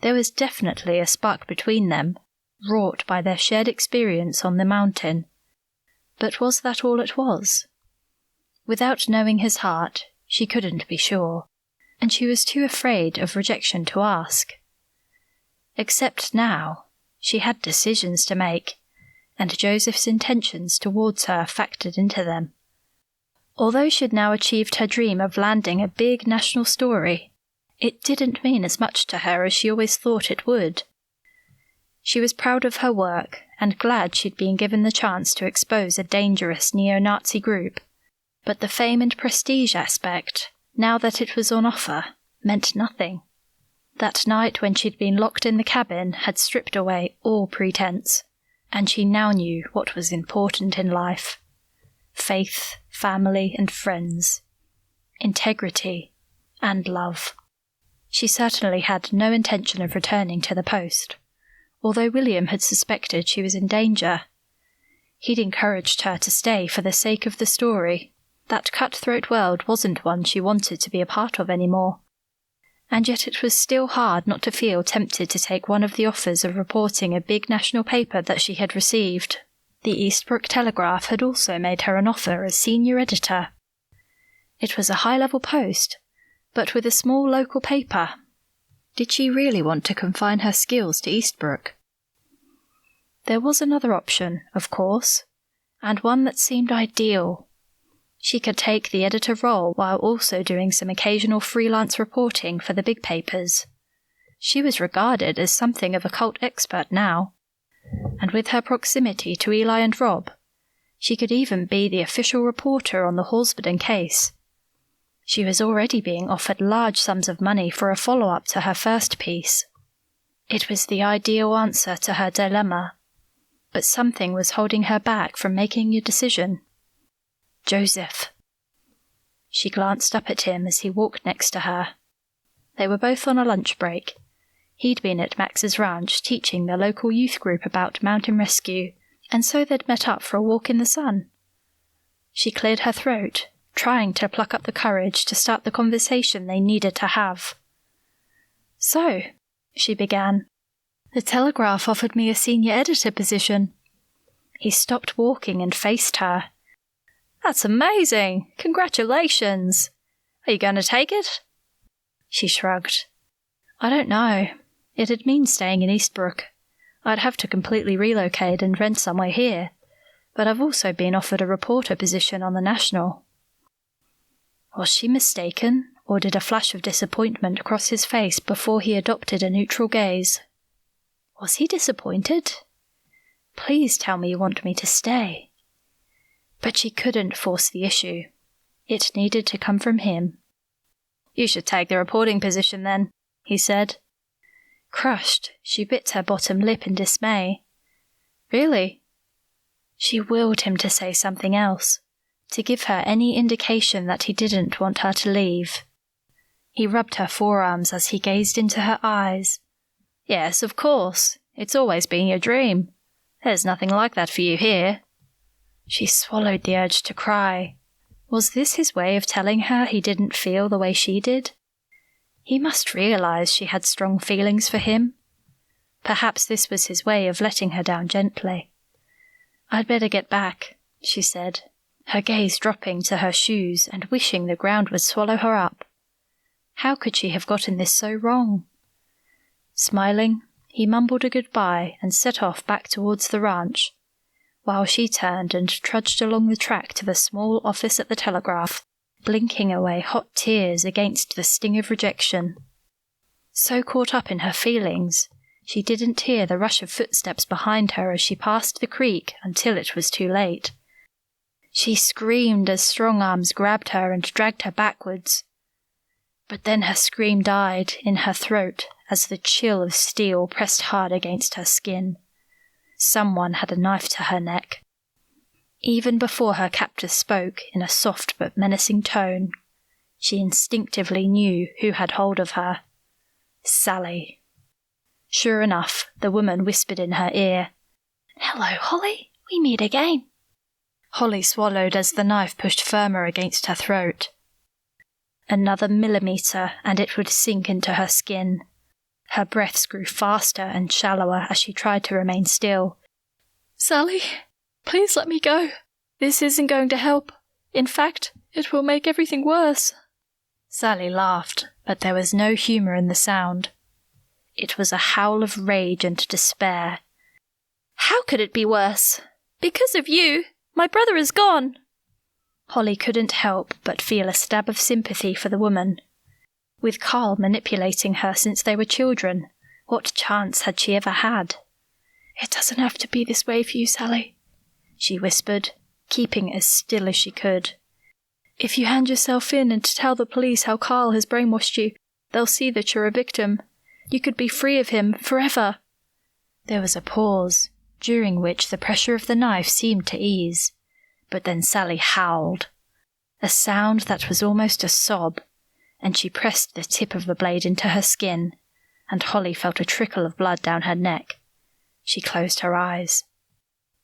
There was definitely a spark between them, wrought by their shared experience on the mountain. But was that all it was? Without knowing his heart, she couldn't be sure, and she was too afraid of rejection to ask. Except now, she had decisions to make, and Joseph's intentions towards her factored into them. Although she'd now achieved her dream of landing a big national story, it didn't mean as much to her as she always thought it would. She was proud of her work and glad she'd been given the chance to expose a dangerous neo-Nazi group, but the fame and prestige aspect, now that it was on offer, meant nothing. That night when she'd been locked in the cabin had stripped away all pretense, and she now knew what was important in life. Faith, family and friends, integrity and love. She certainly had no intention of returning to the post, although William had suspected she was in danger. He'd encouraged her to stay for the sake of the story. That cutthroat world wasn't one she wanted to be a part of anymore. And yet it was still hard not to feel tempted to take one of the offers of reporting a big national paper that she had received. The Eastbrooke Telegraph had also made her an offer as senior editor. It was a high-level post, but with a small local paper. Did she really want to confine her skills to Eastbrooke? There was another option, of course, and one that seemed ideal. She could take the editor role while also doing some occasional freelance reporting for the big papers. She was regarded as something of a cult expert now, and with her proximity to Eli and Rob, she could even be the official reporter on the Halsborden case. She was already being offered large sums of money for a follow-up to her first piece. It was the ideal answer to her dilemma, but something was holding her back from making a decision. Joseph. She glanced up at him as he walked next to her. They were both on a lunch break. He'd been at Max's ranch teaching the local youth group about mountain rescue, and so they'd met up for a walk in the sun. She cleared her throat, trying to pluck up the courage to start the conversation they needed to have. "So," she began, "the Telegraph offered me a senior editor position." He stopped walking and faced her. "That's amazing! Congratulations! Are you going to take it?" She shrugged. "I don't know. It'd mean staying in Eastbrooke. I'd have to completely relocate and rent somewhere here, but I've also been offered a reporter position on the National." Was she mistaken, or did a flash of disappointment cross his face before he adopted a neutral gaze? Was he disappointed? "Please tell me you want me to stay." But she couldn't force the issue. It needed to come from him. "You should take the reporting position then," he said. Crushed, she bit her bottom lip in dismay. "Really?" She willed him to say something else, to give her any indication that he didn't want her to leave. He rubbed her forearms as he gazed into her eyes. "Yes, of course. It's always been your dream. There's nothing like that for you here." She swallowed the urge to cry. Was this his way of telling her he didn't feel the way she did? He must realize she had strong feelings for him. Perhaps this was his way of letting her down gently. "I'd better get back," she said, her gaze dropping to her shoes and wishing the ground would swallow her up. How could she have gotten this so wrong? Smiling, he mumbled a goodbye and set off back towards the ranch, while she turned and trudged along the track to the small office at the Telegraph, blinking away hot tears against the sting of rejection. So caught up in her feelings, she didn't hear the rush of footsteps behind her as she passed the creek until it was too late. She screamed as strong arms grabbed her and dragged her backwards. But then her scream died in her throat as the chill of steel pressed hard against her skin. Someone had a knife to her neck. Even before her captor spoke in a soft but menacing tone, she instinctively knew who had hold of her. Sally. Sure enough, the woman whispered in her ear, "Hello, Holly. We meet again." Holly swallowed as the knife pushed firmer against her throat. Another millimetre and it would sink into her skin. Her breaths grew faster and shallower as she tried to remain still. "Sally, please let me go. This isn't going to help. In fact, it will make everything worse." Sally laughed, but there was no humour in the sound. It was a howl of rage and despair. "How could it be worse? Because of you, my brother is gone." Holly couldn't help but feel a stab of sympathy for the woman. With Carl manipulating her since they were children, what chance had she ever had? "It doesn't have to be this way for you, Sally," she whispered, keeping as still as she could. "If you hand yourself in and tell the police how Carl has brainwashed you, they'll see that you're a victim. You could be free of him forever." There was a pause, during which the pressure of the knife seemed to ease, but then Sally howled, a sound that was almost a sob, and she pressed the tip of the blade into her skin, and Holly felt a trickle of blood down her neck. She closed her eyes.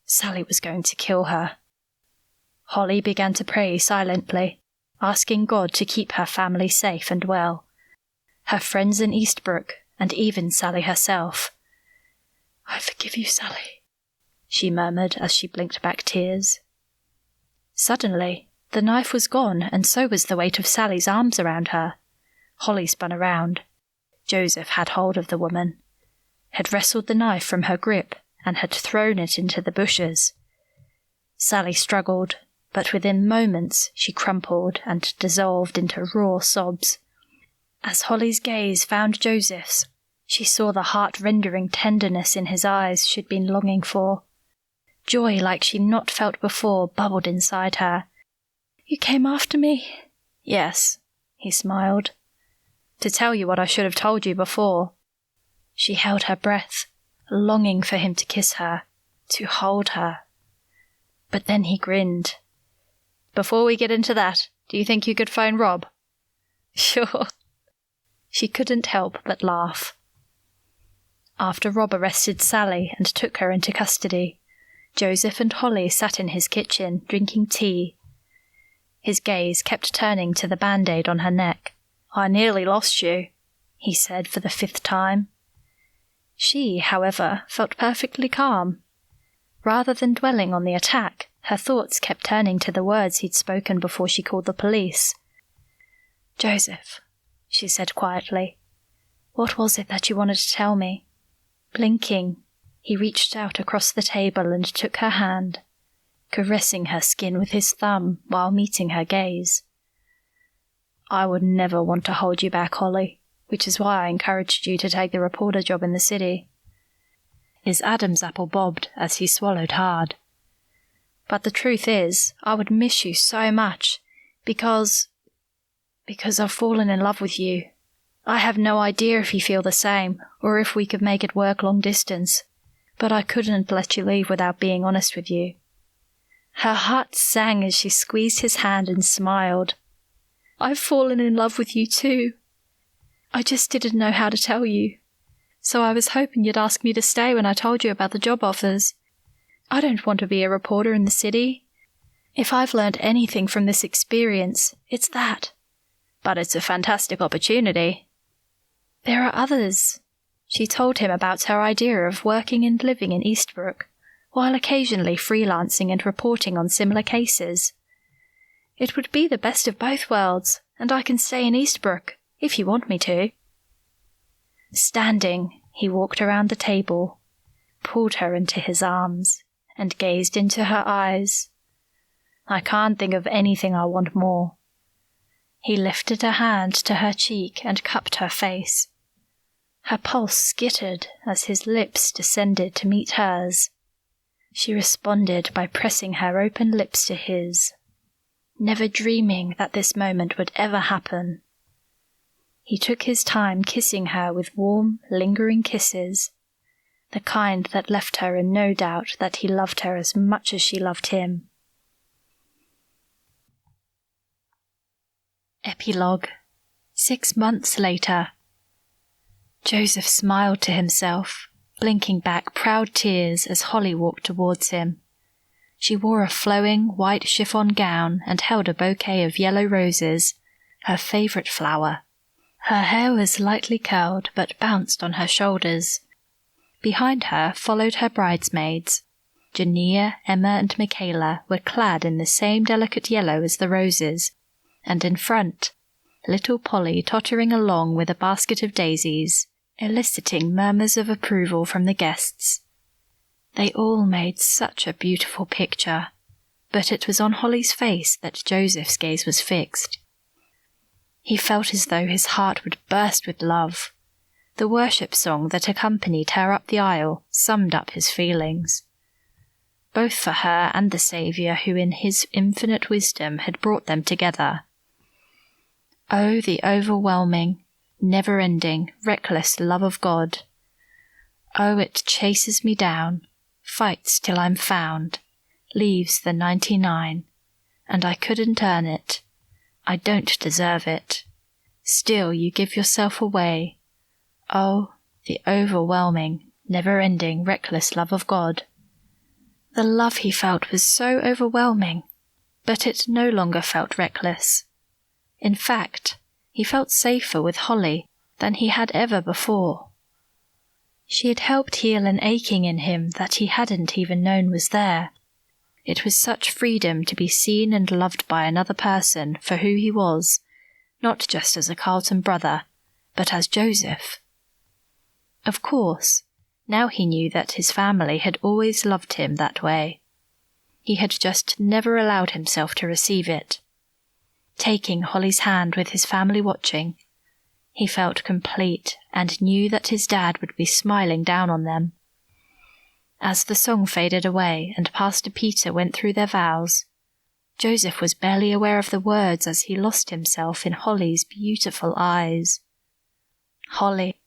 Sally was going to kill her. Holly began to pray silently, asking God to keep her family safe and well, her friends in Eastbrooke, and even Sally herself. "I forgive you, Sally," she murmured as she blinked back tears. Suddenly, the knife was gone, and so was the weight of Sally's arms around her. Holly spun around. Joseph had hold of the woman, had wrestled the knife from her grip, and had thrown it into the bushes. Sally struggled, but within moments she crumpled and dissolved into raw sobs. As Holly's gaze found Joseph's, she saw the heart-rending tenderness in his eyes she'd been longing for. Joy like she'd not felt before bubbled inside her. "You came after me?" "Yes," he smiled. "To tell you what I should have told you before." She held her breath, longing for him to kiss her, to hold her. But then he grinned. "Before we get into that, do you think you could phone Rob?" "Sure." She couldn't help but laugh. After Rob arrested Sally and took her into custody, Joseph and Holly sat in his kitchen, drinking tea. His gaze kept turning to the band-aid on her neck. "I nearly lost you," he said for the 5th time. She, however, felt perfectly calm. Rather than dwelling on the attack, her thoughts kept turning to the words he'd spoken before she called the police. "Joseph," she said quietly, "what was it that you wanted to tell me?" Blinking, he reached out across the table and took her hand, caressing her skin with his thumb while meeting her gaze. "I would never want to hold you back, Holly, which is why I encouraged you to take the reporter job in the city." His Adam's apple bobbed as he swallowed hard. "But the truth is, I would miss you so much, because I've fallen in love with you. I have no idea if you feel the same, or if we could make it work long distance, but I couldn't let you leave without being honest with you." Her heart sang as she squeezed his hand and smiled. "I've fallen in love with you too. I just didn't know how to tell you. So I was hoping you'd ask me to stay when I told you about the job offers. I don't want to be a reporter in the city. If I've learned anything from this experience, it's that. But it's a fantastic opportunity." "There are others." She told him about her idea of working and living in Eastbrooke, while occasionally freelancing and reporting on similar cases. "It would be the best of both worlds, and I can stay in Eastbrooke, if you want me to." Standing, he walked around the table, pulled her into his arms, and gazed into her eyes. "I can't think of anything I want more." He lifted a hand to her cheek and cupped her face. Her pulse skittered as his lips descended to meet hers. She responded by pressing her open lips to his, never dreaming that this moment would ever happen. He took his time kissing her with warm, lingering kisses, the kind that left her in no doubt that he loved her as much as she loved him. Epilogue. 6 months later. Joseph smiled to himself, blinking back proud tears as Holly walked towards him. She wore a flowing white chiffon gown and held a bouquet of yellow roses, her favourite flower. Her hair was lightly curled but bounced on her shoulders. Behind her followed her bridesmaids. Jania, Emma and Michaela were clad in the same delicate yellow as the roses, and in front, little Polly tottering along with a basket of daisies, eliciting murmurs of approval from the guests. They all made such a beautiful picture, but it was on Holly's face that Joseph's gaze was fixed. He felt as though his heart would burst with love. The worship song that accompanied her up the aisle summed up his feelings, both for her and the Saviour who in his infinite wisdom had brought them together. Oh, the overwhelming, never-ending, reckless love of God. Oh, it chases me down, fights till I'm found, leaves the 99, and I couldn't earn it. I don't deserve it. Still you give yourself away. Oh, the overwhelming, never-ending, reckless love of God. The love he felt was so overwhelming, but it no longer felt reckless. In fact, he felt safer with Holly than he had ever before. She had helped heal an aching in him that he hadn't even known was there. It was such freedom to be seen and loved by another person for who he was, not just as a Carlton brother, but as Joseph. Of course, now he knew that his family had always loved him that way. He had just never allowed himself to receive it. Taking Holly's hand with his family watching, he felt complete and knew that his dad would be smiling down on them. As the song faded away and Pastor Peter went through their vows, Joseph was barely aware of the words as he lost himself in Holly's beautiful eyes. Holly,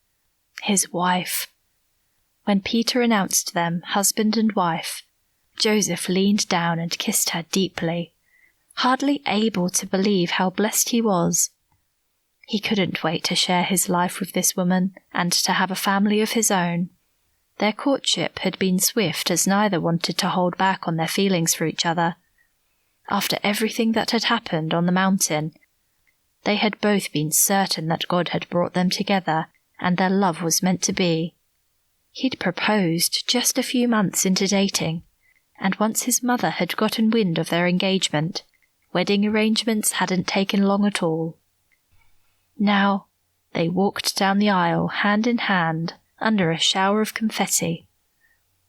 his wife. When Peter announced them husband and wife, Joseph leaned down and kissed her deeply, hardly able to believe how blessed he was. He couldn't wait to share his life with this woman and to have a family of his own. Their courtship had been swift as neither wanted to hold back on their feelings for each other. After everything that had happened on the mountain, they had both been certain that God had brought them together and their love was meant to be. He'd proposed just a few months into dating, and once his mother had gotten wind of their engagement, wedding arrangements hadn't taken long at all. Now, they walked down the aisle hand in hand under a shower of confetti.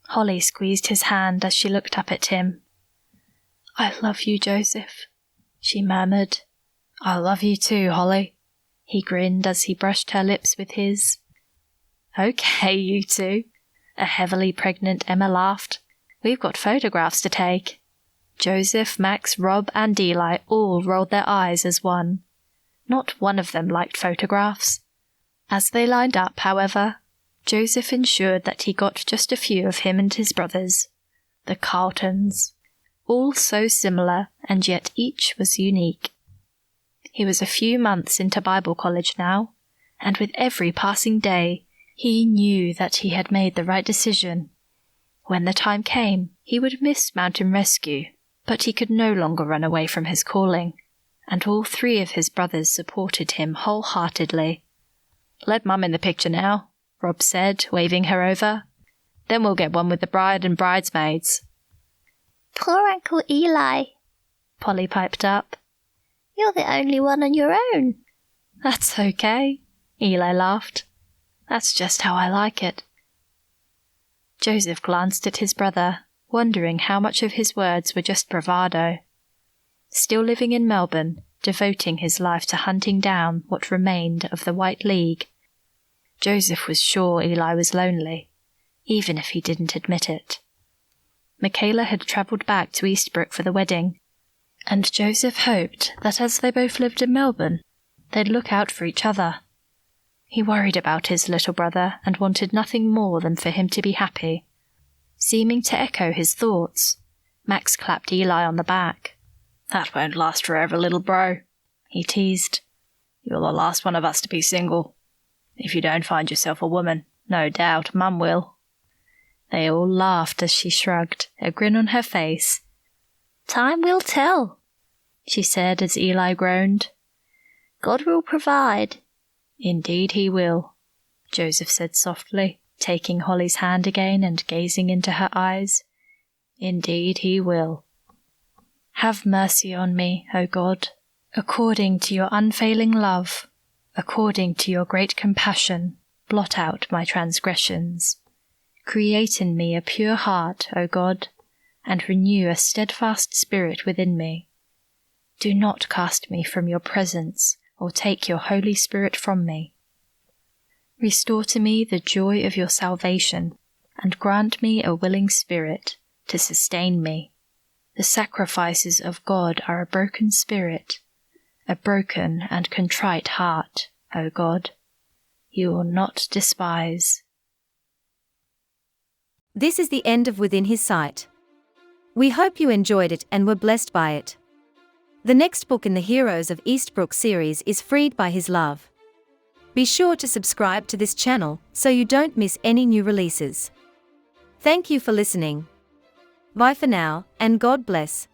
Holly squeezed his hand as she looked up at him. "I love you, Joseph," she murmured. "I love you too, Holly," he grinned as he brushed her lips with his. "Okay, you two," a heavily pregnant Emma laughed. "We've got photographs to take." Joseph, Max, Rob, and Eli all rolled their eyes as one. Not one of them liked photographs. As they lined up, however, Joseph ensured that he got just a few of him and his brothers, the Carltons, all so similar, and yet each was unique. He was a few months into Bible college now, and with every passing day, he knew that he had made the right decision. When the time came, he would miss mountain rescue, but he could no longer run away from his calling, and all three of his brothers supported him wholeheartedly. "Let Mum in the picture now," Rob said, waving her over. "Then we'll get one with the bride and bridesmaids." "Poor Uncle Eli," Polly piped up. "You're the only one on your own." "That's okay," Eli laughed. "That's just how I like it." Joseph glanced at his brother, wondering how much of his words were just bravado. Still living in Melbourne, devoting his life to hunting down what remained of the White League, Joseph was sure Eli was lonely, even if he didn't admit it. Michaela had travelled back to Eastbrooke for the wedding, and Joseph hoped that as they both lived in Melbourne, they'd look out for each other. He worried about his little brother and wanted nothing more than for him to be happy. Seeming to echo his thoughts, Max clapped Eli on the back. "That won't last forever, little bro," he teased. "You're the last one of us to be single. If you don't find yourself a woman, no doubt Mum will." They all laughed as she shrugged, a grin on her face. "Time will tell," she said as Eli groaned. "God will provide." "Indeed he will," Joseph said softly, taking Holly's hand again and gazing into her eyes. "Indeed he will. Have mercy on me, O God, according to your unfailing love, according to your great compassion, blot out my transgressions. Create in me a pure heart, O God, and renew a steadfast spirit within me. Do not cast me from your presence, or take your Holy Spirit from me. Restore to me the joy of your salvation, and grant me a willing spirit to sustain me. The sacrifices of God are a broken spirit, a broken and contrite heart, O God. You will not despise. This is the end of Within His Sight. We hope you enjoyed it and were blessed by it. The next book in the Heroes of Eastbrooke series is Freed by His Love. Be sure to subscribe to this channel so you don't miss any new releases. Thank you for listening. Bye for now, and God bless.